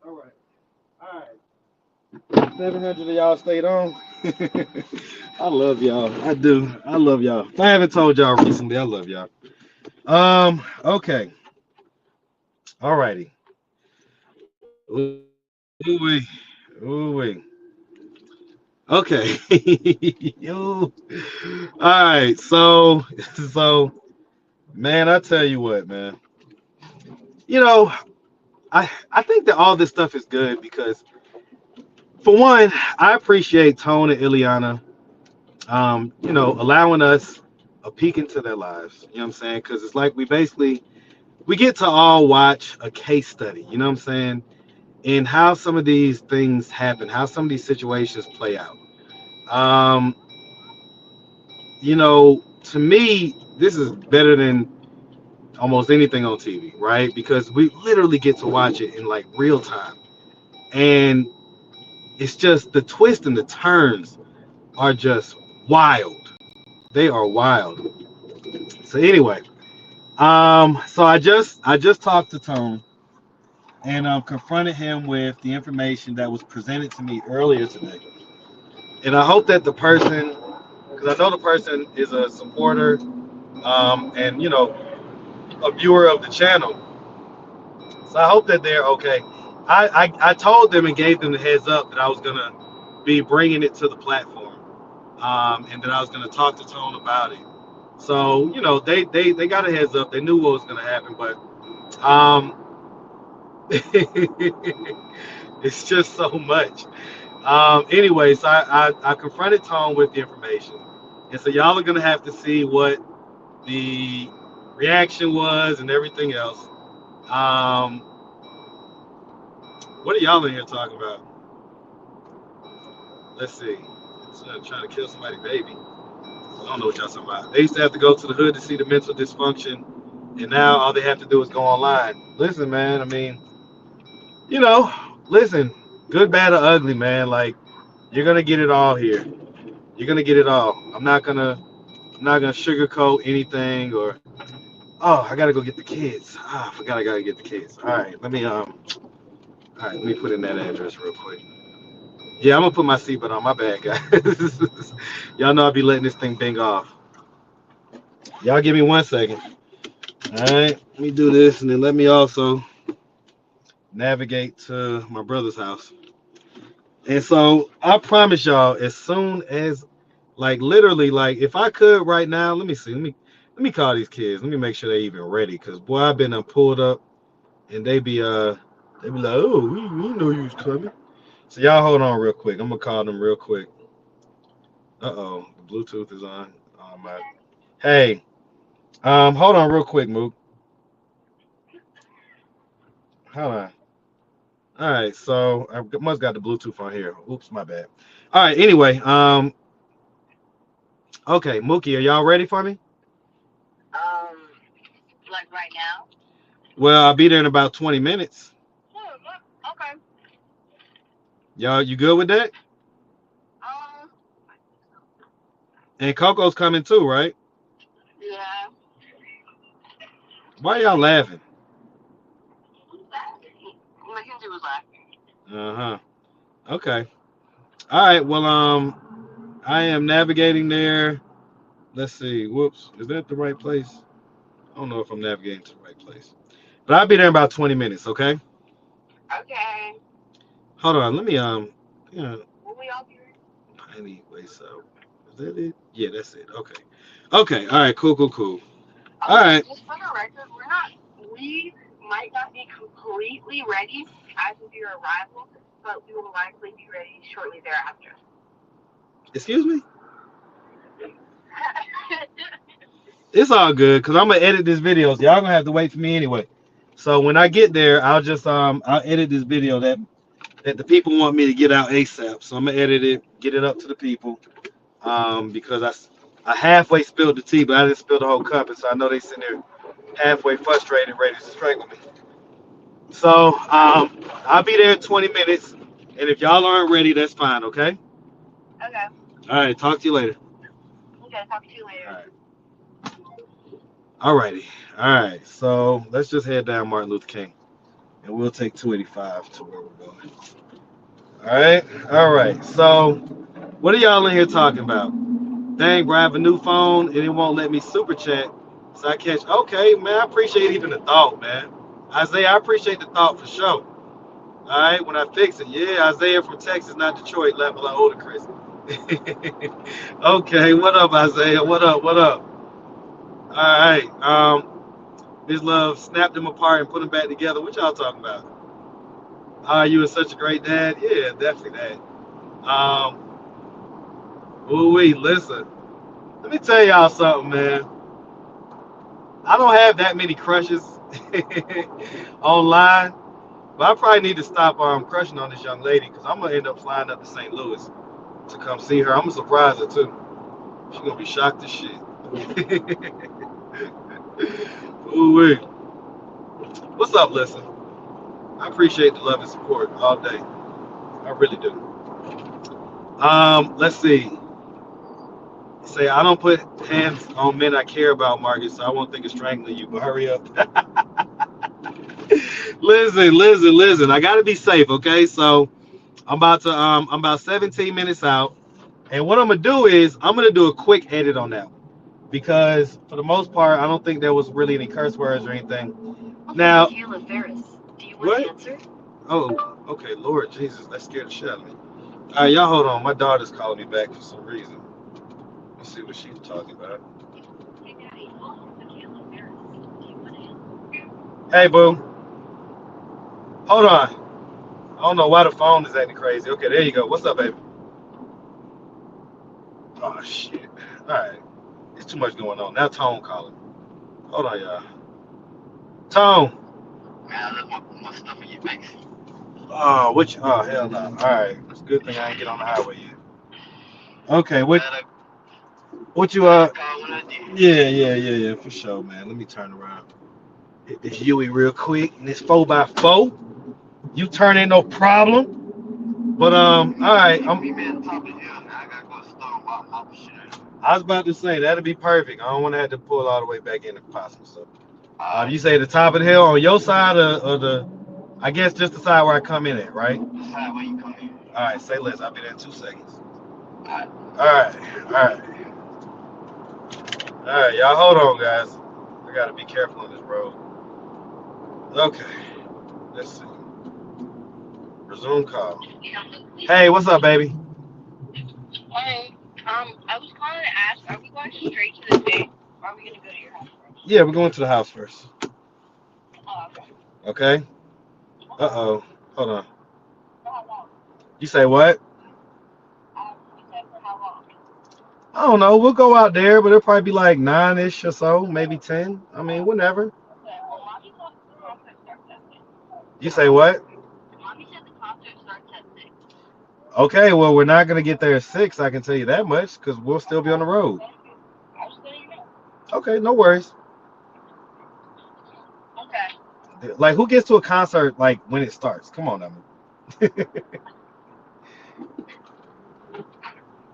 All right. All right. 700 of y'all stayed on. I love y'all. I do. I love y'all. If I haven't told y'all recently, I love y'all. Okay. All righty. Ooh, ooh, okay. Yo. All right. So, man, I tell you what, man. You know, I think that all this stuff is good because, for one, I appreciate Tone and Ileana, allowing us a peek into their lives. You know what I'm saying? Because it's like we get to all watch a case study. You know what I'm saying? And how some of these things happen, how some of these situations play out. Um, to me, this is better than almost anything on TV, right? Because we literally get to watch it in like real time. And it's just the twists and the turns are just wild. They are wild. So anyway, so I just talked to Tone and confronted him with the information that was presented to me earlier today. And I hope that the person, because I know the person is a supporter, and a viewer of the channel. So I hope that they're okay. I told them and gave them the heads up that I was gonna be bringing it to the platform, and that I was gonna talk to Tone about it. So they got a heads up. They knew what was gonna happen, but um, it's just so much. Anyways, I confronted Tone with the information, and so y'all are gonna have to see what the reaction was and everything else. Um, what are y'all in here talking about? Let's see. So I'm trying to kill somebody's baby. I don't know what y'all talking about. They used to have to go to the hood to see the mental dysfunction, and now all they have to do is go online. Listen, man. I mean, you know, listen. Good, bad, or ugly, man. Like you're gonna get it all here. You're gonna get it all. I'm not gonna sugarcoat anything or. Oh, I gotta go get the kids. Ah, I forgot I gotta get the kids. All right, All right, let me put in that address real quick. Yeah, I'm gonna put my seatbelt on. My bad, guys. Y'all know I'll be letting this thing bing off. Y'all give me 1 second. All right, let me do this, and then let me also navigate to my brother's house. And so I promise y'all, as soon as, like, literally, like, if I could right now, let me see. Let me call these kids. Let me make sure they even ready, cause boy, I've been pulled up, and they be like, oh, we know you was coming. So y'all hold on real quick. I'm gonna call them real quick. Uh-oh, the Bluetooth is on. Oh my. Hey, hold on real quick, Mook. Hold on. All right, so I must got the Bluetooth on here. Oops, my bad. All right, anyway, okay, Mookie, are y'all ready for me? Um, like right now? Well, I'll be there in about 20 minutes. Oh, okay. Y'all, you good with that? Um, And Coco's coming too, right? yeah. Why y'all laughing? Mackenzie was laughing. Uh-huh. Okay. All right, well, I am navigating there. Let's see. Whoops. Is that the right place? I don't know if I'm navigating to the right place. But I'll be there in about 20 minutes, okay? Okay. Hold on, let me you know, Will we all be ready? anyway, so is that it? Yeah, that's it. Okay. Okay, all right, cool, cool, cool. All Okay, right. just for the record, we might not be completely ready as of your arrival, but we will likely be ready shortly thereafter. Excuse me? It's all good, cause I'm gonna edit this video. So y'all gonna have to wait for me anyway. So when I get there, I'll edit this video that the people want me to get out ASAP. So I'm gonna edit it, get it up to the people. Because I halfway spilled the tea, but I didn't spill the whole cup, and so I know they sitting there halfway frustrated, ready to strangle me. So I'll be there in 20 minutes, and if y'all aren't ready, that's fine, okay? Okay. All right, talk to you later. Okay, talk to you All later. right, all righty, all right. So let's just head down Martin Luther King, and we'll take 285 to where we're going. All right. So what are y'all in here talking about? Dang, bro, I have a new phone, and it won't let me super chat. So I catch. Okay, man, I appreciate even the thought, man. Isaiah, I appreciate the thought for sure. All right, when I fix it, yeah, Isaiah from Texas, not Detroit, level of older Chris. Okay, what up, Isaiah? What up? What up? All right, His Love snapped them apart and put them back together. What y'all talking about? You were such a great dad. Yeah, definitely that. Um, ooh, wait, listen. Let me tell y'all something, man. I don't have that many crushes online, but I probably need to stop crushing on this young lady because I'm gonna end up flying up to St. Louis to come see her. I'm gonna surprise her too. She's gonna be shocked as shit. Ooh, wait. What's up, listen? I appreciate the love and support all day. I really do. Let's see. Say I don't put hands on men I care about, Marcus, so I won't think of strangling you. But hurry up. Listen. I gotta be safe, okay? So I'm about 17 minutes out, and what I'm gonna do is I'm gonna do a quick edit on that because for the most part I don't think there was really any curse words or anything. Now, what? Oh, okay, Lord Jesus, that scared the shit out of me. All right, y'all hold on. My daughter's calling me back for some reason. Let's see what she's talking about. Hey, boo, hold on. I don't know why the phone is acting crazy. Okay, there you go. What's up, baby? Oh shit. All right, it's too much going on. Now Tone calling. Hold on, y'all. Tone. Man, I left my stuff in your face. Oh, which? Oh, hell no. All right, it's a good thing I ain't get on the highway yet. Okay, what you Glad I called when I did. Yeah, for sure, man. Let me turn around. Hit this Huey real quick, and this 4x4. You turn in no problem. But all right. Meet me at the top of the hill. Now I gotta go to the store and mop the shit out. I was about to say that'd be perfect. I don't want to have to pull all the way back in if possible. So, Alright, you say the top of the hill on your side or the, I guess just the side where I come in at, right? decide where you come in. All right, say less. I'll be there in 2 seconds. Alright. All right, all right, all right. Y'all hold on, guys. I gotta be careful on this road. Okay, let's see. Resume call. Hey, what's up, baby? Hey, I was calling to ask, are we going straight to the thing? Or are we gonna go to your house first? Yeah, we're going to the house first. Oh, okay. Okay. Uh Okay. oh. Hold on. For how long? You say what? You said for how long? I don't know. We'll go out there, but it'll probably be like 9-ish or so, maybe 10. I mean, whenever. Okay. Well, mommy thought the concert starts at 6. You say what? Mommy said the concert starts at 6. Okay, well, we're not gonna get there at 6. I can tell you that much, because we'll still be on the road. Thank you. I was letting you know. Okay, no worries. Okay. Like, who gets to a concert like when it starts? Come on, I mean.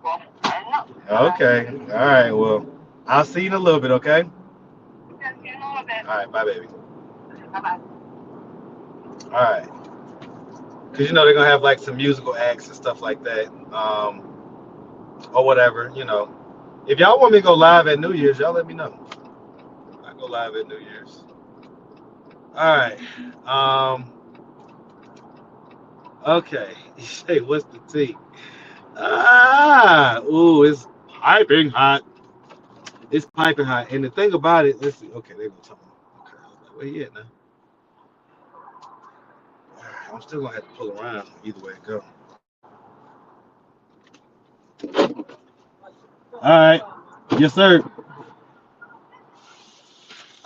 Well, I don't know. Okay. Okay. All right. Well, I'll see you in a little bit. Okay. Okay, see you in a little bit. All right. Bye, baby. Bye bye. All right. Because they're gonna have like some musical acts and stuff like that, or whatever. If y'all want me to go live at New Year's, y'all let me know. I go live at New Year's. All right. Okay. You say what's the tea? Ooh, it's piping hot. It's piping hot. And the thing about it, let's see. Okay, they gonna tell me. Okay, where you at now? All right, I'm still gonna have to pull around either way it go. All right. Yes, sir.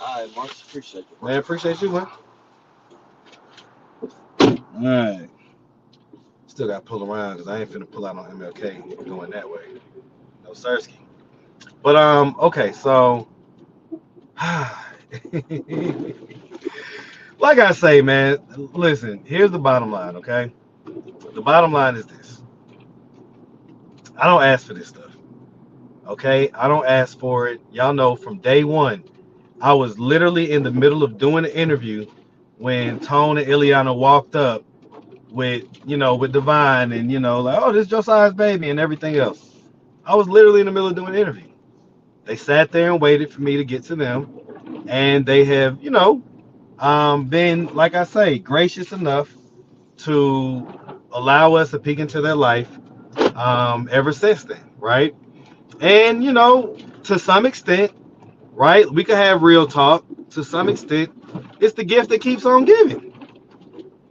Alright, Marcus, appreciate you, bro. Man, appreciate you, man. All right. Still got to pull around because I ain't finna pull out on MLK going that way. No Sirski. But okay, so like I say, man, listen, here's the bottom line, okay? The bottom line is this. I don't ask for this stuff. Okay? I don't ask for it. Y'all know from day one, I was literally in the middle of doing an interview when Tone and Ileana walked up with Divine and like, oh, this is Josiah's baby and everything else. I was literally in the middle of doing an interview. They sat there and waited for me to get to them, and they have, been, like I say, gracious enough to allow us to peek into their life ever since then, right? And to some extent, right, we could have real talk. To some extent, it's the gift that keeps on giving.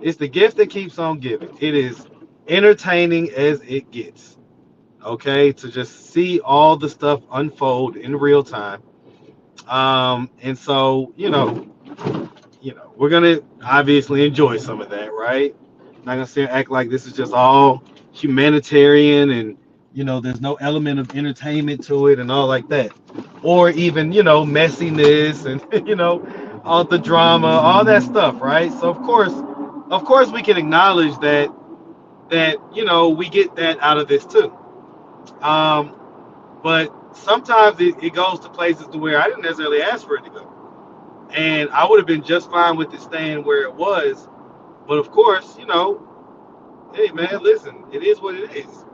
It's the gift that keeps on giving. It is entertaining as it gets. Okay, to just see all the stuff unfold in real time. And so we're gonna obviously enjoy some of that, right? Not gonna sit and act like this is just all humanitarian and there's no element of entertainment to it and all like that, or even messiness and all the drama, all that stuff, right? So of course, we can acknowledge that we get that out of this too. Um, but sometimes it goes to places to where I didn't necessarily ask for it to go, and I would have been just fine with it staying where it was. But of course, hey man, listen, it is what it is.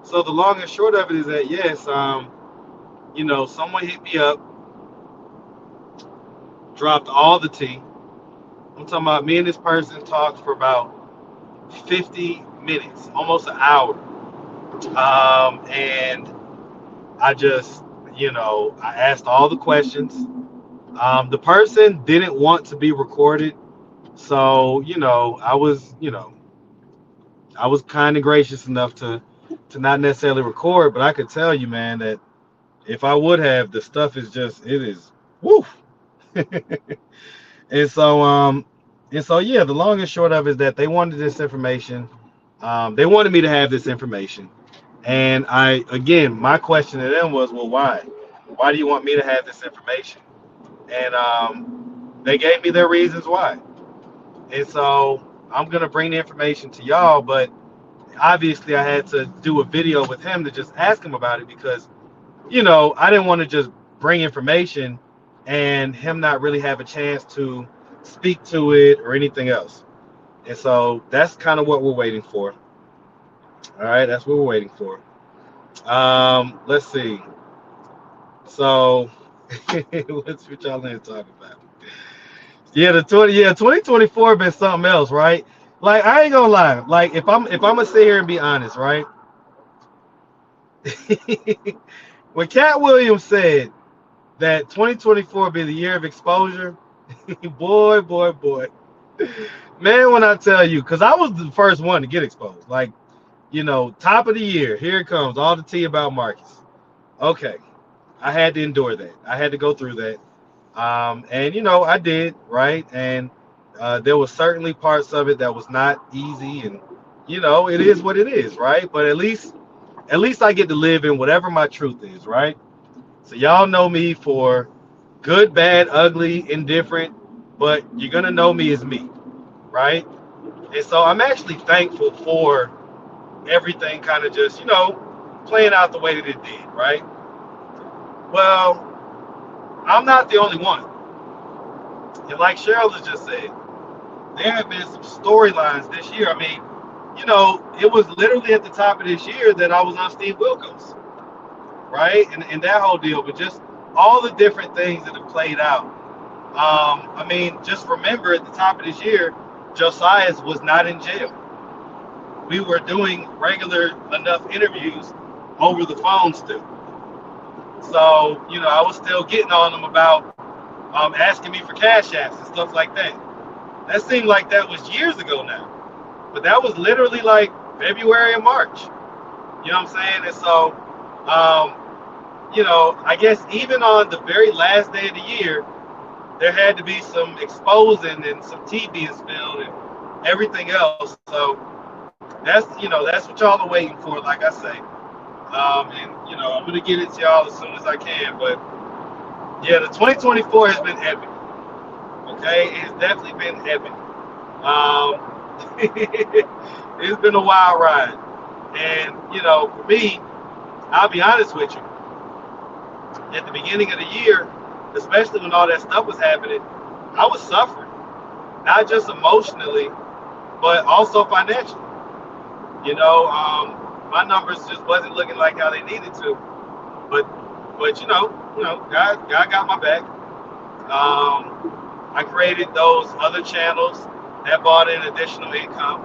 So the long and short of it is that yes, someone hit me up, dropped all the tea. I'm talking about me and this person talked for about 50 minutes, almost an hour. And I just, I asked all the questions. The person didn't want to be recorded. So, I was kind of gracious enough to not necessarily record, but I could tell you, man, that if I would have, the stuff is just, it is, woof. And so, yeah, the long and short of it is that they wanted this information. They wanted me to have this information. And again, my question to them was, well, why? Why do you want me to have this information? And they gave me their reasons why. And so I'm going to bring the information to y'all, but obviously I had to do a video with him to just ask him about it because, I didn't want to just bring information and him not really have a chance to speak to it or anything else. And so that's kind of what we're waiting for. All right, that's what we're waiting for. Let's see. So let's what y'all in talking about. Yeah, 2024 been something else, right? Like I ain't gonna lie. Like if I'm gonna sit here and be honest, right? When Cat Williams said that 2024 be the year of exposure, boy, boy, boy, man, when I tell you, because I was the first one to get exposed. Like, top of the year, here it comes, all the tea about Marcus. Okay, I had to endure that. I had to go through that. And I did, right? And there was certainly parts of it that was not easy, and it is what it is, right? But at least I get to live in whatever my truth is, right? So y'all know me for good, bad, ugly, indifferent, but you're gonna know me as me, right? And so I'm actually thankful for everything kind of just, playing out the way that it did, right? Well, I'm not the only one. And like Cheryl has just said, there have been some storylines this year. I mean, it was literally at the top of this year that I was on Steve Wilkos, right? And that whole deal, but just all the different things that have played out. I mean, just remember at the top of this year, Josiah was not in jail. We were doing regular enough interviews over the phone still. So, I was still getting on them about asking me for cash apps and stuff like that. That seemed like that was years ago now. But that was literally like February and March. You know what I'm saying? And so, I guess even on the very last day of the year, there had to be some exposing and some tea being spilled and everything else. So that's what y'all are waiting for, like I say. And I'm gonna get it to y'all as soon as I can. But yeah, the 2024 has been epic. Okay, it's definitely been epic. It's been a wild ride. And for me, I'll be honest with you. At the beginning of the year, especially when all that stuff was happening, I was suffering, not just emotionally, but also financially. My numbers just wasn't looking like how they needed to. But God got my back. I created those other channels that brought in additional income.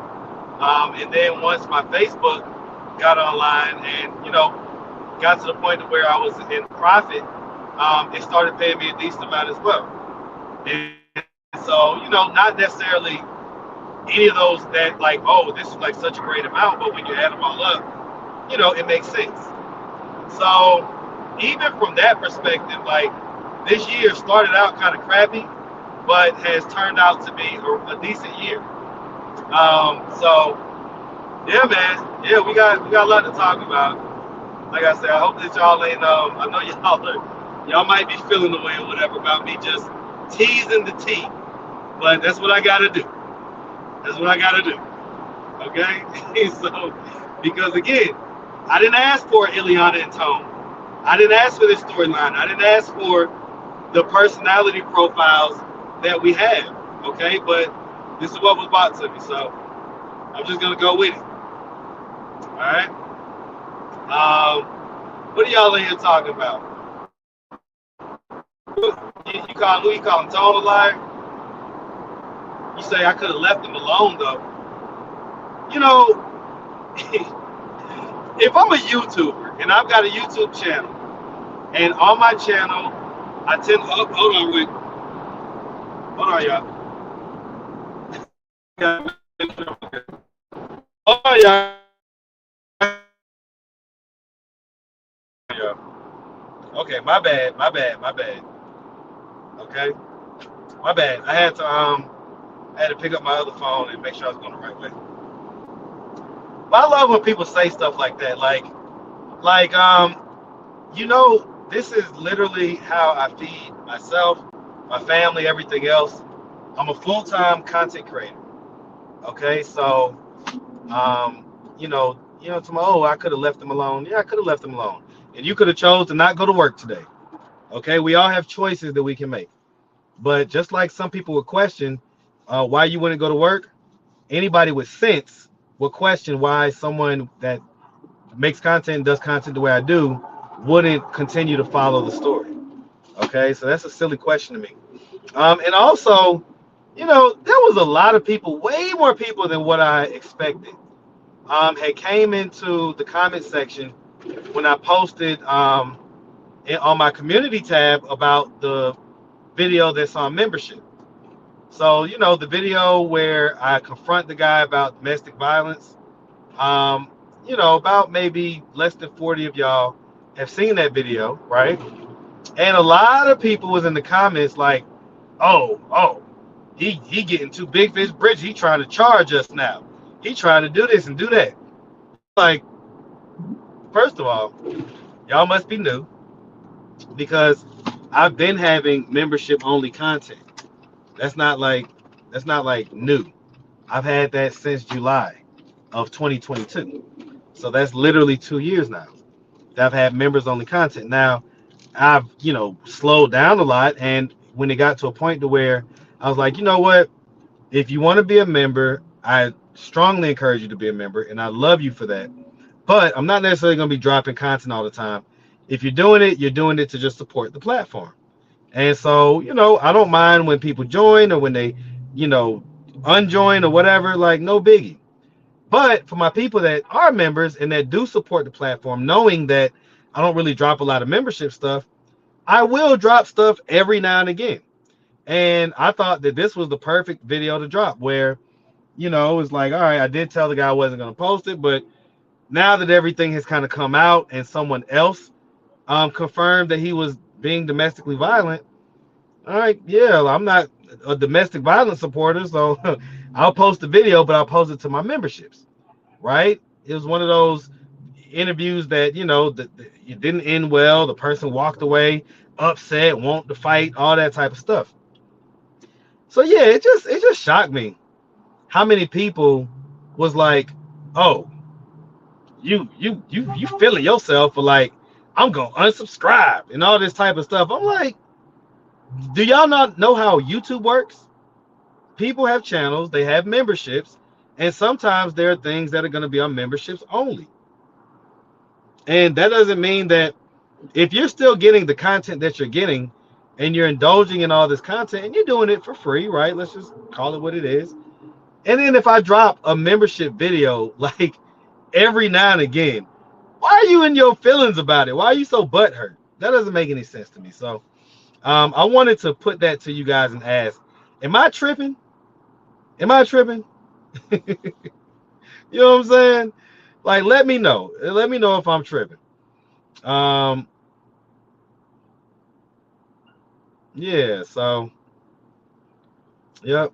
And then once my Facebook got online and got to the point to where I was in profit, it started paying me a decent amount as well. And so, not necessarily any of those that like, oh, this is like such a great amount, but when you add them all up, it makes sense. So even from that perspective, like this year started out kind of crappy, but has turned out to be a decent year. So yeah, man, yeah, we got a lot to talk about. Like I said, I hope that y'all ain't. I know y'all might be feeling the way or whatever about me just teasing the tea. But that's what I gotta do. That's what I gotta do. Okay? So, because again, I didn't ask for Ileana and Tone. I didn't ask for this storyline. I didn't ask for the personality profiles that we have. Okay? But this is what was brought to me. So, I'm just gonna go with it. Alright? What are y'all in here talking about? Who you calling Tone a liar? You say I could have left him alone though. You know, if I'm a YouTuber and I've got a YouTube channel, and on my channel, I tend hold on, wait, hold on, y'all. Hold on, y'all. Okay, my bad. Okay, my bad. I had to pick up my other phone and make sure I was going the right way. But I love when people say stuff like that, like this is literally how I feed myself, my family, everything else. I'm a full-time content creator. Okay, so to my I could have left them alone. Yeah, I could have left them alone, and you could have chose to not go to work today. Okay, we all have choices that we can make. But just like some people would question why you wouldn't go to work, anybody with sense would question why someone that makes content and does content the way I do wouldn't continue to follow the story. Okay, so that's a silly question to me. And also, there was a lot of people, way more people than what I expected, had came into the comment section when I posted on my community tab about the video that's on membership. So, the video where I confront the guy about domestic violence, um, about maybe less than 40 of y'all have seen that video, right? And a lot of people was in the comments like, oh, he getting too big for his britches. He trying to charge us now. He trying to do this and do that. Like, first of all, y'all must be new because I've been having membership only content. That's not like new. I've had that since July of 2022. So that's literally 2 years now that I've had members only content. Now I've slowed down a lot, and when it got to a point to where I was like, you know what? If you want to be a member, I strongly encourage you to be a member, and I love you for that. But I'm not necessarily going to be dropping content all the time. If you're doing it to just support the platform. And so, I don't mind when people join or when they, you know, unjoin or whatever, like no biggie. But for my people that are members and that do support the platform, knowing that I don't really drop a lot of membership stuff, I will drop stuff every now and again. And I thought that this was the perfect video to drop where, it was like, all right, I did tell the guy I wasn't going to post it, but now that everything has kind of come out and someone else confirmed that he was being domestically violent, all right, yeah, I'm not a domestic violence supporter, so I'll post the video, but I'll post it to my memberships, right? It was one of those interviews that, it didn't end well. The person walked away upset, want to fight, all that type of stuff. So yeah, it just shocked me how many people was like, oh, you feeling yourself for like, I'm gonna unsubscribe and all this type of stuff. I'm like, do y'all not know how YouTube works? People have channels, they have memberships, and sometimes there are things that are going to be on memberships only. And that doesn't mean that if you're still getting the content that you're getting and you're indulging in all this content and you're doing it for free, right? Let's just call it what it is. And then if I drop a membership video like every now and again, why are you in your feelings about it? Why are you so butthurt? That doesn't make any sense to me. So I wanted to put that to you guys and ask, am I tripping? Am I tripping? You know what I'm saying? Like, let me know. Let me know if I'm tripping. Um, yeah. So, yep.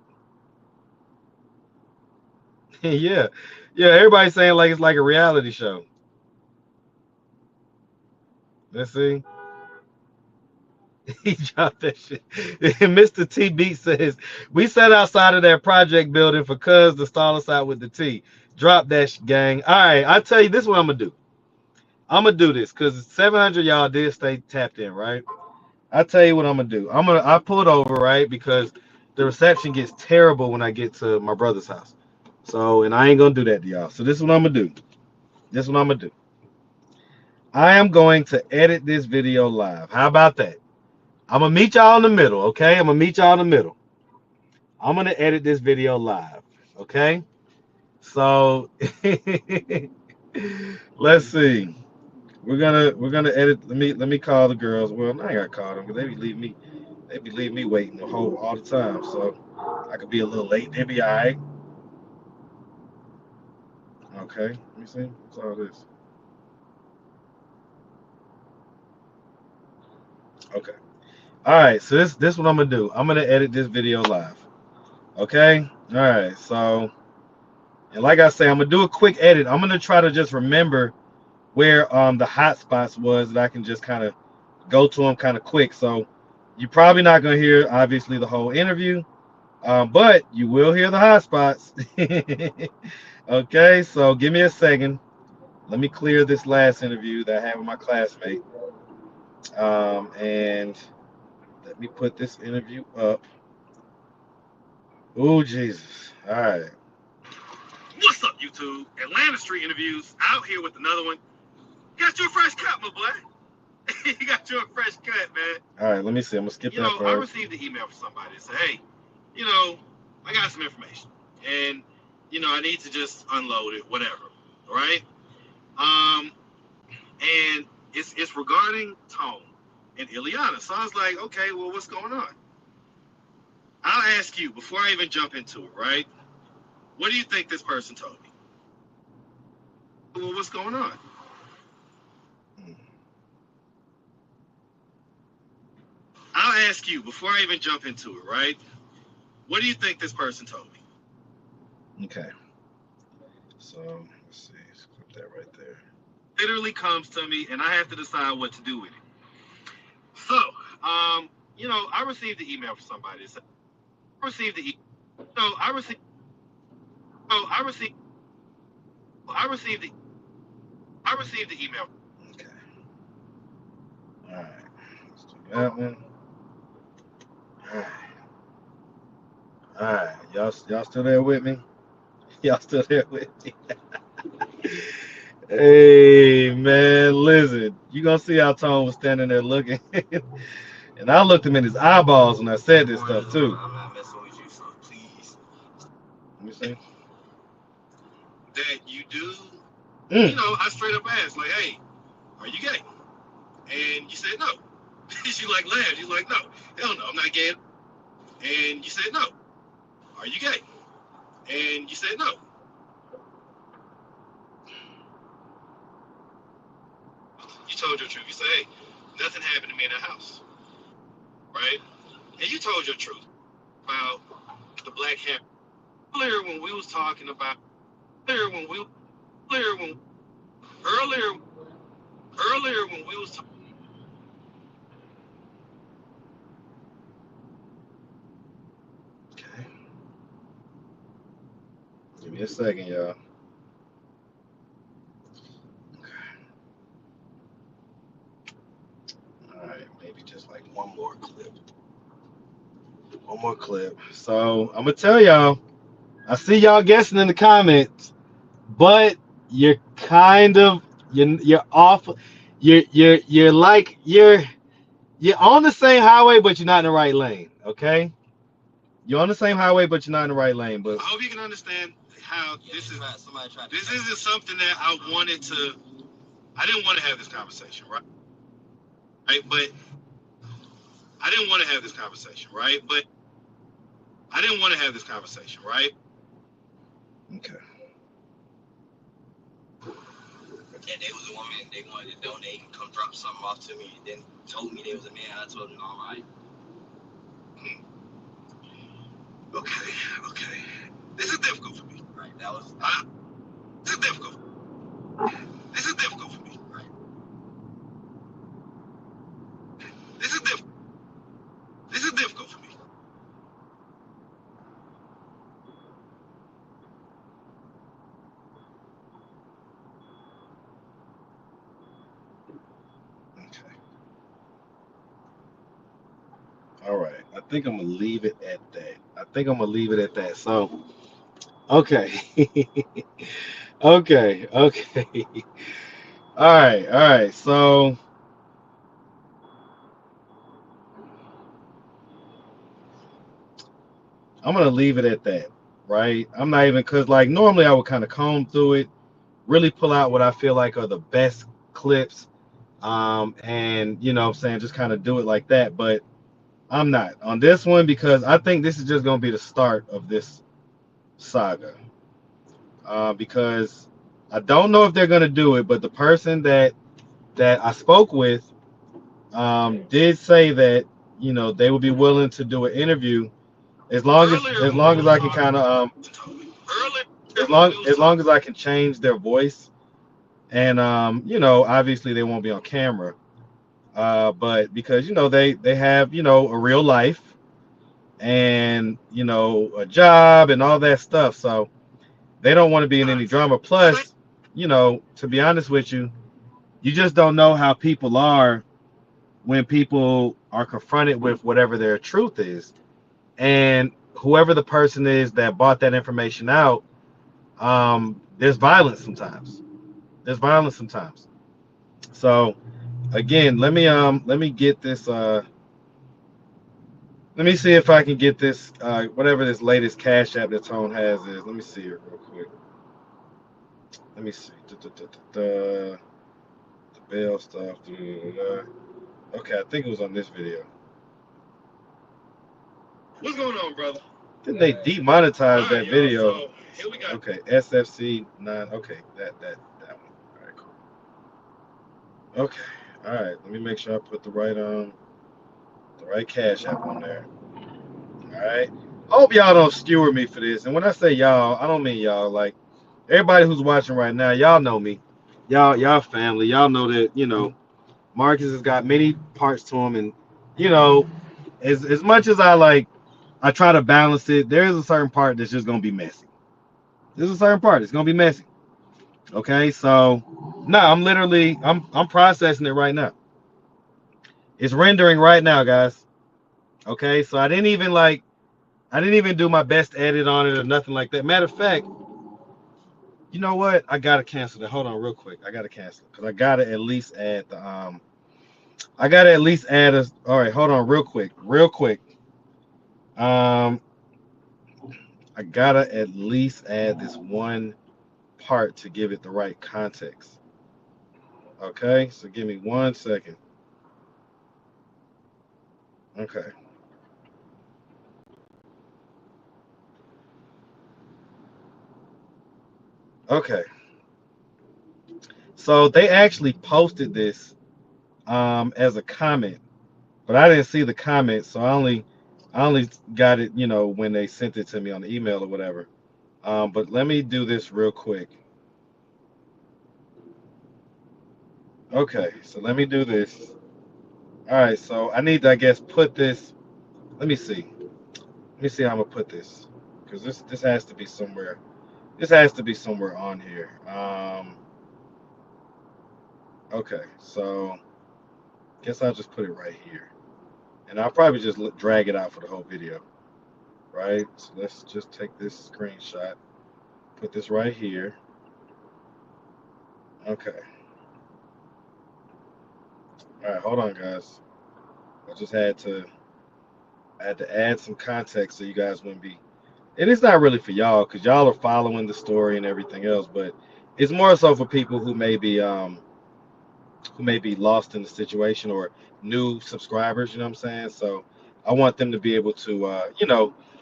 Yeah, yeah. Everybody's saying like it's like a reality show. Let's see. He dropped that shit. And Mr. T Beat says, we sat outside of that project building for Cuz to stall us out with the T. Drop that gang. All right, I tell you, this is what I'm gonna do. I'm gonna do this because 700 y'all did stay tapped in, right? I tell you what I'm gonna do. I pulled over, right, because the reception gets terrible when I get to my brother's house. So, and I ain't gonna do that to y'all. So this is what I'm gonna do. This is what I'm gonna do. I am going to edit this video live. How about that? I'm gonna meet y'all in the middle, okay? I'm gonna meet y'all in the middle. I'm gonna edit this video live, okay? So let's see. We're gonna edit. Let me call the girls. Well, I ain't gotta call them because they be leaving me waiting the whole all the time. So I could be a little late. They be all right. Okay. Let me see. What's all this? Okay. All right. So this what I'm gonna do. I'm gonna edit this video live. Okay. All right. So and like I say, I'm gonna do a quick edit. I'm gonna try to just remember where the hot spots was that I can just kind of go to them kind of quick. So you're probably not gonna hear obviously the whole interview, but you will hear the hot spots. Okay, so give me a second. Let me clear this last interview that I had with my classmate, and let me put this interview up. Oh Jesus! All right. What's up, YouTube? Atlanta Street Interviews out here with another one. Got you a fresh cut, my boy. You got you a fresh cut, man. All right, let me see. I'm gonna skip that part. I received an email from somebody that said, "Hey, I got some information, and I need to just unload it, whatever, right?" Um, and it's regarding Tone and Ileana. So I was like, "Okay, well, what's going on?" I'll ask you before I even jump into it, right? What do you think this person told me? Well, what's going on? I'll ask you before I even jump into it, right? What do you think this person told me? Okay. So let's see. Let's put that right there. Literally comes to me, and I have to decide what to do with it. So, I received the email from somebody. So I received the. So I received. So I received. I received the. I received the email. Okay. All right. Let's do that one. All right. All right. Y'all still there with me? Y'all still there with me? Hey man, listen. You gonna see how Tone was standing there looking, and I looked him in his eyeballs when I said this stuff too. I'm not messing with you, so please. Let me see. That you do. I straight up asked, like, "Hey, are you gay?" And you said no. She like laughed. She's like, "No, hell no, I'm not gay." And you said no. Are you gay? And you said no. You told your truth. You said, "Hey, nothing happened to me in the house," right? And you told your truth about the black hair. Earlier when we was talking about earlier when we earlier when earlier earlier when we was talking. Okay. Give me a second, y'all. All right, maybe just like one more clip. One more clip. So I'm gonna tell y'all. I see y'all guessing in the comments, but you're kind of you're off. You're like you're on the same highway, but you're not in the right lane. Okay, you're on the same highway, but you're not in the right lane. But I hope you can understand how this is. This isn't something that I wanted to. I didn't want to have this conversation, right? Right, but I didn't want to have this conversation, right? But I didn't want to have this conversation, right? Okay. And they was a woman, they wanted to donate and come drop something off to me, then told me they was a man. I told them, all right. Okay, okay. This is difficult for me. Right, that was. This is difficult. This is difficult for me. Right. This is difficult. All right. I think I'm gonna leave it at that. I think I'm gonna leave it at that. So, okay. Okay. Okay. All right. All right. So, I'm gonna leave it at that. Right. I'm not even cause like normally I would kind of comb through it, really pull out what I feel like are the best clips. And you know what I'm saying, just kind of do it like that. But I'm not on this one because I think this is just gonna be the start of this saga. Because I don't know if they're gonna do it, but the person that I spoke with did say that they would be willing to do an interview as long as I can kind of as long as I can change their voice and obviously they won't be on camera, but because they have a real life and a job and all that stuff, so they don't want to be in any drama. Plus, to be honest with you, you just don't know how people are when people are confronted with whatever their truth is. And whoever the person is that bought that information out, there's violence sometimes. There's violence sometimes. So again, let me get this let me see if I can get this whatever this latest cash app that Tone has is. Let me see it real quick. Let me see. The bail stuff. Okay, I think it was on this video. What's going on, brother? Didn't they demonetize that video? So, here we go. Okay, SFC 9. Okay, that one. All right, cool. Okay, all right. Let me make sure I put the right cash app on there. All right. I hope y'all don't skewer me for this. And when I say y'all, I don't mean y'all. Like everybody who's watching right now, y'all know me. Y'all family. Y'all know that Marcus has got many parts to him, and you know as much as I try to balance it. There is a certain part that's just gonna be messy. There's a certain part it's gonna be messy. Okay, so no, I'm processing it right now. It's rendering right now, guys. Okay, so I didn't even do my best edit on it or nothing like that. Matter of fact, you know what? I gotta cancel it. Hold on, real quick. I gotta cancel it because I gotta at least add the I gotta at least add a. All right, hold on, real quick, real quick. Um, I gotta at least add this one part to give it the right context. Okay, so give me 1 second. Okay, okay. So they actually posted this as a comment, but I didn't see the comment, so I only got it, when they sent it to me on the email or whatever. But let me do this real quick. Okay, so let me do this. All right, so I need to, I guess, put this. Let me see. Let me see how I'm gonna put this, because this has to be somewhere. This has to be somewhere on here. Okay, so guess I'll just put it right here, and I'll probably just drag it out for the whole video, right? So let's just take this screenshot, put this right here. Okay. All right, hold on, guys. I just had to add some context so you guys wouldn't be. And it's not really for y'all because y'all are following the story and everything else, but it's more so for people who may be lost in the situation or new subscribers. You know what I'm saying? So I want them to be able to,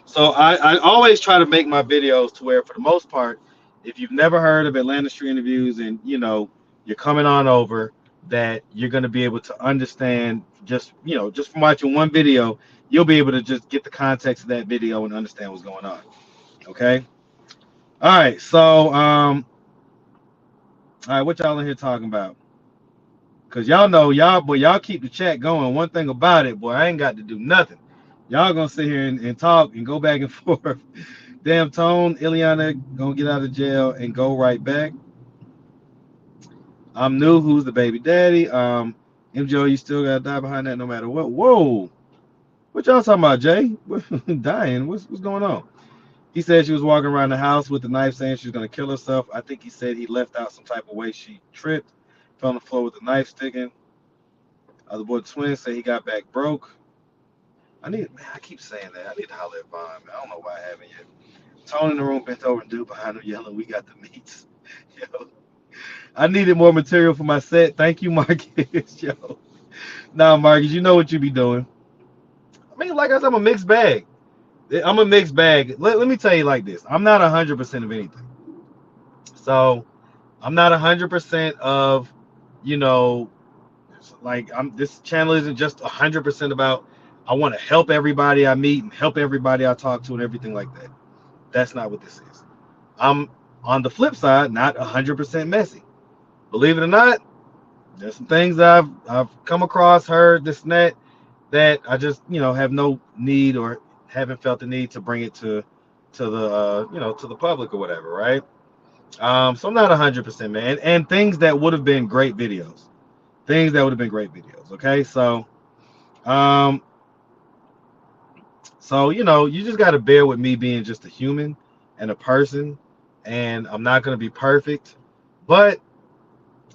So I always try to make my videos to where, for the most part, if you've never heard of Atlanta Street Interviews and you're coming on over, that you're going to be able to understand just from watching one video, you'll be able to just get the context of that video and understand what's going on. Okay. All right. So all right, what y'all in here talking about? Cause y'all know y'all keep the chat going. One thing about it, boy, I ain't got to do nothing. Y'all gonna sit here and talk and go back and forth. Damn Tone, Ileana gonna get out of jail and go right back. I'm new. Who's the baby daddy? MJO, you still gotta die behind that no matter what. Whoa, What y'all talking about, Jay? Dying? What's going on? He said she was walking around the house with the knife, saying she was gonna kill herself. I think he said he left out some type of way. She tripped, fell on the floor with the knife sticking. The boy twin said he got back broke. I keep saying that. I need to holler at Vaughn, man. I don't know why I haven't yet. Tone in the room, bent over and dude behind him yelling, "We got the meats." Yo, I needed more material for my set. Thank you, Marcus. Yo, nah, Marcus, you know what you be doing. I mean, like I said, I'm a mixed bag. I'm a mixed bag. Let me tell you like this. I'm not 100% of anything. So I'm not 100% of, you know, like I'm. This channel isn't just 100% about. I want to help everybody I meet and help everybody I talk to and everything like that. That's not what this is. I'm on the flip side, not 100% messy. Believe it or not, there's some things that I've come across, heard this and that I just have no need or haven't felt the need to bring it to the to the public or whatever, right? So I'm not 100% man, and things that would have been great videos, things that would have been great videos. Okay, um, so you just got to bear with me being just a human and a person, and I'm not gonna be perfect, but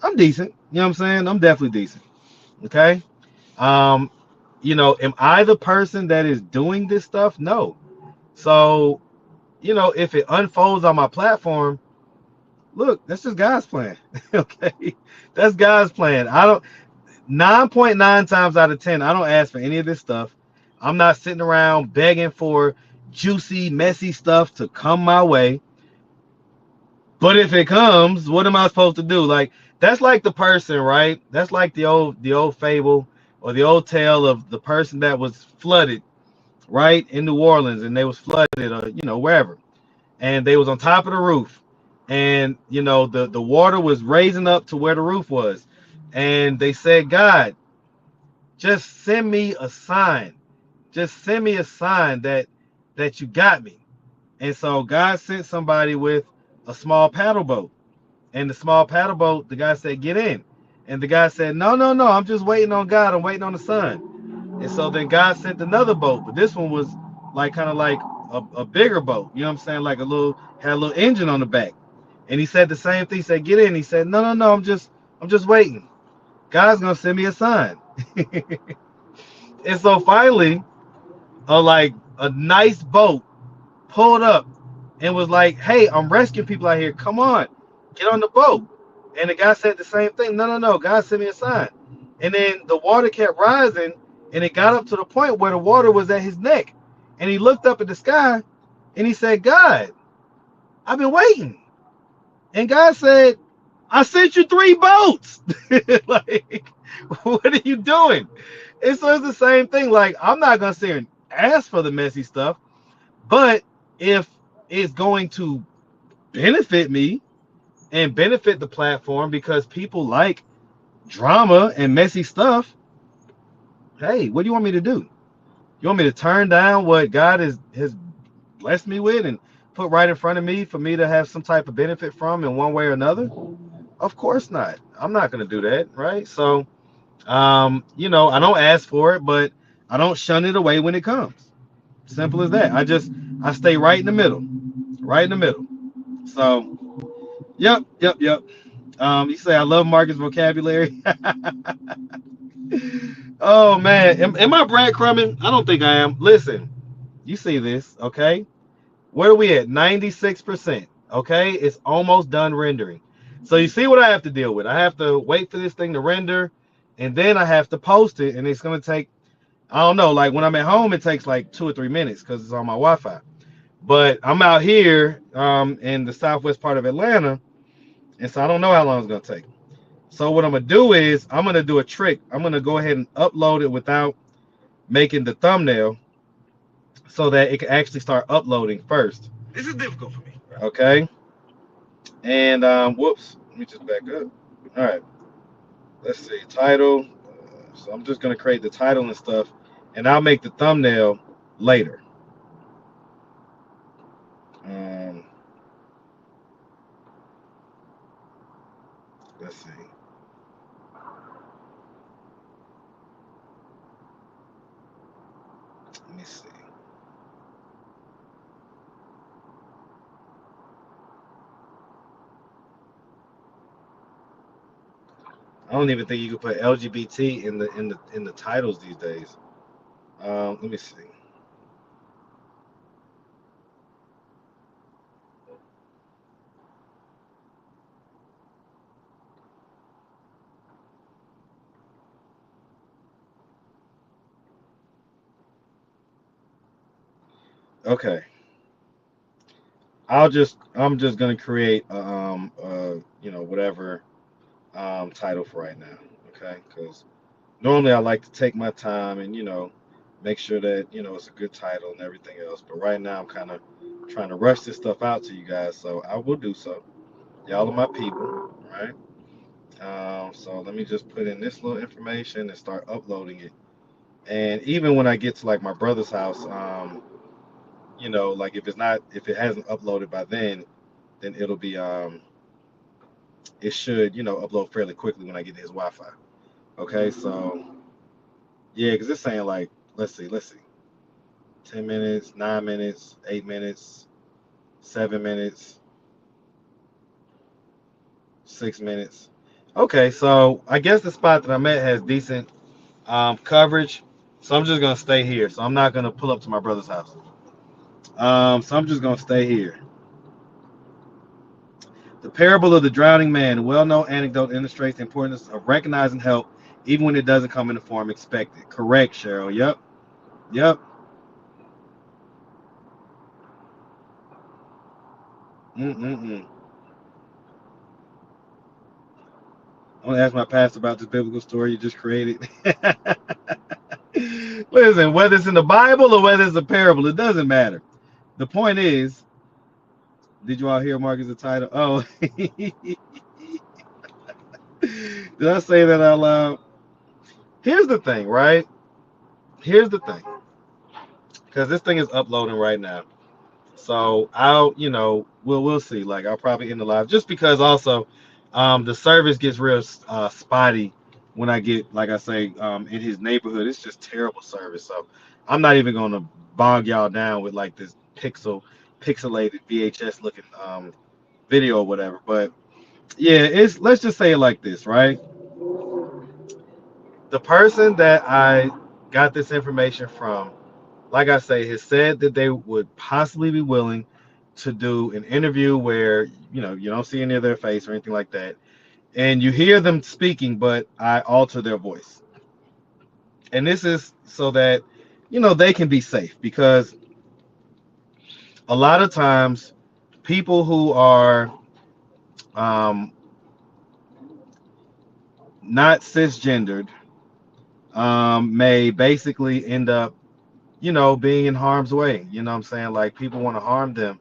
I'm decent. You know what I'm saying? I'm definitely decent. Okay. Um, am I the person that is doing this stuff? No. So, if it unfolds on my platform, look, that's just God's plan. Okay. That's God's plan. I don't 9.9 times out of 10, I don't ask for any of this stuff. I'm not sitting around begging for juicy, messy stuff to come my way. But if it comes, what am I supposed to do? Like that's like the person, right? That's like the old fable or the old tale of the person that was flooded, right, in New Orleans, and they was flooded or wherever, and they was on top of the roof, and the water was raising up to where the roof was, and they said, God, just send me a sign, just send me a sign that you got me. And so God sent somebody with a small paddle boat, and the small paddle boat, the guy said, get in, and the guy said, no, no, no, I'm just waiting on God, I'm waiting on the sun. And so then God sent another boat, but this one was like kind of like a bigger boat. You know what I'm saying? Like had a little engine on the back. And he said the same thing. He said, get in. He said, no, no, no, I'm just waiting. God's gonna send me a sign. And so finally, a nice boat pulled up and was like, hey, I'm rescuing people out here. Come on, get on the boat. And the guy said the same thing. No, no, no, God sent me a sign. And then the water kept rising, and it got up to the point where the water was at his neck. And he looked up at the sky and he said, God, I've been waiting. And God said, I sent you 3 boats. Like, what are you doing? And so it's the same thing. Like, I'm not going to sit here and ask for the messy stuff, but if it's going to benefit me and benefit the platform because people like drama and messy stuff, hey, what do you want me to do? You want me to turn down what God has blessed me with and put right in front of me for me to have some type of benefit from in one way or another? Of course not. I'm not going to do that, right? So, I don't ask for it, but I don't shun it away when it comes. Simple as that. I stay right in the middle, right in the middle. So, yep, yep, yep. You say I love Marcus' vocabulary. Oh man, am I breadcrumbing? I don't think I am. Listen, you see this, okay? Where are we at? 96%. Okay, it's almost done rendering. So you see what I have to deal with. I have to wait for this thing to render, and then I have to post it, and it's gonna take, I don't know, like when I'm at home, it takes like 2 or 3 minutes because it's on my Wi-Fi. But I'm out here in the southwest part of Atlanta, and so I don't know how long it's gonna take. So what I'm gonna do is I'm gonna do a trick. I'm gonna go ahead and upload it without making the thumbnail so that it can actually start uploading first. This is difficult for me. Okay. And whoops, let me just back up. All right, let's see, title. So I'm just gonna create the title and stuff, and I'll make the thumbnail later. Um, let's see. me see. I don't even think you could put LGBT in the titles these days. Let me see. Okay, I'm just gonna create whatever title for right now. Okay, because normally I like to take my time and make sure that it's a good title and everything else. But right now I'm kind of trying to rush this stuff out to you guys, so I will do so. Y'all are my people, right? So let me just put in this little information and start uploading it. And even when I get to like my brother's house, like if it hasn't uploaded by then it'll be it should upload fairly quickly when I get to his Wi-Fi. Okay, so yeah, because it's saying like let's see, 10 minutes, 9 minutes, 8 minutes, 7 minutes, 6 minutes. Okay, so I guess the spot that I'm at has decent coverage, so I'm just gonna stay here. So I'm not gonna pull up to my brother's house. So I'm just gonna stay here. The parable of the drowning man, a well-known anecdote, illustrates the importance of recognizing help even when it doesn't come in the form expected. Correct, Cheryl. Yep. Yep. Mm-mm-mm. I want to ask my pastor about this biblical story you just created. Listen, whether it's in the Bible or whether it's a parable, it doesn't matter. The point is, did you all hear Marcus the title? Oh, did I say that out loud? Here's the thing, right? Here's the thing, because this thing is uploading right now. So we'll see. Like I'll probably end the live just because also, the service gets real spotty when I get like I say in his neighborhood. It's just terrible service. So I'm not even gonna bog y'all down with like this pixelated VHS looking video or whatever. But yeah, it's let's just say it like this, right? The person that I got this information from, like I say, has said that they would possibly be willing to do an interview where you don't see any of their face or anything like that, and you hear them speaking, but I alter their voice, and this is so that they can be safe because a lot of times people who are um, not cisgendered may basically end up being in harm's way. You know what I'm saying? Like people want to harm them,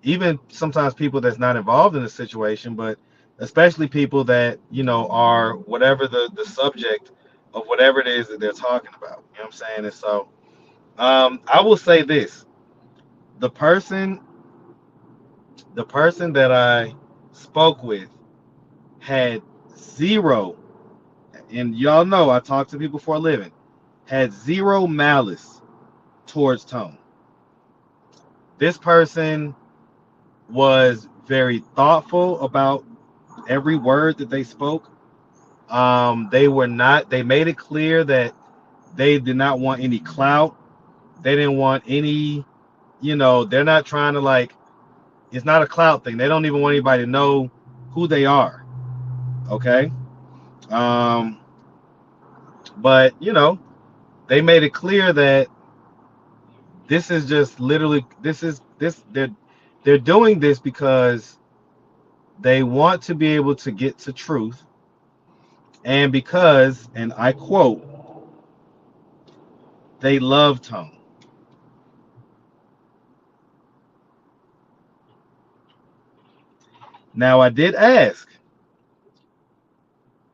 even sometimes people that's not involved in the situation, but especially people that are whatever the subject of whatever it is that they're talking about. You know what I'm saying? And so I will say this: the person the person that I spoke with had zero, and y'all know I talk to people for a living, had zero malice towards Tone. This person was very thoughtful about every word that they spoke. They were not. They made it clear that they did not want any clout. They didn't want any. They're not trying to like. It's not a clout thing. They don't even want anybody to know who they are. Okay. Um, but they made it clear that this is just literally. This is this. They're doing this because they want to be able to get to truth, and because, and I quote, they love Tone. Now I did ask,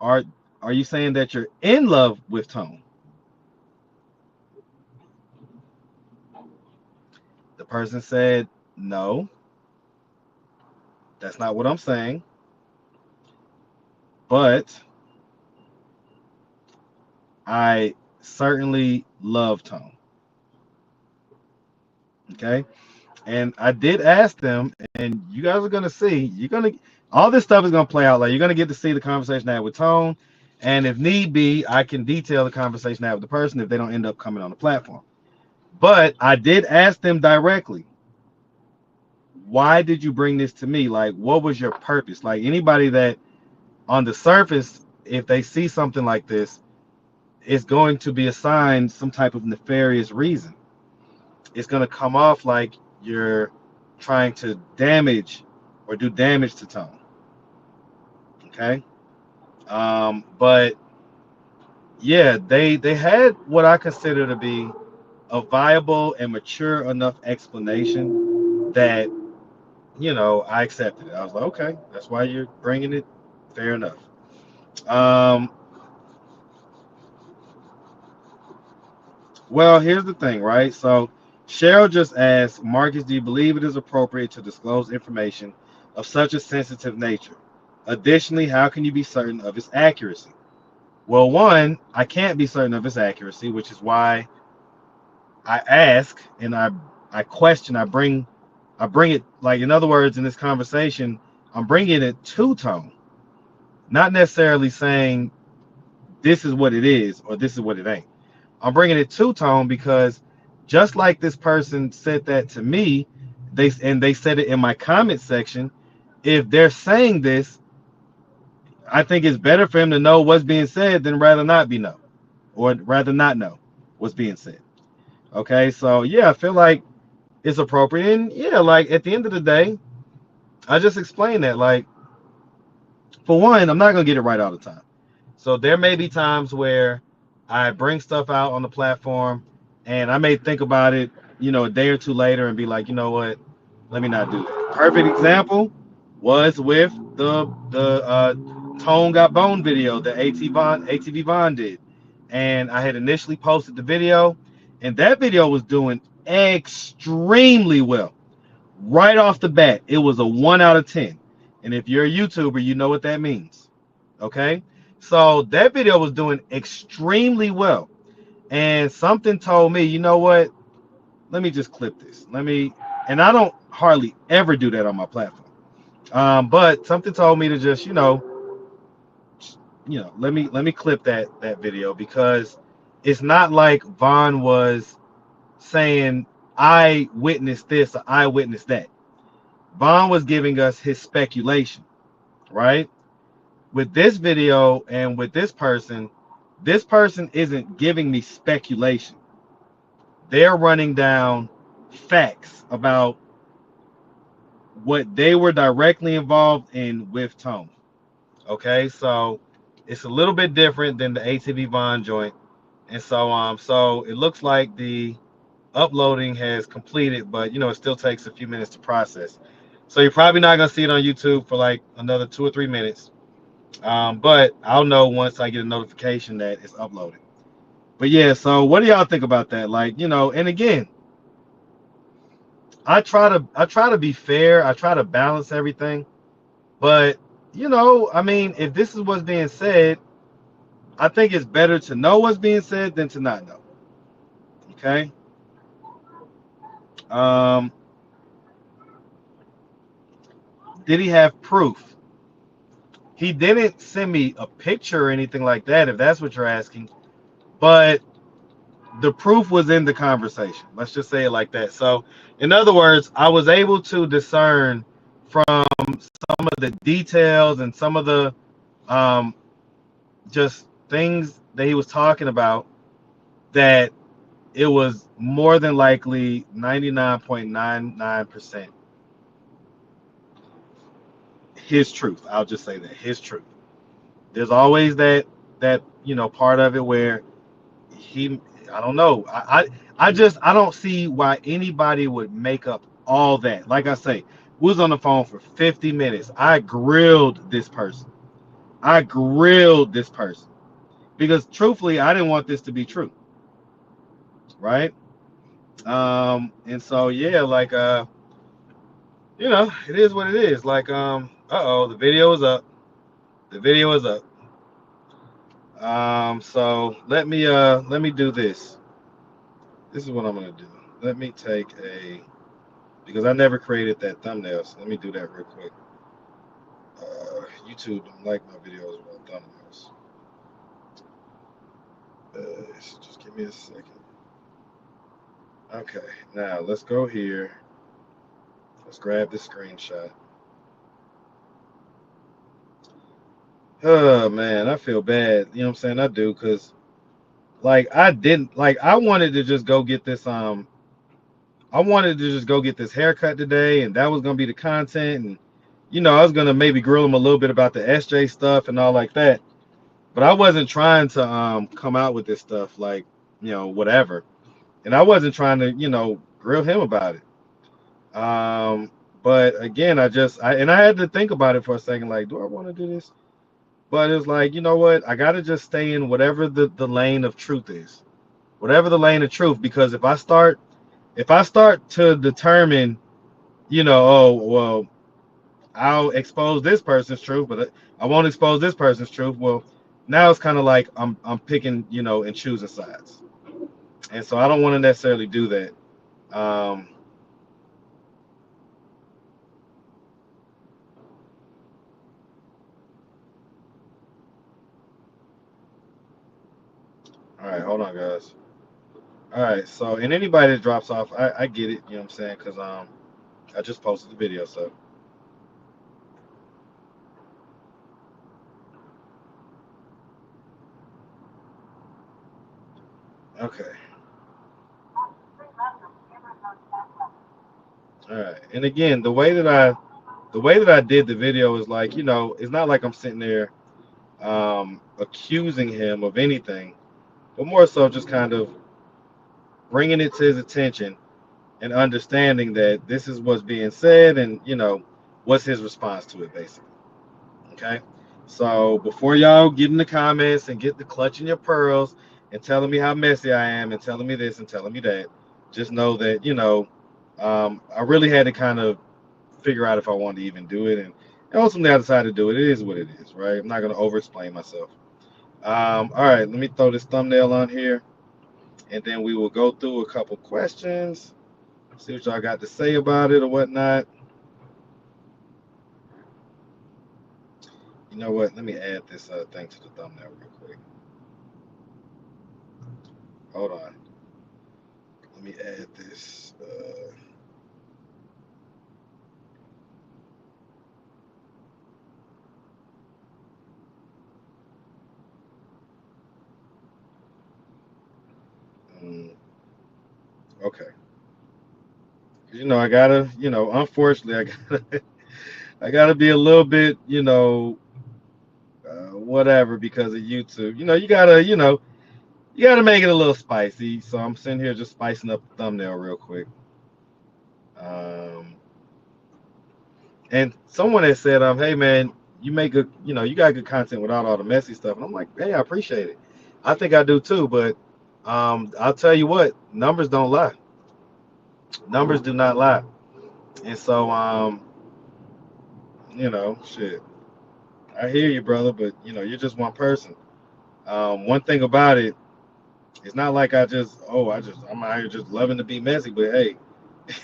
are are you saying that you're in love with Tone? The person said, no, that's not what I'm saying, but I certainly love Tone. Okay. And I did ask them, and you guys are gonna see, all this stuff is gonna play out. Like you're gonna get to see the conversation I had with Tone, and if need be, I can detail the conversation I had with the person if they don't end up coming on the platform. But I did ask them directly, why did you bring this to me? Like, what was your purpose? Like anybody that on the surface, if they see something like this, it's going to be assigned some type of nefarious reason. It's going to come off like you're trying to damage or do damage to Tone. Okay. But yeah, they had what I consider to be a viable and mature enough explanation that I accepted it. I was like, okay, that's why you're bringing it. Fair enough. Um, Well, here's the thing, right? So Cheryl just asked, Marcus, do you believe it is appropriate to disclose information of such a sensitive nature? Additionally, how can you be certain of its accuracy? Well, one, I can't be certain of its accuracy, which is why I ask and I question, I bring it, like, in other words, in this conversation, I'm bringing it to Tone, not necessarily saying this is what it is or this is what it ain't. I'm bringing it two tone because just like this person said that to me, they said it in my comment section. If they're saying this, I think it's better for him to know what's being said than rather not be know or rather not know what's being said. Okay, so yeah, I feel like it's appropriate, and yeah, like at the end of the day, I just explained that. Like for one, I'm not gonna get it right all the time. So there may be times where I bring stuff out on the platform and I may think about it, a day or two later and be like, you know what, let me not do that. Perfect example was with the Tone Got Bone video that ATV Von did. And I had initially posted the video, and that video was doing extremely well. Right off the bat, it was a 1 out of 10. And if you're a YouTuber, you know what that means. Okay? So that video was doing extremely well. And something told me, you know what? Let me just clip this. And I don't hardly ever do that on my platform. But something told me to just, let me clip that video because it's not like Vaughn was saying I witnessed this or I witnessed that. Vaughn was giving us his speculation, right? With this video and with this person isn't giving me speculation. They're running down facts about what they were directly involved in with Tone. Okay, so it's a little bit different than the ATV Von joint. And so it looks like the uploading has completed, but it still takes a few minutes to process. So you're probably not gonna see it on YouTube for like another 2 or 3 minutes. But I'll know once I get a notification that it's uploaded. But yeah, so what do y'all think about that? Like, and again, I try to be fair. I try to balance everything. But, I mean, if this is what's being said, I think it's better to know what's being said than to not know. Okay? Um, did he have proof? He didn't send me a picture or anything like that, if that's what you're asking. But the proof was in the conversation. Let's just say it like that. So, in other words, I was able to discern from some of the details and some of the um, just things that he was talking about that it was more than likely 99.99% his truth. I'll just say that his truth. There's always that part of it where he I don't know. I don't see why anybody would make up all that. Like I say, we was on the phone for 50 minutes. I grilled this person. Because truthfully, I didn't want this to be true, right? And so yeah, like it is what it is. Like uh-oh, the video is up. The video is up. So let me do this. This is what I'm gonna do. let me take a because I never created that thumbnail. So let me do that real quick. YouTube don't like my videos with thumbnails. So just give me a second. Okay, now let's go here. Let's grab this screenshot. Oh man, I feel bad. You know what I'm saying? I do because like I didn't like I wanted to just go get this I wanted to just go get this haircut today, and that was gonna be the content, and I was gonna maybe grill him a little bit about the SJ stuff and all like that. But I wasn't trying to come out with this stuff like whatever, and I wasn't trying to grill him about it. But again, I had to think about it for a second, like, do I want to do this? But it was like, you know what? I gotta just stay in whatever the lane of truth is, whatever the lane of truth, because if I start to determine, oh well, I'll expose this person's truth, but I won't expose this person's truth. Well, now it's kind of like I'm picking, and choosing sides, and so I don't want to necessarily do that. Um, all right, hold on, guys. All right, so and anybody that drops off, I get it, you know what I'm saying, because I just posted the video, so okay, all right, and again, the way that I did the video is like, it's not like I'm sitting there accusing him of anything, but more so just kind of bringing it to his attention and understanding that this is what's being said and what's his response to it basically. Okay, so before y'all get in the comments and get the clutching your pearls and telling me how messy I am and telling me this and telling me that, just know that I really had to kind of figure out if I wanted to even do it, and ultimately I decided to do it. It is what it is, right? I'm not going to over explain myself. All right, let me throw this thumbnail on here, and then we will go through a couple questions, see what y'all got to say about it or whatnot. You know what? Let me add this thing to the thumbnail real quick. Hold on. Let me add this. Mm, okay. I gotta, unfortunately, I gotta be a little bit, whatever because of YouTube. You gotta make it a little spicy. So I'm sitting here just spicing up the thumbnail real quick. Um, and someone has said, hey man, you make good, you got good content without all the messy stuff. And I'm like, hey, I appreciate it. I think I do too. But I'll tell you what, numbers don't lie. Numbers do not lie. And so, shit. I hear you, brother, but you're just one person. One thing about it, it's not like I'm out here just loving to be messy, but hey,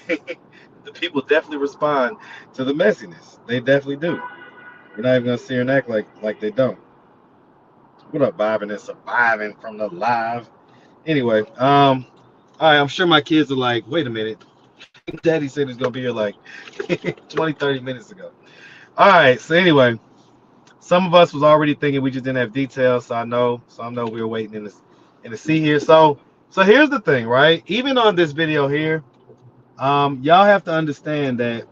the people definitely respond to the messiness. They definitely do. We're not even gonna sit here and act like they don't. What up, vibing and surviving from the live? Anyway, all right, I'm sure my kids are like, wait a minute, Daddy said he's gonna be here like 20, 30 minutes ago. All right, so anyway, some of us was already thinking we just didn't have details, so I know we were waiting in the sea here. So here's the thing, right? Even on this video here, y'all have to understand that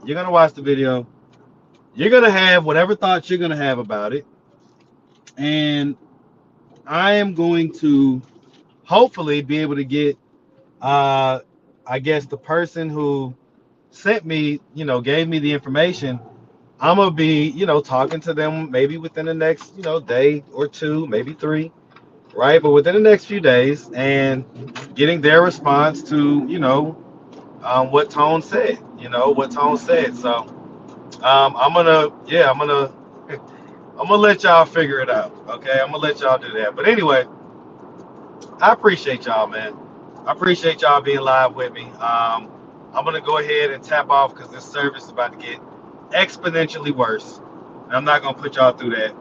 you're gonna watch the video, you're gonna have whatever thoughts you're gonna have about it, and I am going to hopefully be able to get, uh, I guess the person who sent me, gave me the information. I'm gonna be, talking to them maybe within the next, day or two, maybe three, right? But within the next few days, and getting their response to, what Tone said, what Tone said. So I'm gonna let y'all figure it out. Okay, I'm gonna let y'all do that. But anyway, I appreciate y'all, man. I appreciate y'all being live with me. I'm gonna go ahead and tap off because this service is about to get exponentially worse, and I'm not gonna put y'all through that.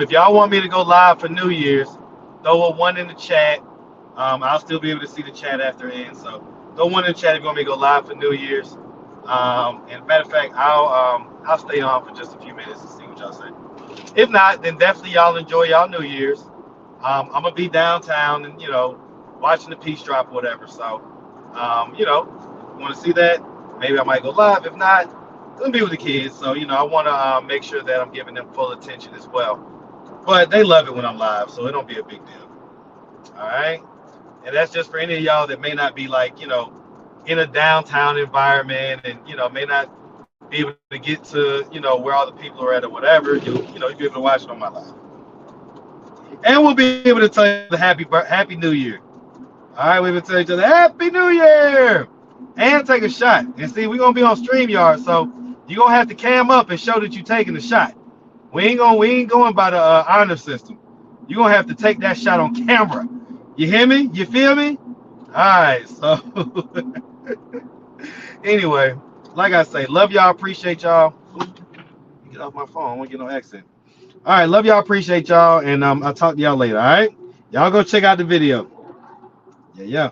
If y'all want me to go live for New Year's, throw a one in the chat. I'll still be able to see the chat after it ends. So throw one in the chat if you want me to go live for New Year's. And matter of fact, I'll stay on for just a few minutes to see what y'all say. If not, then definitely y'all enjoy y'all New Year's. I'm gonna be downtown and watching the peace drop or whatever. So want to see that? Maybe I might go live. If not, I'm gonna be with the kids. So I want to make sure that I'm giving them full attention as well. But they love it when I'm live, so it don't be a big deal. All right. And that's just for any of y'all that may not be like, in a downtown environment and, may not be able to get to, where all the people are at or whatever. You'll be able to watch it on my live. And we'll be able to tell each other happy New Year. All right, we'll tell each other Happy New Year and take a shot. And see, we're gonna be on StreamYard, so you're gonna have to cam up and show that you're taking the shot. We ain't going by the honor system. You're gonna have to take that shot on camera. You hear me? You feel me? Alright, so anyway, like I say, love y'all, appreciate y'all. Get off my phone, I won't get no accent. Alright, love y'all, appreciate y'all, and I'll talk to y'all later, alright? Y'all go check out the video. Yeah, yeah.